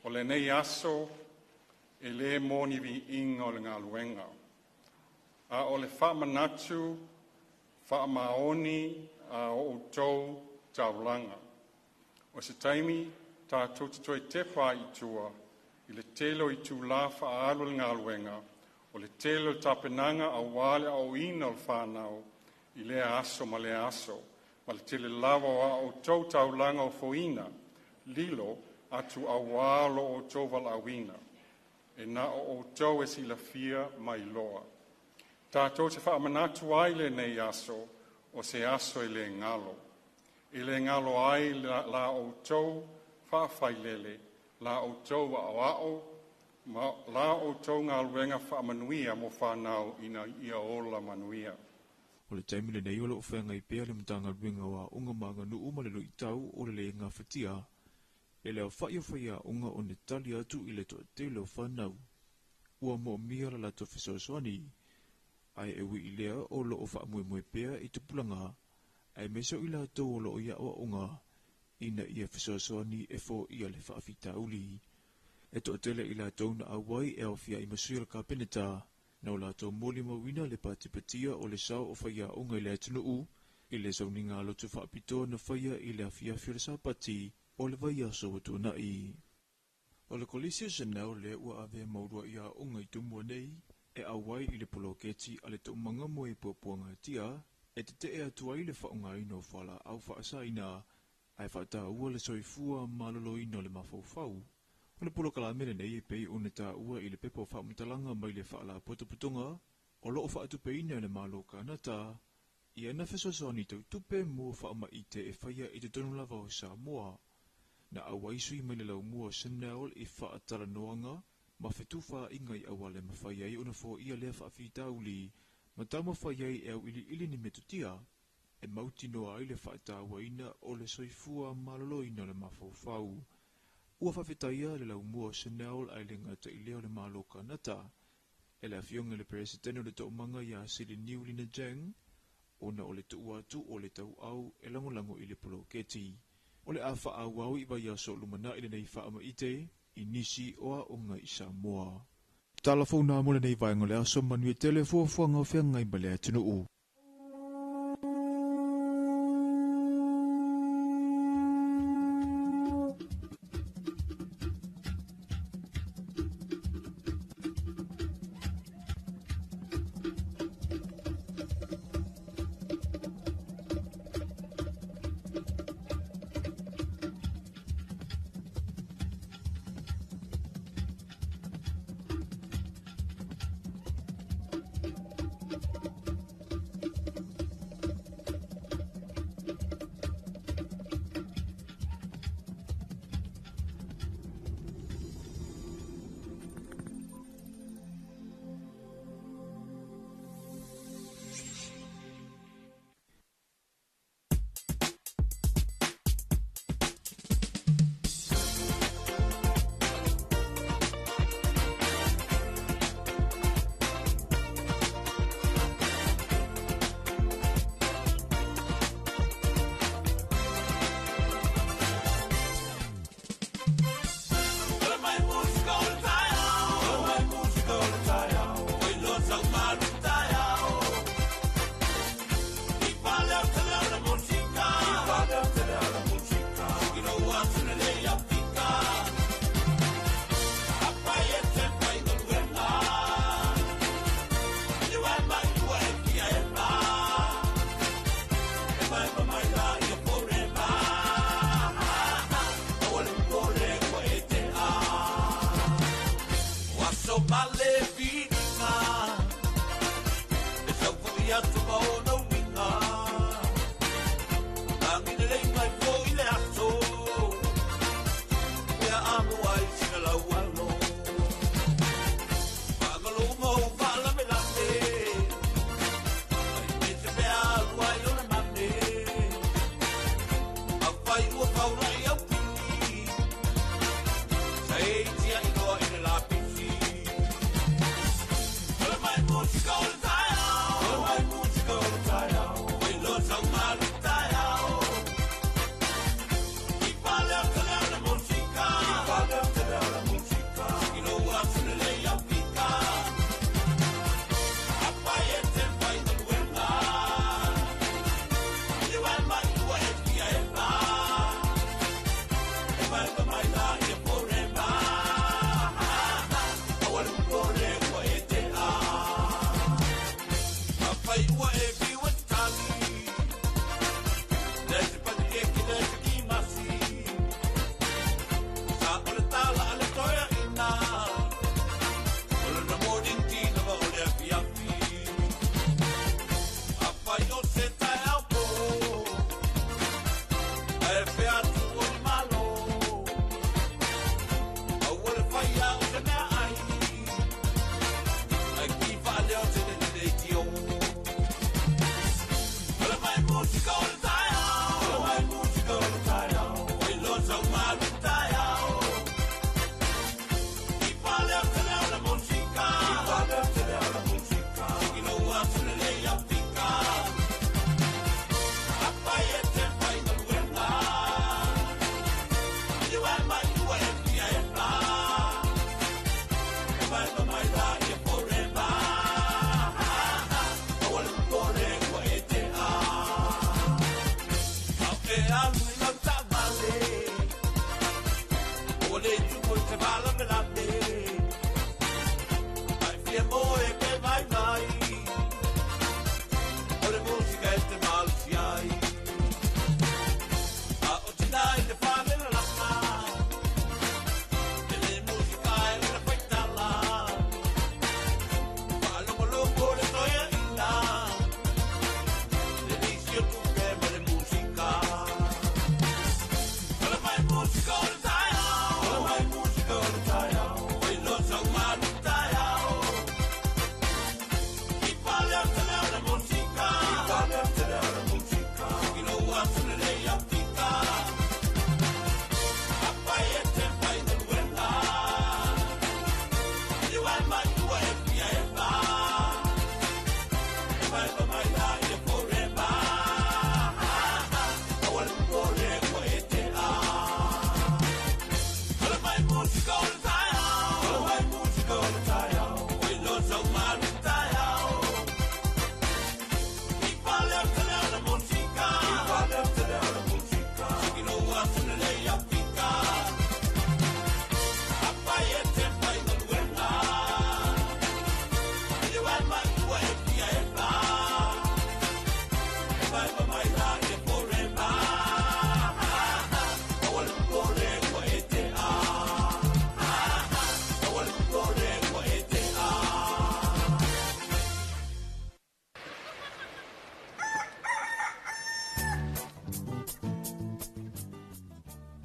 o le nei aso, e le moni vi inga o le ngā luenga. A o le whaamanatu, whaamaoni, a o tau, taulanga. O se taimi, tā tōtito e te whā i tua, i le telo i tū la whaalo le ngā luenga, o le telo tapenanga a wale au ina o whanau, i le aso ma le aso, ma le tele lawa o tau taulanga o foina, lilo atu a walo o tau wala awina, e na o tau e si la fia mai loa. Tā tō te whaamanatu ai le nei aso, o se aso e le ngalo. I le ngalo ai la o tau whaafai la o tau ao, la o tau ngā luenga whaamanuia mo whanau ina ia ola manuia. O le taimile nei o le ofenga i pēa le mtanga ruenga wa unga manga nu umalelo i tau o le ngā whatia, e leo whaia unga o ne tali atu i le toa te leo whanau. Ua mo mia la lato whisoswani, ai e wi i lea o lo o whaamue pēa i tupulanga, ai meso i la tō lo o ia o unga, ina ia whisoswani e fo ia le whaafita uli. E to tele i la tō na awai e au fia i masuira ka peneta, na o la tō moli mawina le patipatia o le sao o whaia unga i le atunu u, i le sauninga lotu whaapito na whaia i le awhia whirasa pati o le vai aso watu na i. O le kolisia Chanel le ua ave maurua ia unga i tumua nei, e awai i le poloketi a le tō manga mo i puapuanga tia, e te e atua i le whaunga ino whala au whaasa ina, ai whaata ua le soifua malolo ino le mawhauwhau. O le polokala mene nei e pei o ta ua i le pepo whaamtalanga mai le whaala potoputonga, o loo whaatupe ina le malo kanata, i ana whesosoni tau tupe mua whaama i te e whaia i te tonu lava o Samoa, na awaisui mai le lau mua Chanel i whaatara noanga, ma whetuwha inga i awale mawhaiai o na fo ia lea whaafitauli, ma tau mawhaiai e au ili ni metutia, e mauti noa ai le whaatawa ina o le soifua malolo ina le mawhauwhau. Ua whawhitaia le lau mua Chanel ai le ngata i leo le malo kanata, e le awhionga le presidente le tau manga ia sili niu lina jeng, ona o le tu atu o le tau au e langolango i le poloketi. O le a whaawau I vai aso lumana I le nei wha ama ite I nisi oa o ngai Samoa. Talafona mo le nei vai ngole aso manui telefo fuanga o whianga I balea tunu u.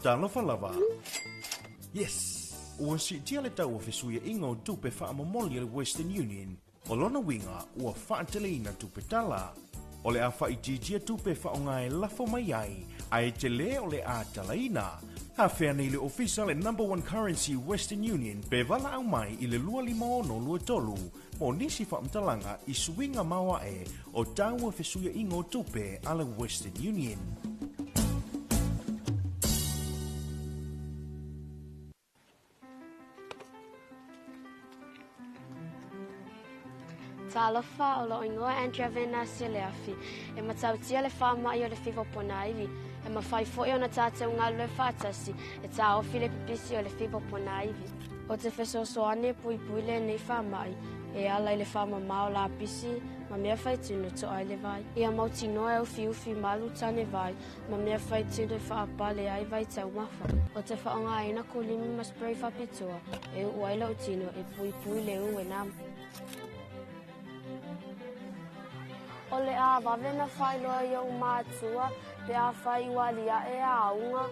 Talofa lava. Yes. Ua si tia le tau fesuia ingo tupe wha amamoli le Western Union. O lona winga ua whaateleina tupe tala. O le a whaitijia tupe whaonga e lafo mai ai. Ai te le o le a talaina. Ha whea nei le ofisa le #1 currency Western Union pe wala au mai i le 250 mo nisi whaamtalanga i suinga maua e o taua fesuia ingo tupe a le Western Union. Talofa o lo ingoa Andrea Vena Sileafi. E matautia le whamai o le whiwa pona iwi. E mawhai fo o na tātou ngā lue whātasi. E tā ofi le pipisi o le whiwa pona iwi. O te whesosoane pui pui le nei whamai. E ala i le whama mao la pisi. Ma mea whai tunu to ai le vai. Ia mauti noa e ufi ufi malu tane vai. Ma mea whai tunu e whaapa le ai vai tau mawha. O te whaonga ina kulimi ma spray whapitoa. E uaila utino e pui pui le ue nam. O le a wawena whailoa i au mātua, pe a whai walia e a aunga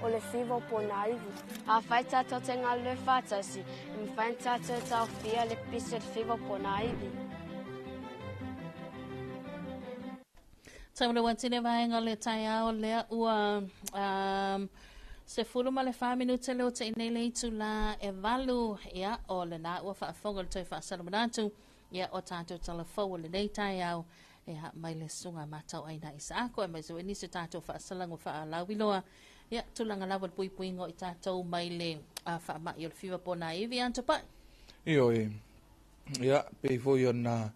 o le whiwa pona iwi. A whai tātou te ngā lue whātasi, e mwhain tātou tau whia le pise le whiwa pona iwi. Taumura watine vaenga le tai ao lea ua se fulu ma le 5 minute leo te inei le itu la e valu ia o le na ua whaafonga le toi whaasalamanatu ia o tātou talafau le nei tai ao e ha mai le sunga matau aina isa ako e mai zo ni se tātou whaasalango whaalauiloa ia tulanga lawa pui pui ngo i tātou mai le whaamai o le whiwa pona iwi antopai. Io ia pe foi ona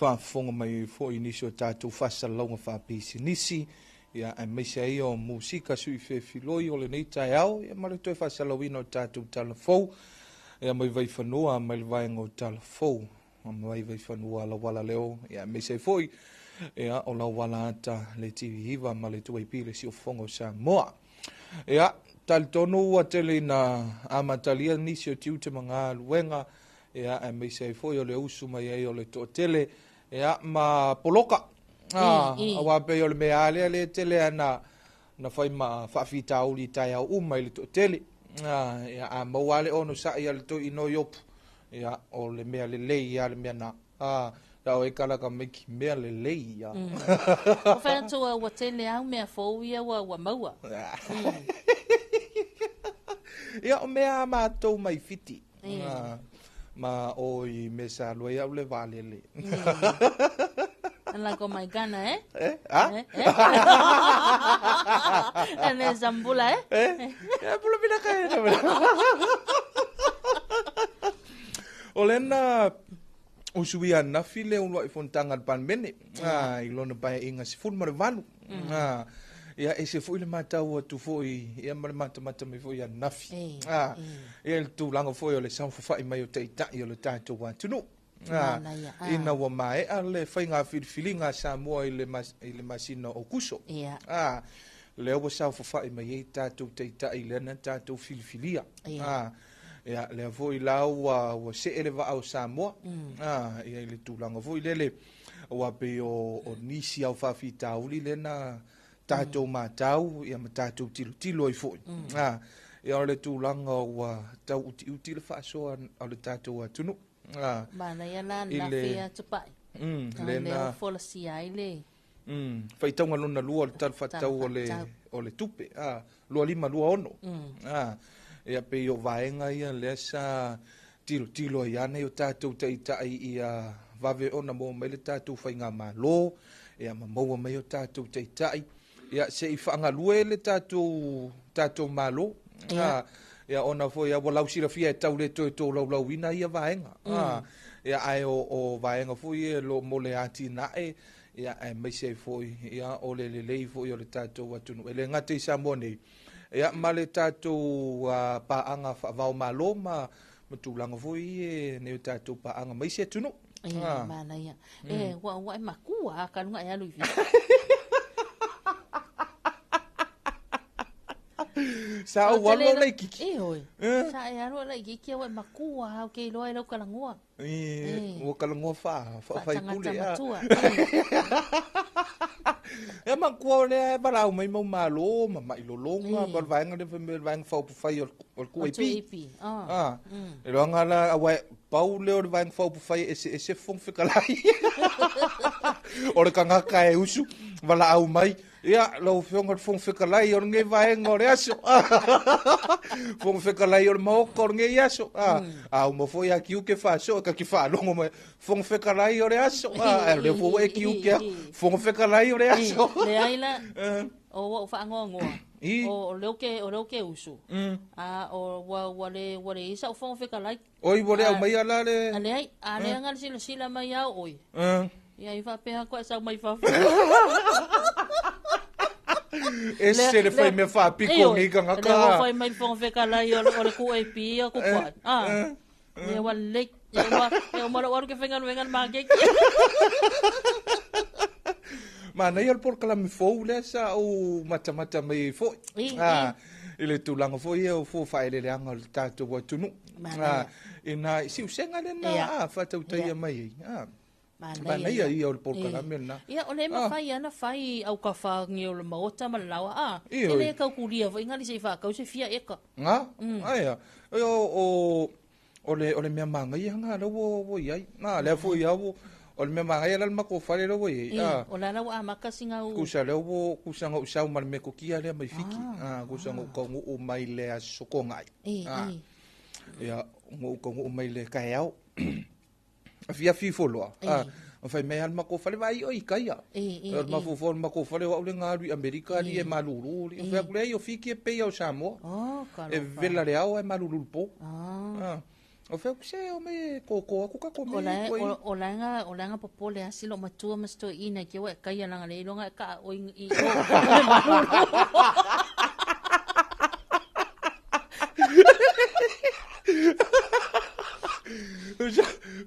whaafonga mai foi nisi o tātou whaasalango whaapisi nisi ia e mai se ai o musika sui whewhiloi o le nei tai au ia mare toi whaasalawina o tātou talafau ia mai vai whanua mai le vaenga o talafau mai vai whanua la wala leo ia me se foi ia o la wala ata le TV hiva ma le tuai pile si o fongo Samoa ia tal tonu a tele na amatalia nisi o tiu te mga luenga ia me se foi o le usu mai ai o le to tele ia ma poloka awa pe o le meale le tele ana na fai ma fafita uli tai au mai le to tele ia a mawale ono sa ia le to ino yop ia o le mea le lei ia le mea na da o e kala ka meki mea le lei ia o whea tua wa tele au mea fōu ia wa maua ia o mea mātou mai fiti ma o i me sa lua ia o le vale le Ala ko mai gana Ene zambula ya pula pina kaya Olena usuia na file un lo fontanga pan mene i lona pai inga se fun mar vanu ia ese foi le matau tu foi ia mar mata me foi ia nafi il tu lango foi o le san fai mai o te tai o le tato wa tunu ina wa mai ale fai nga filinga Samoa i le masina o kuso le o sa fai mai tato te tai le na tato filfilia ia le voi lau wa se ele va au Samoa ia le tulanga voi lele wa pe o nisi au fafita uli le na tatou matau ia tatou tilo i foi ia le tulanga wa tau uti le faso au le tatou tunu mana ia na fia tupai le na folasi ai le fai tonga lona lua le tal fatau o le tupe lua lima lua ono ia pe o vaenga ia le sa tilo ia nei o tatou taitai ia vave ona mo mai le tatou fainga malo ia mo mai o tatou taitai ia se i fanga lue le tatou malo ia ona fo ia wo lausira fia tau le to lau ina ia vaenga ia ai o vaenga fo ia lo mole ati na ia mai se fo ia o le fo o le tatou atunu ele ngate Samoa nei ia male tatou paanga whaavau malo ma tulanga foi ne tatou paanga mai se tunu mana ia wa makua kalunga ia lui Sa o walo nei kiki. E oi. Sa e aro lai kiki o makua o ke loa lo kalangoa. O kalangoa fa fai pule. E makua le bara mai mau malo, mai lolonga, ba vanga de vanga fa fai o ku epi. E lo ngala awa pau le o vanga fa fai ese fong fikalai. O le kanga kai usu, wala au mai. Ia, lau whionga fong whikalai o nge vaenga o re aso. Fong whikalai o maoka o nge aso. Au mo foi a kiu ke whaso, ka ki whalongo mai. Fong whikalai o re aso. Le fo e kiu ke fong whikalai o re aso. Le aila, o whaangoa ngoa. O leo ke usu. O wale isa o fong whikalai. Oi, wale au mai ala le. Ale ai, ale angal sila mai au oi. Ia i whapeha koe sa mai whawhi. Ese le fai me whapiko ngi ka ngaka. Le whai mai whawheka lai o le ku e pi o ku koe. Ia wa lek. Ia umara waru ke whengan maa keki. Ma nei al por kalami fou le sa o mata mai fo. Ile tulanga fo ia o fo whae le anga le tātou wa tunu. Ina si usenga le na whatau taia mai. Mana ia o le por kalami na. Ia o le mawhai ana whai au ka whangi o le maota malalawa. Ele kau kuria fo ingali se whakau se fia eka. Nga? Aia. O le mea manga ia nga lau o iai. Nga lea fo ia o le mea manga ia lal mako whare lau o iai. O la lau a maka singa u. Kusa leo kusa ngau usau mara me kokia lea mai fiki. Kusa ngau kaungu o mai lea soko ngai. Ia ngau kaungu o mai le kaeau. Fia fifoloa. Fai mea al mako whare vai o ikaia. O mafu fo mako whare o le ngāru Amerika li e maluru. Fai kule o fiki e pei au Samoa. E vela reau e maluru po. O fai kuse o me koko aku kako me. O langa popo le asilo matua masto ina kia wa kaia langa le ilonga ka o i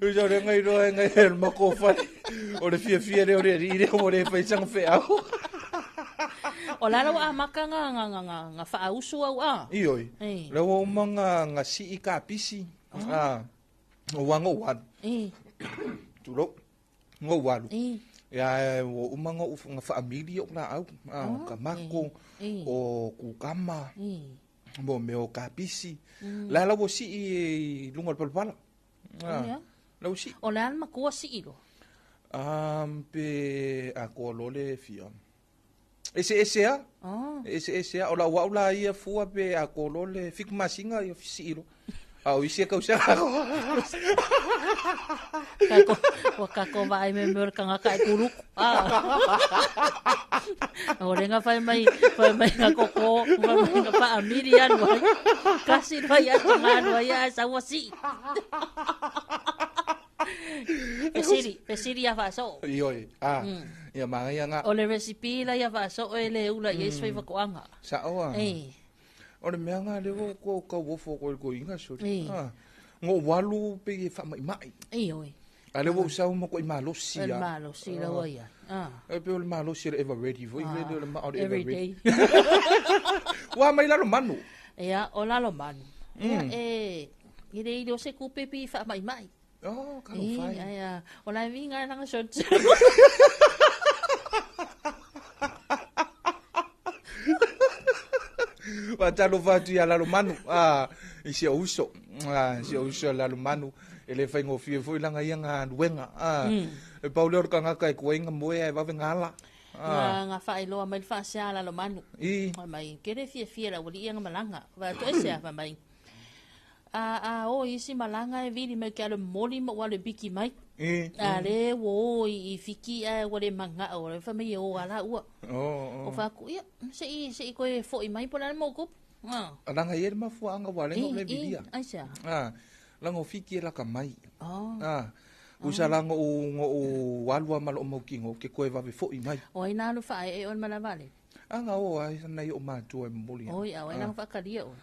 Usa re ngai roa ngai el mako whare. O le fia re o re rire o re whaisanga wheau. O lalo a maka nga whaausu au a. Ioi. Leo o mga nga si i ka pisi. O wanga o wanu. Turo. Ngo wanu. Ia o umanga o nga whaamili o nga au. Ka mako. O kukama. Mo me o ka pisi. Lala o si i lunga palpala. Lau si. O lean makua si ilo. Pe a kolole fia. Ese a? Ese a. O la waula ia fua pe a kolole fik masinga i si ilo. Au isi kau sa. Kako vai me mer kanga kai kuruk. O renga fai mai nga koko, fai mai nga pa amirian wai. Kasi vai a tangan wai a sa wasi. Pesiri a faso. Ioi. Ia mga ia nga. O le recipe la ia faso o ele ula yes fai vakuanga. Sa oa. O le mea nga lewo ko wofo ko inga suri. Ngo walu pe e wha mai. Ioi. A lewo usau mo ko i malosi. El malosi la waia. E pe o le malosi le ever ready. Voi le ma o ever every ready. day. Wa mai lalo manu. Ia, o lalo manu. Ire i do se kupe pi wha mai. Oh, karo fai. Ia, o la vinga nanga short. Wa Talofa ia lalo manu. Isi o uso. Isi o uso lalo manu. Ele fai ngofie foi langa ia nga duenga. E Paulo ka nga kai kuenga moe e va ngala. Nga whae loa mai wha sea lalo manu. Mai, kere fie la wali ia nga malanga. Wa to ese a mai. O isi malanga e vili mai kia le moli ma wale biki mai. Le wo i fiki a wale manga o le whamai o ala ua. O whaku ia, se i koe fo i mai pona le mokup. Alanga ia ma fu anga wale ngo le bilia. Aisa. Lango fiki la ka mai. Usa lango o walua malo o mokingo ke koe vave fo i mai. O ina alu whae e on mana vale. Anga o ai nei o mātua e moli. O ia, o ina whakaria o.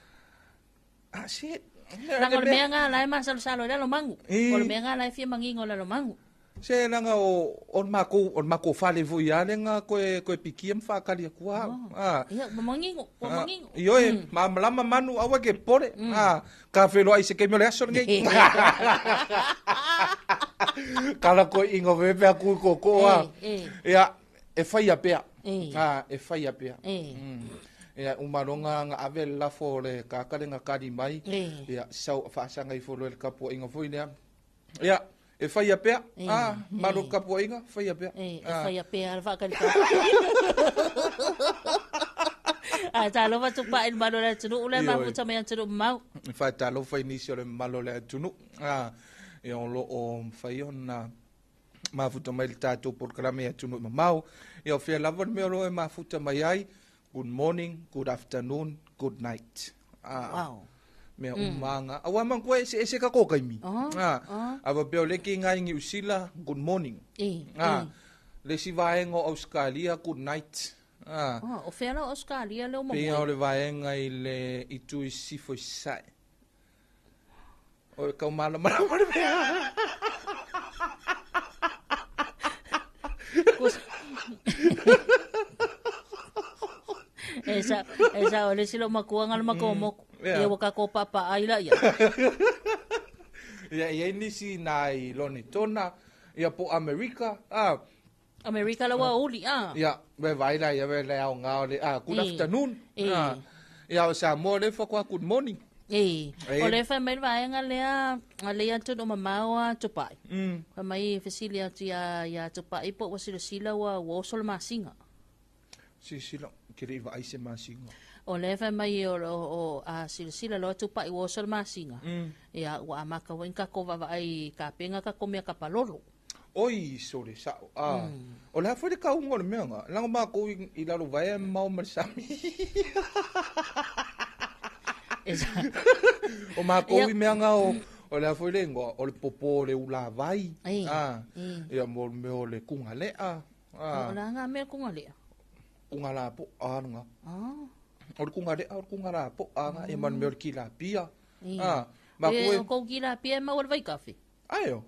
Shit. Lang o le mea ngā lai ma salo le lo mangu. O le mea ngā lai fia mangingo le lo mangu. Se nanga on mako fale vo ya lenga ko pikiem fa kali kwa. Ia mamangingo. Io lama manu awa ke pore. Ka felo ai se ke mele aso ngai. Kala ko ingo vepe aku ko ia e fai a pea. E fai a pea. Ia umaronga nga ave la fore ka kalenga kadi mai. Ia sau fa sanga I folo el kapo ingo foi ne. Ia e fai a pea. Maro kapo inga fai a pea. E fai a pea al fa kali. Talofa tupa in malo le tunu ule mafuta me tunu mau. Fa talofa inisio le malo le tunu. E on lo o fai ona mafuta mai tato programa e tunu mau. E o fia lava me lo e mafuta mai ai. Good morning, good afternoon, good night. Wow. Me umanga. Awa man ko ese ka ko kai mi. Ava peo le ki ngai ngi usila good morning. Le si vaengo Australia good night. O fea la Australia le o mo. Pia o le vaenga I le itu si foi sai. O ka mala mala mala. Esa ole silo makuanga le makomo. E waka ko papa ai la ia. Ia ni si nai loni tona ia po America. America la wa uli Ia be vai la ia be la nga ole good afternoon. Ia o Samoa le fa kwa good morning. Ole fa me vai nga le tu no mamawa tupai. Fa mai fasilia tia ya tupai po wasila wa wosol masinga. Sila kiri va ai se masinga. O le fa mai o a sila lo tupai wosol masinga. Ia wa maka wenka ko va ai ka penga ka komia ka palolo. Oi, sore sa. O la foi de ka un ngol menga. Lang ma ko I la lo vai mau marsami. O ma ko I menga o la foi de ngo o le popo le ula vai. Ia mo me o le kunga le O la nga me kunga le. Kunga la po nga. O le kunga le o kunga la po nga e man me o ki la pia. Ma ko ki la pia ma o vai kafe. Ayo.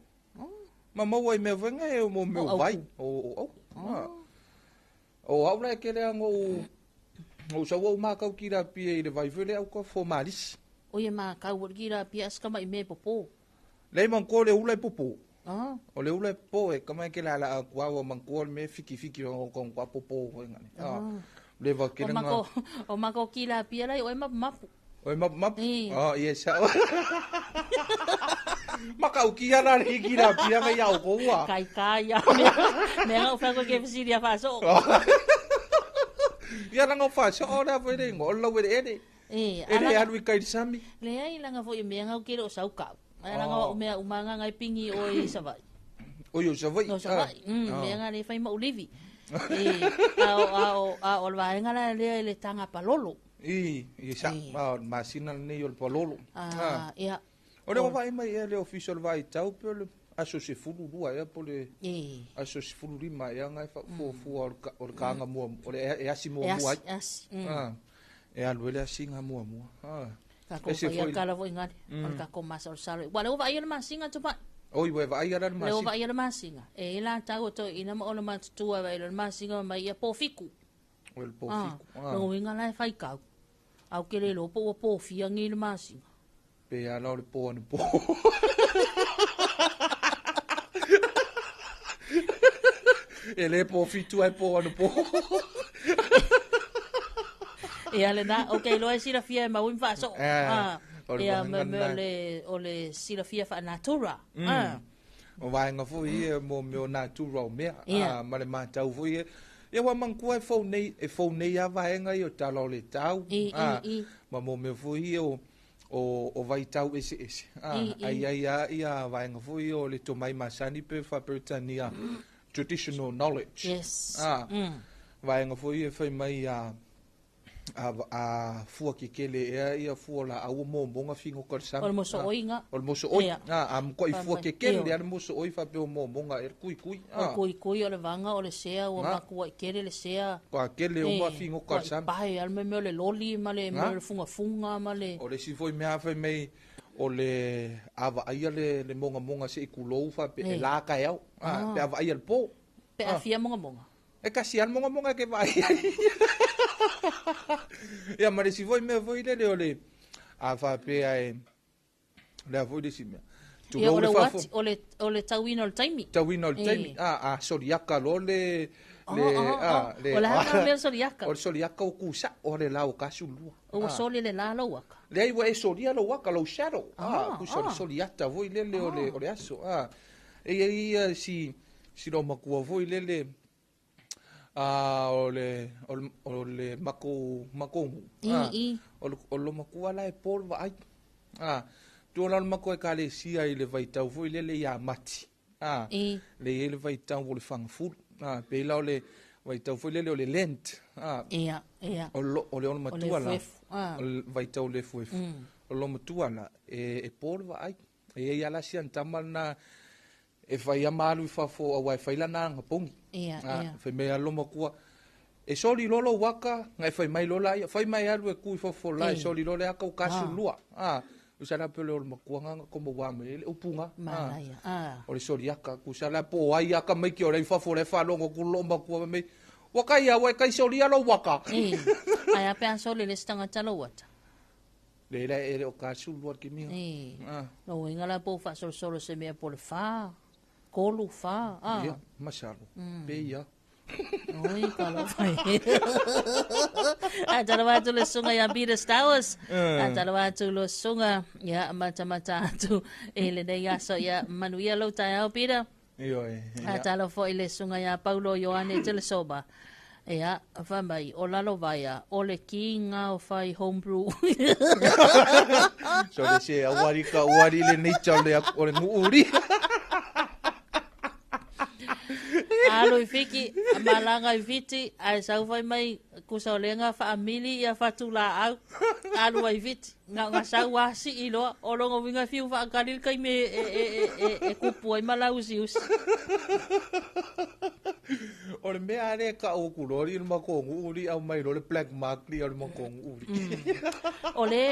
Ma mo wai me venga e mo me vai. O au la ke le ngo o sa wo ma ka ki la pia I le vai vele au ko formalis. O ye ma ka wo ki la pia ska mai me popo. Le man ko le ula popo. O le ula po e kama ke la kwa o man ko me fiki o ko kwa popo ngani. Le va ke nga. O ma ko ki la pia la o ma mapu. O map. Yes. Maka uki ala hiki la pia me ya ko wa. Kai ya. Me nga fa ko ke fisi dia fa so. Ya nga fa so ora foi de ngol lo we de. Ele alu kai sami. Le ai langa foi me nga ke ro sau ka. Ala nga o me umanga ngai pingi o I savai. O yo savai. No savai. Me nga le fai ma ulivi. O va nga le tanga palolo. Sa masina ne yo palolo. Ia. Ora vai mai ele official vai tau pelo aso se fulu dua ya pole. Aso se fulu lima ya ngai fu or kanga mo or e asimo mo. E alu ele asinga mo. Ka ko ia kala vo ngani. Or ka ko masal sale. Wala o vai ele masinga tupa. Oi vai vai ele masinga. Le vai ele masinga. E la tau to ina mo ona mat tua vai ele masinga mai ia po fiku. O po fiku. No winga la fai kau. Au ke le lo po fia ngi le masinga. Pe ala le po. Ele po fitu ai po no po. E ale na, okay, lo si la fia ma win fa so. E me le si la fia fa natura. O vai nga fu I mo me natura me. Ma le ma tau fu I. E wa man ko e fo nei ya vai nga yo talo le tau. Ma mo me fu I o vai tau ese. Ia vai nga fu I o le to mai masani pe fa pertania traditional knowledge. Yes. Vai nga fu I fai mai a fua ki kele ia fua la au mo bonga fingo korsa. Olmoso oinga. Olmoso oi. Am ko I fua ki kele ia moso oi fa pe mo bonga kui. Kui o le vanga o le sea o maku kele le sea. Kwa kele o ma fingo korsa. Pai al me le loli ma le funga ma le. O le si foi me afa mai o le ava aia le monga se ikulou fa pe la ka yau pe ava aia le po pe afia monga e kasian monga ke vai ia mare si voi me voi le ole ava pe ai le avoi de si me ia ole tawino le taimi soriaka lo le soriaka o soriaka o kusa o le lau kasulua o soli le la lo waka le ai wa e soria lo waka lo shadow ku soriata voi le ole aso e si lo makua voi le o le mako o lo makua la e polva ai tu la mako e kale sia i le vaitau foi le ia mati le vaitau o le fangafu pe la le vaitau foi le lent ia o le matua la vaitau le foi o lo matua la e polva ai e ia la sia tamana e fai amalu fa fo a fai la na pongi fe me alo makua e soli lolo waka ngai fai mai lola fai mai alu e ku fo la soli lolo aka u kasu lua usala pelo o makuanga como wa me le upunga o le soriaka kusala po ai aka mai ki o le fa fo le fa longo ku lo makua me waka ia wa kai solia lo waka ai ape soli le stanga talo wata le o kasu lua ki mi no ingala po fa solo se me por fa kolu fa masalo pe ia oi kala fai a tala watu le sunga ya Peter Stowers a tala watu le sunga ya mata tu ele de ya so ya manuia lo tai au Peter a tala fo ile sunga ya Paulo Ioane tele soba ya fa mai o lalo vaia o le kinga o fai homebrew so le se awari le nature le o le muuri alo ifiki malanga ifiti ai sau vai mai kusolenga fa amili ya fatula au alo ifiti nga sau wasi ilo olongo winga fiu fa kalil kai me e kupu ai malausi us o le mea are ka o kulori ma kongu uri au mai le black mark li o ma kongu uri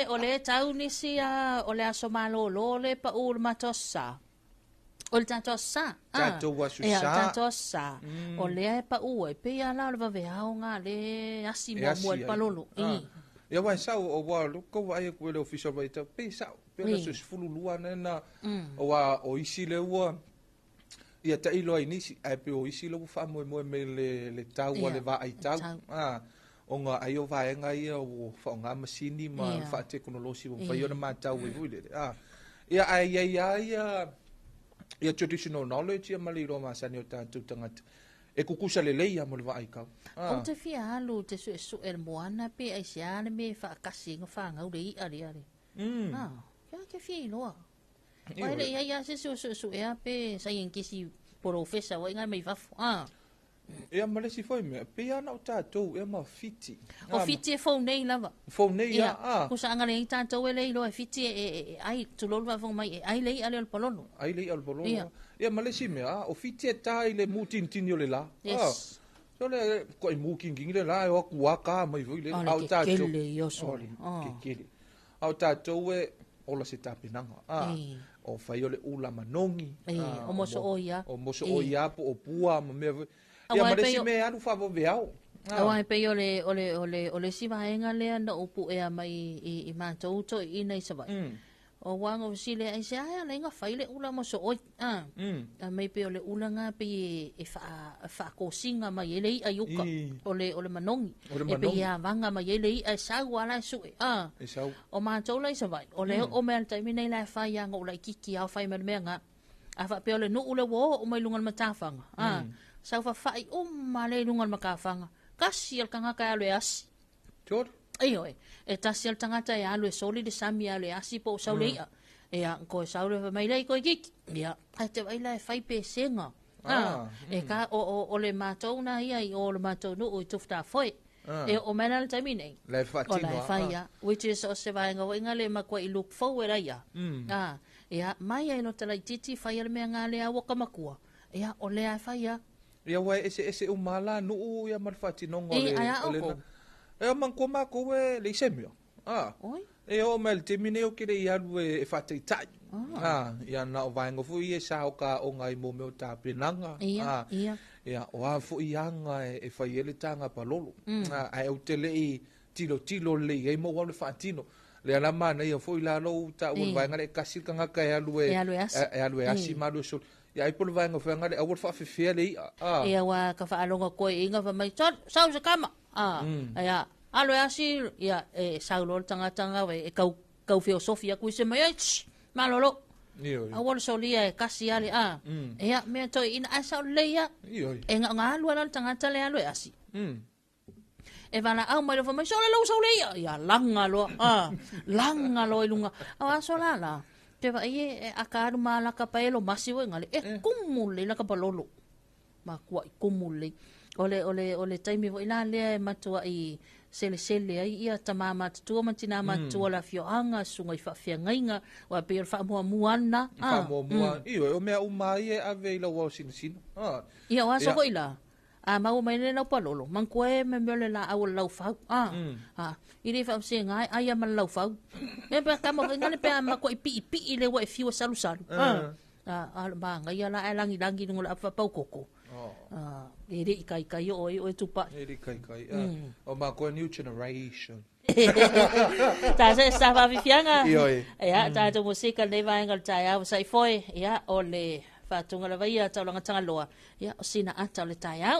ole tau nisi a ole asomalo le pa ur matossa o le tatosa o le e pa ua pe ia la le vaveao nga le asi mo le palolo ia wa sa o wa ko wa e ko le official vai ta pe sa pe la so fulu lua na o wa o isi le ua ia ta ilo ai nisi ai pe o isi lo fa mo me le tau wa le va ai tau o nga ai o va nga ia o fa nga masini ma fa teknologi o fa yo na ma tau e vuile ia ai ia traditional knowledge ia maliro ma sani o tātou tangata e kukusa le leia mo le va ai kau o te fia halu te su el moana pe ai siane me fa kasi nga fa ngau le ari ke fia iloa wai le ia se su ea pe sa yen kisi profesa wai ngai mai vafu ia male si foi me pe ana o tātou e ma fiti o fiti e fau nei lava kusa anga le tātou e leilo e fiti ai tulolu va fau mai ai lei ale al polono ia male si me o fiti e tai le mutintinio le la so le ko i mukingi le la o kuaka mai voi le au tātou kele au tātou e ola se tapinanga o fai ole ula manongi o moso oia po o pua ma me ia ma resi me anu fa veao Awa pe ole si vaenga le na upu e mai i mātou to i nei sa vai. O wanga o sile ai se ai le nga faile ula mo so oi. Mai pe ole ula nga pe e fa ko singa mai ele i ayuka. Ole manongi. E pe ia vanga mai ele i ai sa wala su O mātou le sa vai. Ole o me al taimi nei la fa ia ngo la kiki au fai me nga. Afa pe ole no ula wo o mai lungal matafanga. Sa fa fai o male lungal makafanga. Kasi al kanga ka alo asi. Tor? Ai e tasi al tangata e alo e soli de sami alo e asi po sau leia. E a ko sau le mai lei ko kiki. Ia, ai te waila e fai pe senga. E ka o le mātou na ia i o le mātou no o i tufta foi. E o mena le taimi nei. Le fatino. O le fai ia. Which is o se vaenga o inga le makua i look forward ia. Ia, mai ai no tala i titi fai ale mea ngā lea waka makua. Ia, o lea fai ia. Ia wai ese umala no ia marfati no ngole. Ia oko. Ia man ko ma ko le semio. Oi. E o mel te mine o kere ia lu e whateitai. Ia na o vaenga fu i e sa o ka o ngai mo meo tā penanga. Ia. Ia, o a fu i anga e whai ele tanga palolo. Ai au te lei tilo lei, ei mo wale whaatino. Le ala mana ia fu i la lo ta ua vaenga le kasi ka ngaka e alu e asi malu sol. Ia i polo vaenga whaenga le awal whaafefea le ia. Ia wa ka whaalonga koe inga wa mai sau se kama. Ia, alo e asi, ia, saulo tanga we e kau filosofia kui se mai, malolo. Awal solia e kasi ale ia mea toi ina asau leia e nga alu ala tangata le alo e asi e vana au mai lo mai so leia ia langa lo ilunga awa so la te va e akaru mala ka paelo masivo ngale e kumule la ka palolo ma kwa kumule ole taimi vo ila le matua i sele ai ia tamama tua matina matua la fioanga sunga i whawhiangainga wa pe fa muana o mea umai e ave ila wa sin ia wa so ila mau mai le na palolo man koe me mele la au lau fau i le fa singa ai ma lau fau e pe kama ngale pe ma ko ipi le wa fiu salu ba ngai ala langi ngola fa pau koko ere ikai o tupa ere ikai o ma ko new generation ta se stava vifianga ia ta to musika le vai ngal taia sai foi ia o le fatunga la vai ta longa tanga loa ia o sina ata le taia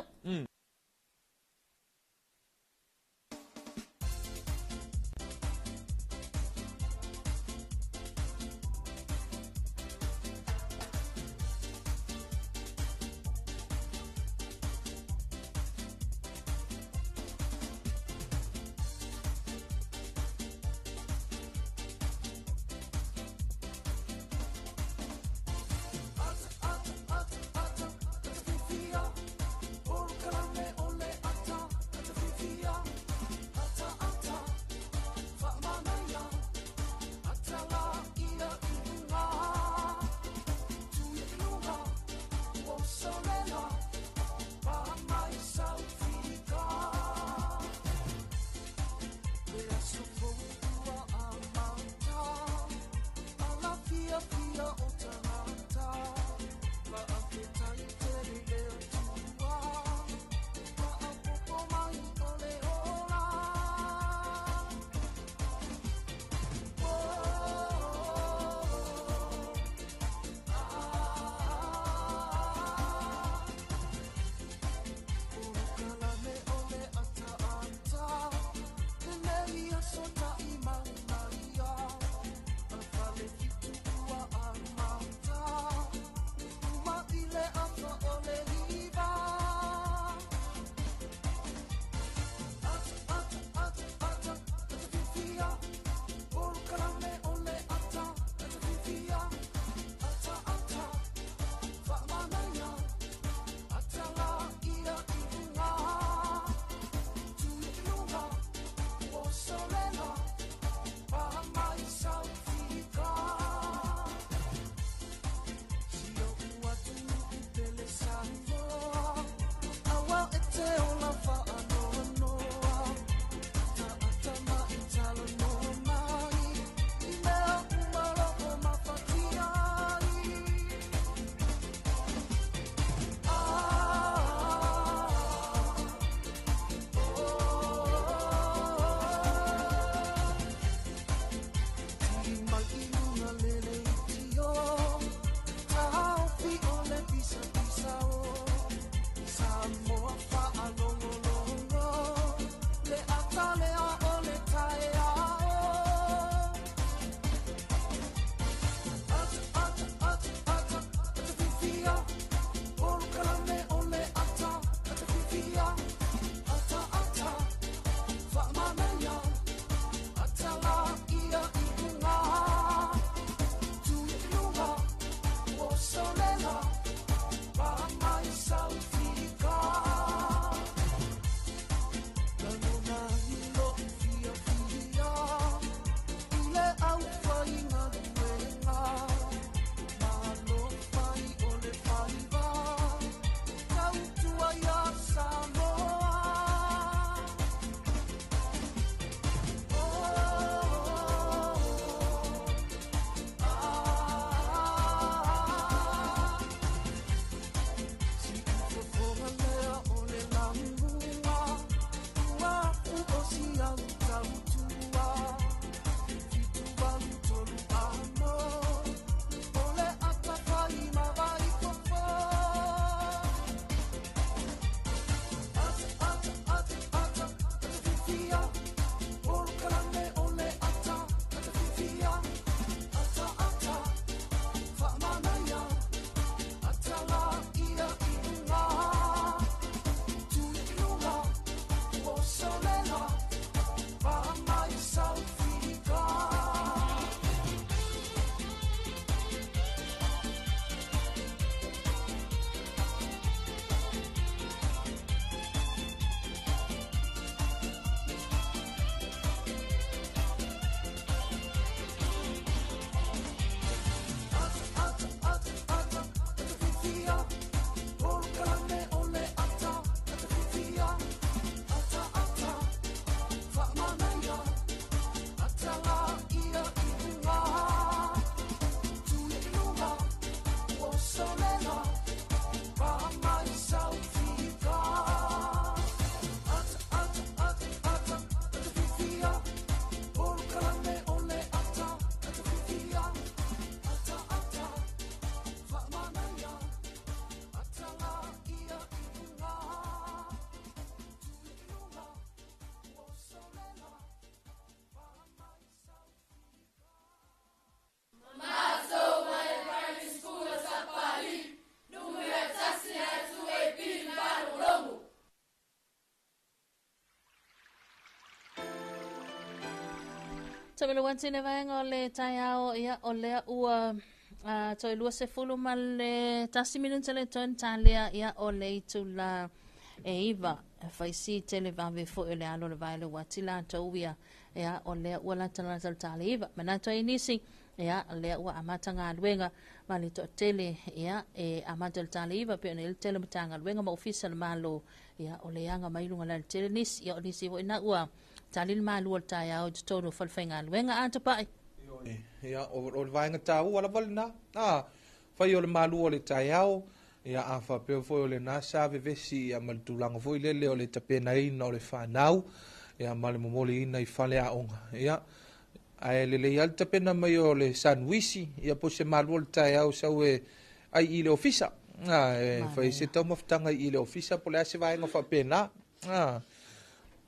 Por Tamela wantine vaenga o le taiao ia o lea ua toi lua se fulu ma le tasi minuta le ton talea ia o le itu la e iwa faisi tele vave fo le alo le vaile watila tauia ia o lea ua la tala iwa mana toi nisi ia lea ua amata ngā luenga ma le to tele ia e amata le tala iwa pe le tele matanga luenga ma ofisa le malo ia o le anga mailunga la tele nisi ia o nisi vo ina ua talil malu o taiao te tono falfenga luenga atapai ia o le vaenga tāu ala valina fai o le malu o le taiao ia a whapeo foi o le nasa vevesi ia ma le tūlanga foi lele o le tapena ina o le whanau ia ma le momoli ina I whale a onga ia ai lele ia le tapena mai o le sanwisi ia po se malu o le taiao sau e ai I le ofisa fai se tau maftanga I le ofisa po le ase vaenga whapena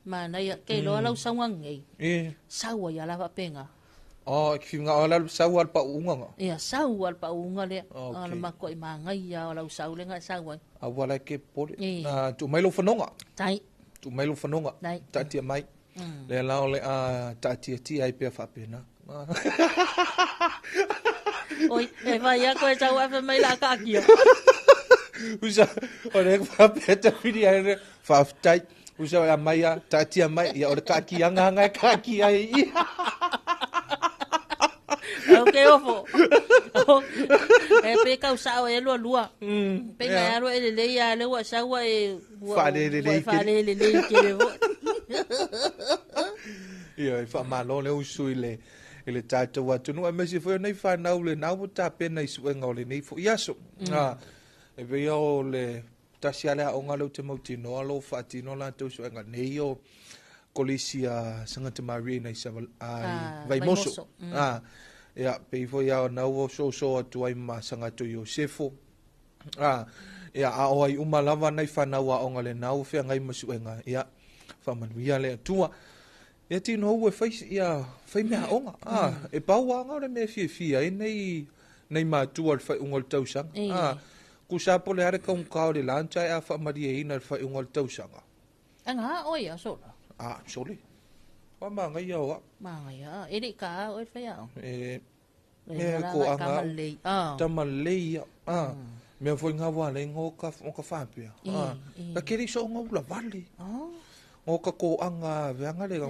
mana ia kei loa lau saunga ngei saua ia lava penga ki nga ola sau al pa unga nga. Ia sau al pa unga le. Ala mako I manga ia ola sau le nga sau ai. A wala ke pole. Tu mai lo fanonga. Tai. Tu mai lo fanonga. Tatia mai. Le la ole tatia ti ai pe fa pena. Oi, e vai ia ko sau fa mai la ka kia. Usa ole fa peta fidi ai fa tai. Usa ya mai tatia mai ia ole ka kia nga ka kia ai. Okay, ofo. Pe kau sao e lua. Pe nga aro e le ia le wa sao e fale le ke le vo. Ia fa malo le usui le tata wa tunu me se foi nei fa na le na ta pena I suenga le nei fo iaso. E ve o le tasiale o ngalo te mautino alo fatino la tu suenga nei o kolisia sanga te marina I saval ai vai moso. Ia pe foi ia na o so atu ai masanga tu Josefo ia a o ai uma lava nei fana wa onga le nau fe ngai masuenga ia fa manuia le tua ia tino o fai ia fai me onga e paua nga le me fi ai nei ma tu al fai ungol tausanga ku sa po le are ka un ka le lancha ia fa maria ina fai ungol tausanga anga o ia sola sole wa manga ia wa manga ia eri ka o fai au ko anga tamalei me foi nga wale ngo ka fapia ka kiri so ngo la vale ngo ka ko anga veanga le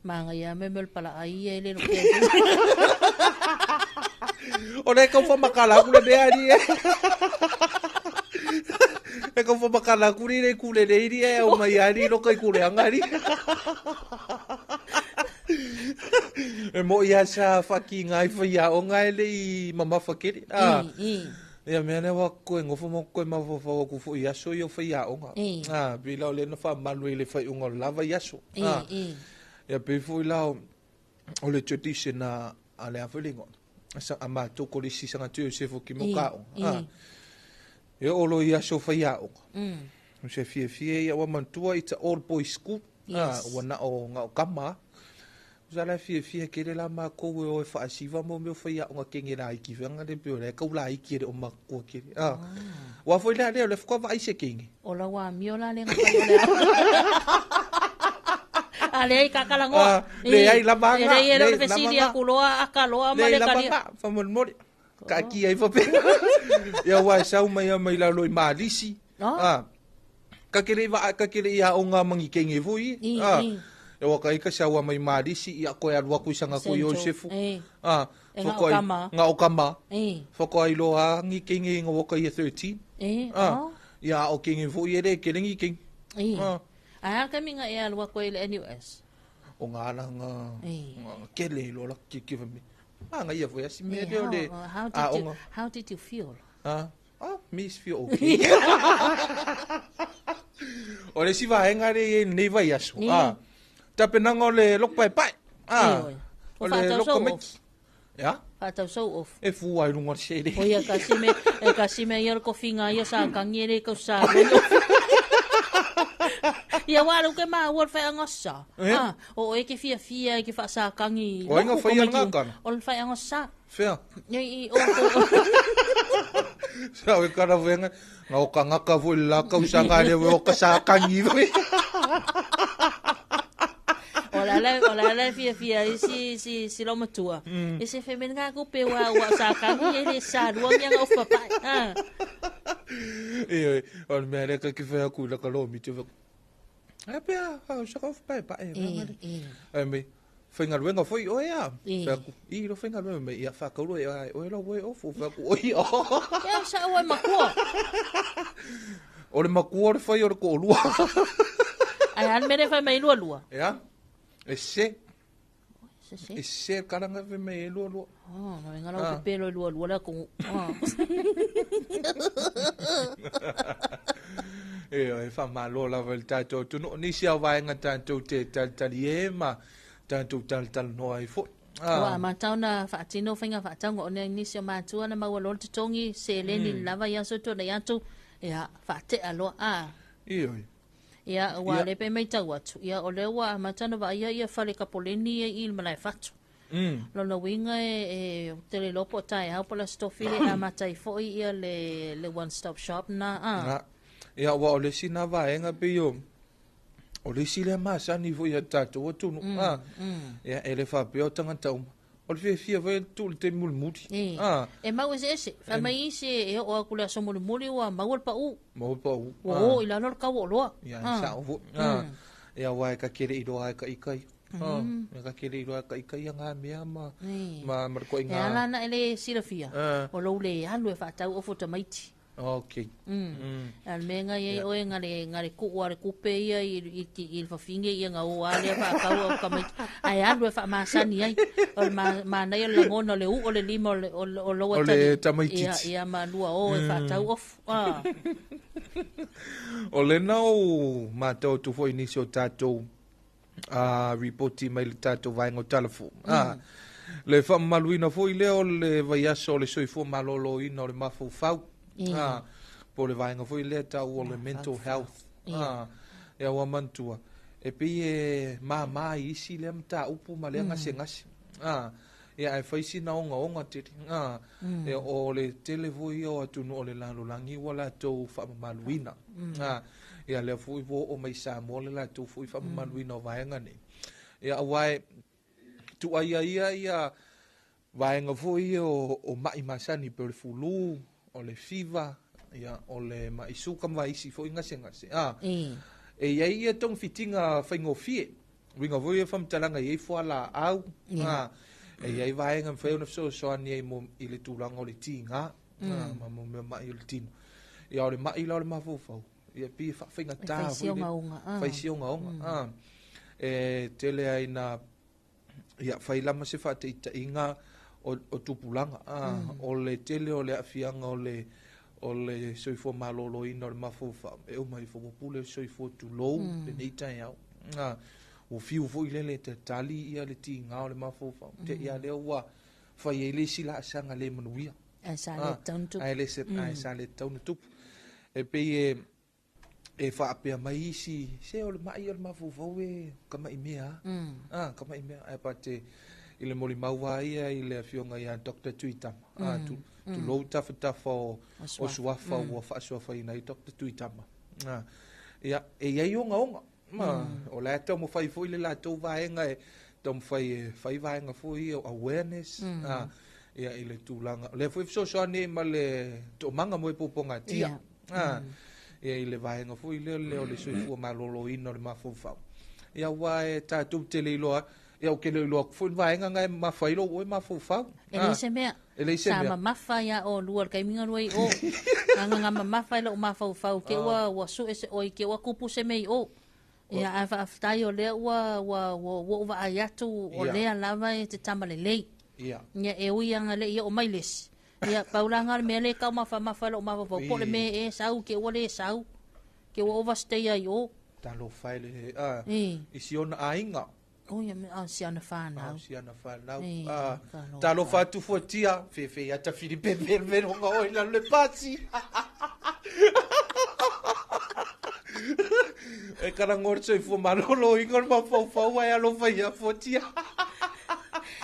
manga ia me mel pala ai ele no o le ko fa makala ku le ari e ko fa makala ku le ri o mai ari lo kai ku le anga ri e mo ia sa faki ngai fa ia o ngai le mama fakiri ia me ne wa ko ngofo mo ko ma fo ku fu ia so yo fa ia o nga bila le no fa malu le fa un lava ia so ia pe fu la o le tradition na ale afelingo sa ama to ko le si sanga tu se fo ki mo ka e o lo ia so fa ia o se fie ia wa mantua it's all boys school wa na o nga kama Zala fie ke le la ma ko o fa siva mo me fa ya nga kenge la ki venga de pe le ka la ki o ma ko ki wa foi la le fa va ise kenge o la wa mi ola le nga le ale ka kala ngo le ai la ma le le fesilia kuloa akaloa ma le kali fa mo mo ka ki ai fa pe ya wa sa mai la lo ma lisi ka kele ya o nga mangi kenge vui e wa kai ka sawa mai marisi ia ko alwa ku sanga ku Josefu nga o kama foko ai lo a ngi kingi ngo ka 13 ia o kingi fu ye de kelingi king ka minga e alwa ko ile NUS o nga la nga kele lo la ki fa mi nga ia fu ya si me de how did you feel miss feel okay o le si va engare nei vai asu tapenanga le lok pai o le lok mai ya Ata so of e fu ai lunga se de o ia ka sime ia ko finga ia sa kangere ko sa ia wa lu ke ma wo fa ngosa o e ke fia ke fa sa kangi o nga fa ia nga o fa ngosa fea i o sa we kana venga nga o kanga ka vo la ka usanga le o ka sa kangi Ola fia si lo matua. Ese femenga ko pe wa sa kangi ele sa ruang yang of papa. On me re ka ki fa ku la ka lo mi tu. Pe sa ka of pa me Fingar wenga foi o ya. Fa ku I lo fingar wenga me ya fa ka lo ya o lo we o fu fa ku o ya. Ya sa o makua. O le makua foi o ko lua. Ai an mere fa mai lua. Ya. Ese karanga fe me lua. Oh, no venga lo pelo lua la con. E fa malo la volta to tu no ni sia va nga tanto te tal yema. Tanto tal no ai fo. Wa ma tauna fa tino finga fa tango ne ni sia ma tu na ma wa lo tongi se le ni lava ya so to na ya tu ya fa te alo Ya wa le pe mai tau atu. Ya o le wa ma tana va ia fale kapoleni il malai fatu. Lo na winga tele lopo tai ha pola stofile a matai foi ia le one stop shop na Ya wa o le sina va enga pe yo. O le sile ma sa ni vo ya tato o tu ya ele fa pe o tanga tau. O le fia vai tu te mulmuti. E mau ese fa mai se o akula so mulmuli wa mau pa u. O ila no ka wo lo. Ya sa o. Ya wa ka kere I do ai ka ikai. Ka kere I do ai ka ikai nga mea ma ko inga. Ya la na ele silafia. O lo le alu e fa tau o foto maiti. Okay. Al menga ye o ngare ku wa ku pe ia I fa finge ia nga o ale fa ka o ka mai ai alu fa ma sani ai o ma na ia la ngono le u o le limo o lo wa tamaiti ia ma lua o fa tau of o le nau ma to tu fo inicio tato reporti mai le tato vai ngo Talofa le fa maluina fo I leo le vai aso le soi fo malolo ino le mafu fau po le vai ngo fo I le ta o le mental health ya wa mantua e pe ma isi le mta upu ma le ngase ya ai fai si na onga te e o le televoi o atu no le lalo langi wala to fa maluina ya le fu o mai sa mo le la to fu fa maluina vai ngani ya wai tu ia vai nga fu o mai masani per fulu o le fiva ya o le mai suka mai si fo ngase e ia tong fitinga fa ngofie winga vo fam talanga ye fo ala au e ia vai nga fa no so ani mo I le tulang o le tinga ma mo mai le tin ia o le mai le ma fo ia pi fa finga ta fa sionga e tele ai na ia fa ila ma se fa te inga o tupulanga o le tele o le afianga o le soifo malolo ina o le mafufa e o mai fo pule soifo tu low le nei tai au o fiu fo le te tali ia le tinga o le mafufa te ia le wa fa ye le sila sanga le manuia ai sa le tontu ai sa le tontu e pe e fa pe mai si se o le mai o le mafufa we kama imea kama imea ai pa te ile moli maua ia ile afionga ia Dr. Tuitama tu lo tafa o suafa o fa suafa ina Dr. Tuitama ia e ia onga o la to mo fai foi le la to vaenga e tom fai vaenga foi awareness ia ile tulanga le foi so ne male to manga mo poponga tia ia ile vaenga foi le le soifua malolo ina le mafofa ia wa e ta tu tele loa ia o ke le loa foi vaenga ngai mafailo o mafofa ele se mea sama mafaya o luar kai minga ruai o nga mafailo o mafofa ke wa su ese o ke wa kupu se mei o ia aftai o le wa ayatu o le lava e te tamalele ia e uia nga le ia o mailes ia paulanga me le ka mafalo mafofa po le me e sau ke o le sau ke o overstay ai o Talofa le isi ona ainga o ia me siana fana Talofa tu fotia fe ya ta Filipe ver nga o ina le pasi e kara ngor so fu malolo ingor ma fo ai alo fa ya fotia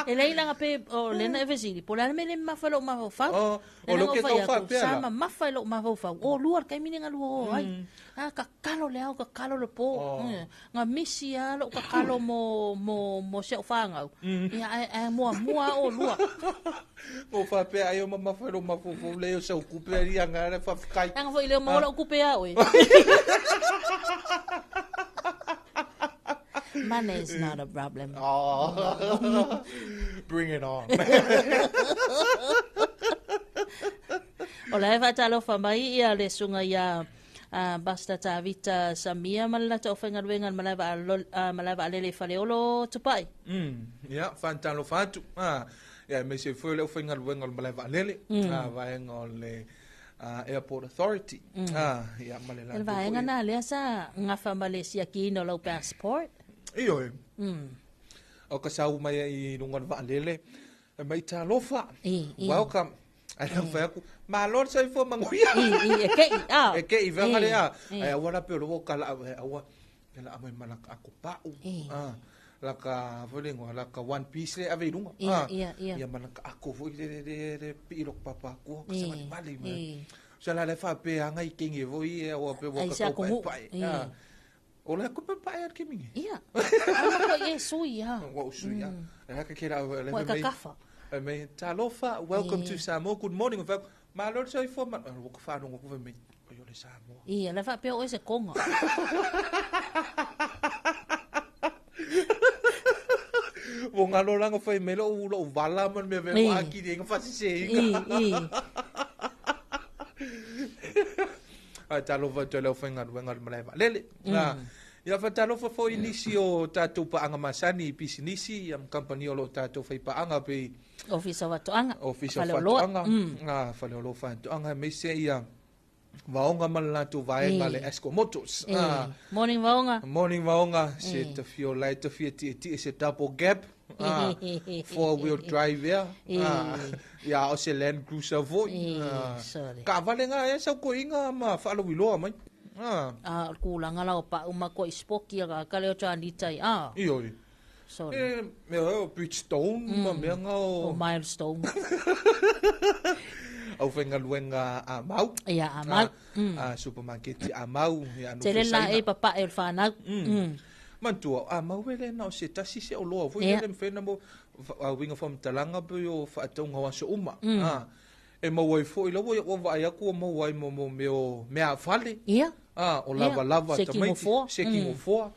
E lei langa pe o lena evesili. Po lana mele mafalo mafau. O lo ke tau fa pe. Sama mafalo mafau. O luar kai mininga luo ai. Ka kalo le au ka kalo le po. Nga misi alo ka kalo mo se fanga. Ia mo o luar. O fa pe ai o mafalo mafau le o se kupe ria ngare fa kai. Nga foi le mo lo kupe a oi. Money is not a problem. Oh, bring it on. Ola e Talofa mai ia le sunga ia basta Talofa Samoa malala to fenga wenga malava alele faleolo tupai. Ja, van Talofa tu. Ja, me se foi le fenga wenga malava alele. Vai ngole Airport Authority. Ja, malala. El vai ngana le sa ngafa Malaysia ki no lo passport. Iyo e. O ka sau mai i nunga wa alele. Mai Talofa. Welcome. Ai não foi aku. Malor sai fo manguia. E ke E ke i venga le a. Ai awara pe lo kala awa. Ela amai malaka aku pau. Laka volingo laka one piece le ave runga. Ia malaka aku foi de piro papa ku ka sa mali ma. Sala le fa pe anga i kingi voi e o pe boka ko pai. Ola ko pa pai ke mingi. Ia. Ama ko e sui ha. Wa sui ha. E ka kira le me. Wa kafa. Me Talofa, welcome to Samoa. Good morning. Ma lor sai fo ma ko fa no ko me. Yo le Samoa. Ia, la fa pe o ese konga. Wo ngalo lang fa me lo vala man me ve wa ki de fa se. Talofa Talofa ngal maleva. Lele. Ia fa Talofa fo inisio tatu pa anga masani pisinisi am company lo tatu fa pa anga pe office wa toanga. Office wa toanga. Faleolo fa toanga me se ia vaonga malala tu vai ngale Esco Motors. Morning vaonga. Morning vaonga se te fio lai te fio ti se double gap. 4-wheel drive ya o se Land Cruiser voi. Ka vale nga e sa ko inga ma fa lo wilo mai. Kulanga la pa uma ko spoki ga kale o chanditai. Iyo. Sorry. Me o Bridgestone ma me nga o milestone. Au venga luenga a mau. Ia a mau. Supermarket a mau ya no. Tele la e papa el fana. Mantua a mau vele na se tasi se o lo foi le fena mo a winga from talanga po yo fa tonga wa so uma. E mo wai foi lo wo vai aku mo wai mo me a fale. Ia. O lava tamai. Seking of four.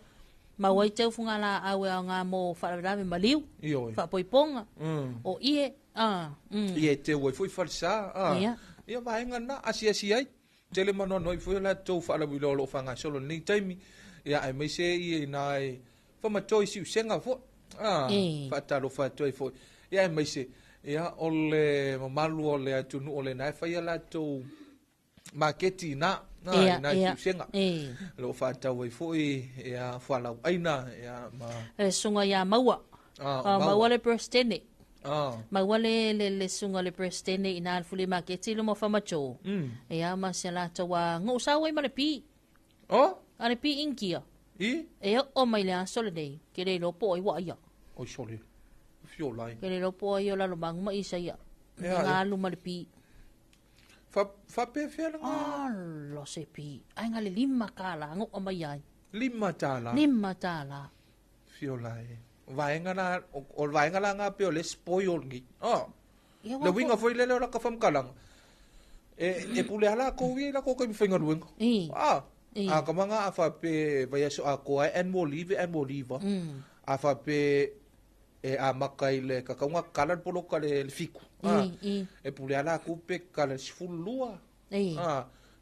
Ma wai teu funga la awe nga mo fa la me maliu. Fa poiponga. O ie Ie te wai foi falsa. Ia vai ngana asia ai. Tele mano noi foi la tou fa la wilo lo fanga solo ni taimi. Ia ai mai se i nai fa ma toi si senga fo. Fa Talofa toi fo. Ia mai se ia ole malu ole atunu ole nai fa ia la tou marketi na na senga. Lo fa tau fo ia fa la aina ia ma sunga ia maua. Maua le prestene. Ma wale le sunga le prestene ina fuli marketi lo mo fa macho. Ia ma se la tawa ngo sa wai ma le pi. Ale pi inkia. E o mai le sole dei. Ke le lo po i wa ia. O sole. Fio lai. Ke le lo po i la lo bang ma isa ia. Nga lu ma le pi. Fa pe fe la. Lo se pi. Ai nga le lima kala ngo o mai ai. Lima tala. Lima tala. Fio lai. Vaenga na o vaenga la nga pe o le spoil ngi. Le winga foi le la ka fam kalang. E pule ala ko wi la ko ko mi finga rueng. Kamanga afa pe vai so a ko and mo leave afa pe a makai le ka nga kalan polo ka le fiku e pule ala ku pe kala sfulua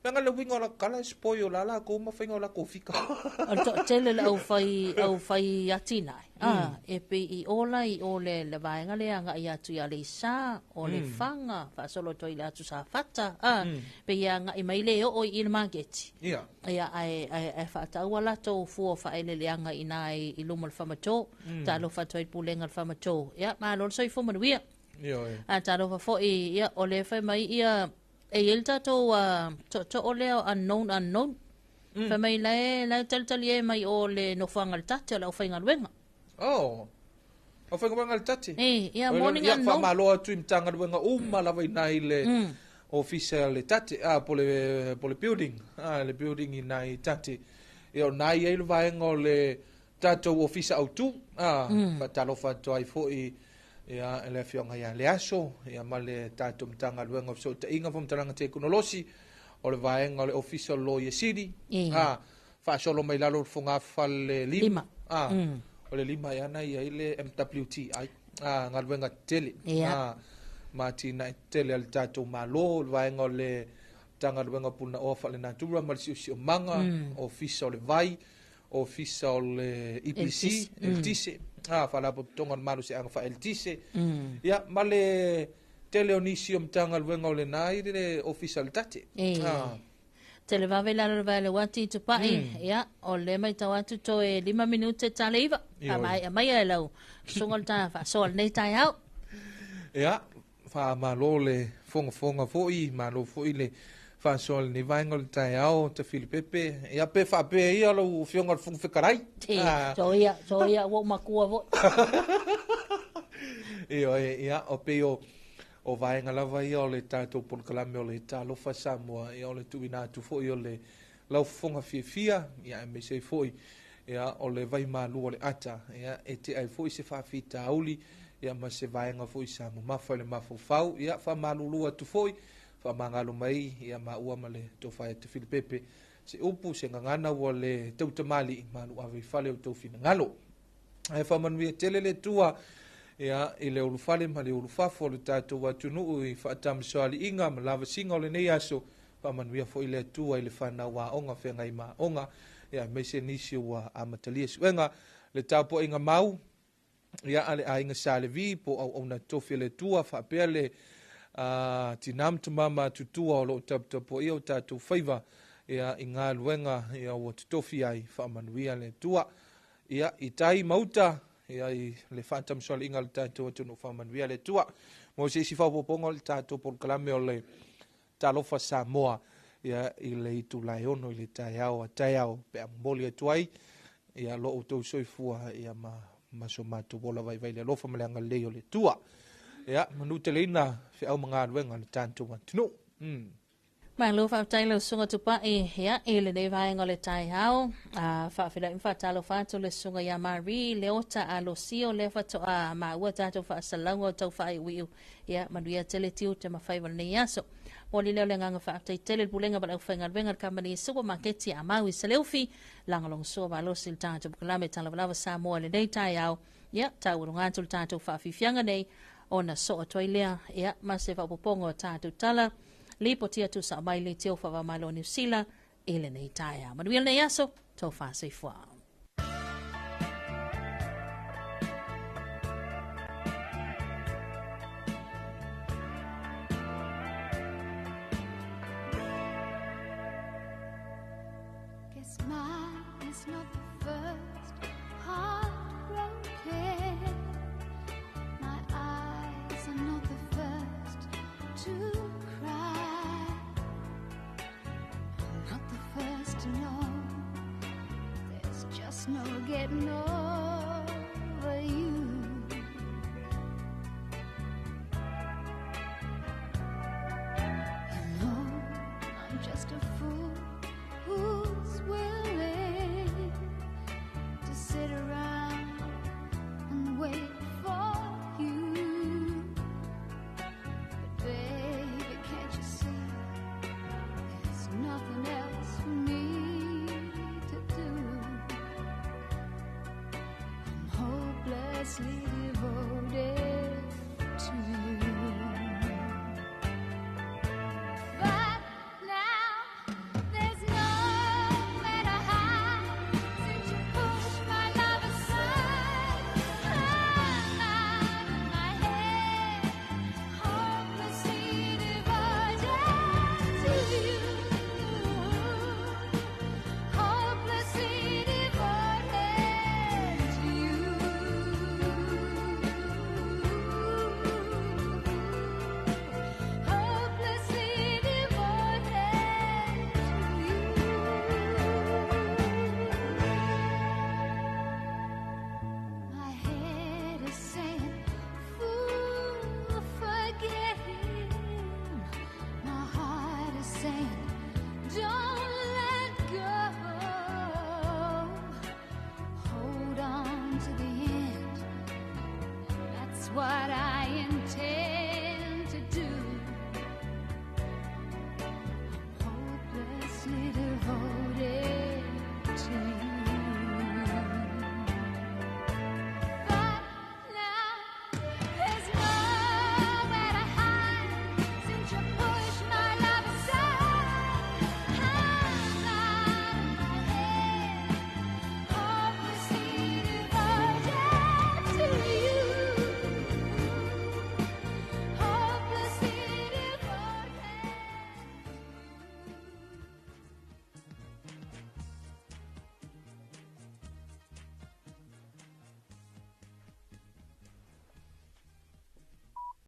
Nga le winga la kala spoil la ko ma finga la ko fika. Tele au fai atina. E pe I ola I ole le vaenga le anga ia tu ia le sa o le fanga fa solo toi le atu sa fata. Pe ia nga I mai le o I le mageti. Ia ai fa ta wala to fu fa ele le anga ina I lumo le famato. Talofa toi pulenga le famato. Ia ma lo so I fu manuia. Ia talofa fo ia ole fa mai ia e il tato to ole unknown fa mai la tal e mai ole no fanga tata la fainga wenga O whenga le tate. Ia morning and no. Ia whamaloa tu imtanga wenga lava inai le official le tate. Po le building. Le building inai tate. Ia o nai eilu vaenga o le tatou ofisa au tu. Talofa toai foi. Ia le fionga ia le aso. Ia ma le tatou mtanga wenga so ta inga fo mtaranga te kunolosi. O le vaenga o le official lawyer city. Whaasolo mai lalo funga fale lima. O le lima yana ia ile MWT ai ngal wenga tele mati na tele al tatou malo vaenga le tanga wenga puna ofa le natura mal si manga official le vai official le EPC LTC fala po tonga malo se anga fa LTC ia male tele onisium tanga wenga le nai le official tate Tele vave la le wati tu pai ya o le mai tawatu to 5 minute taleiva mai ai lau songol ta fa sol nei tai au ya fa malo le fonga foi malo foi le fa sol ni vaingol tai au te Filipepe ya pe fa pe ia lo fionga fung fikarai so ia wo makua vo ya o pe o vaenga lava ia o le tātou polokalame o le Talofa Samoa ia o le tuina atu fo'i o le laufonga fia ia me se fo'i ia o le vai malu o le ata ia e te ai fo'i se whawhita auli ia ma se vaenga fo'i Samoa mafa le mafufau ia wha malulu atu fo'i wha mangalo mai ia ma ua ma le tofai te Filipepe se upu se ngangana ua le tautamali malu awe fale o tofina ngalo ai wha manuia tele le tua ia ile ulufale ma le ulufafo le tatou atunuu i faatamasoaliʻiga ma lavasiga o lenei aso faamanuia foʻi le atua i le fanau aʻoga feagai maʻoga ia mai se nisi ua amatalia suʻega le tapoʻaiga mau ia a le aiga salevi po auauna tofi le atua faapea le tinam tamama tutua o loo taputapoia o tatou faiva ia i galuega ia ua totofi ai faamanuia le atua ia i tai mauta ia i le faatamasoaliʻiga le tatou atunu faamanuia le atua mo se isi faupopoga o le tatou polokalame o le Talofa Samoa ia i le itulae ono i le taeao a taeao pe amomoli atu ai ia loo outou soifua ia ma so matou ola vaivai le alofa ma le agalelei o le atua ia manu teleina feʻau magaluega le tatou atunuu Malo fa lo sunga tupa ya ele ne vaenga le tai hao fa fila infa talo fa to le sunga ya mari le ota alo sio le fa to ma ua tato fa salanga to fa i wiu ya manuia tele tiu te ma faiva ne yaso moli le nganga fa tai tele bulenga ba fa ngal venga company supermarket ya maui seleufi langa long so ba lo sil tato klame talo lava Samoa le dei tai hao ya ta urunga to tato fa fifianga nei ona so toilea ya ma se fa popongo tato tala lipo tia tu sa mai le teo fa va malo New Zealand ele nei taia manuel nei aso to fa se fo Guess mine is not the first heartbroken. My eyes are not the first to first to know there's just no getting over you. You know I'm just a fool who's willing to sit around and wait for you. But baby, can't you see there's nothing else for me to do? I'm hopelessly devoted to you. But now there's nowhere to hide since you pushed my love aside. I'm out of my head, hopelessly devoted to you. Hopelessly devoted to you. saying, don't let go. Hold on to the end. That's what I intend.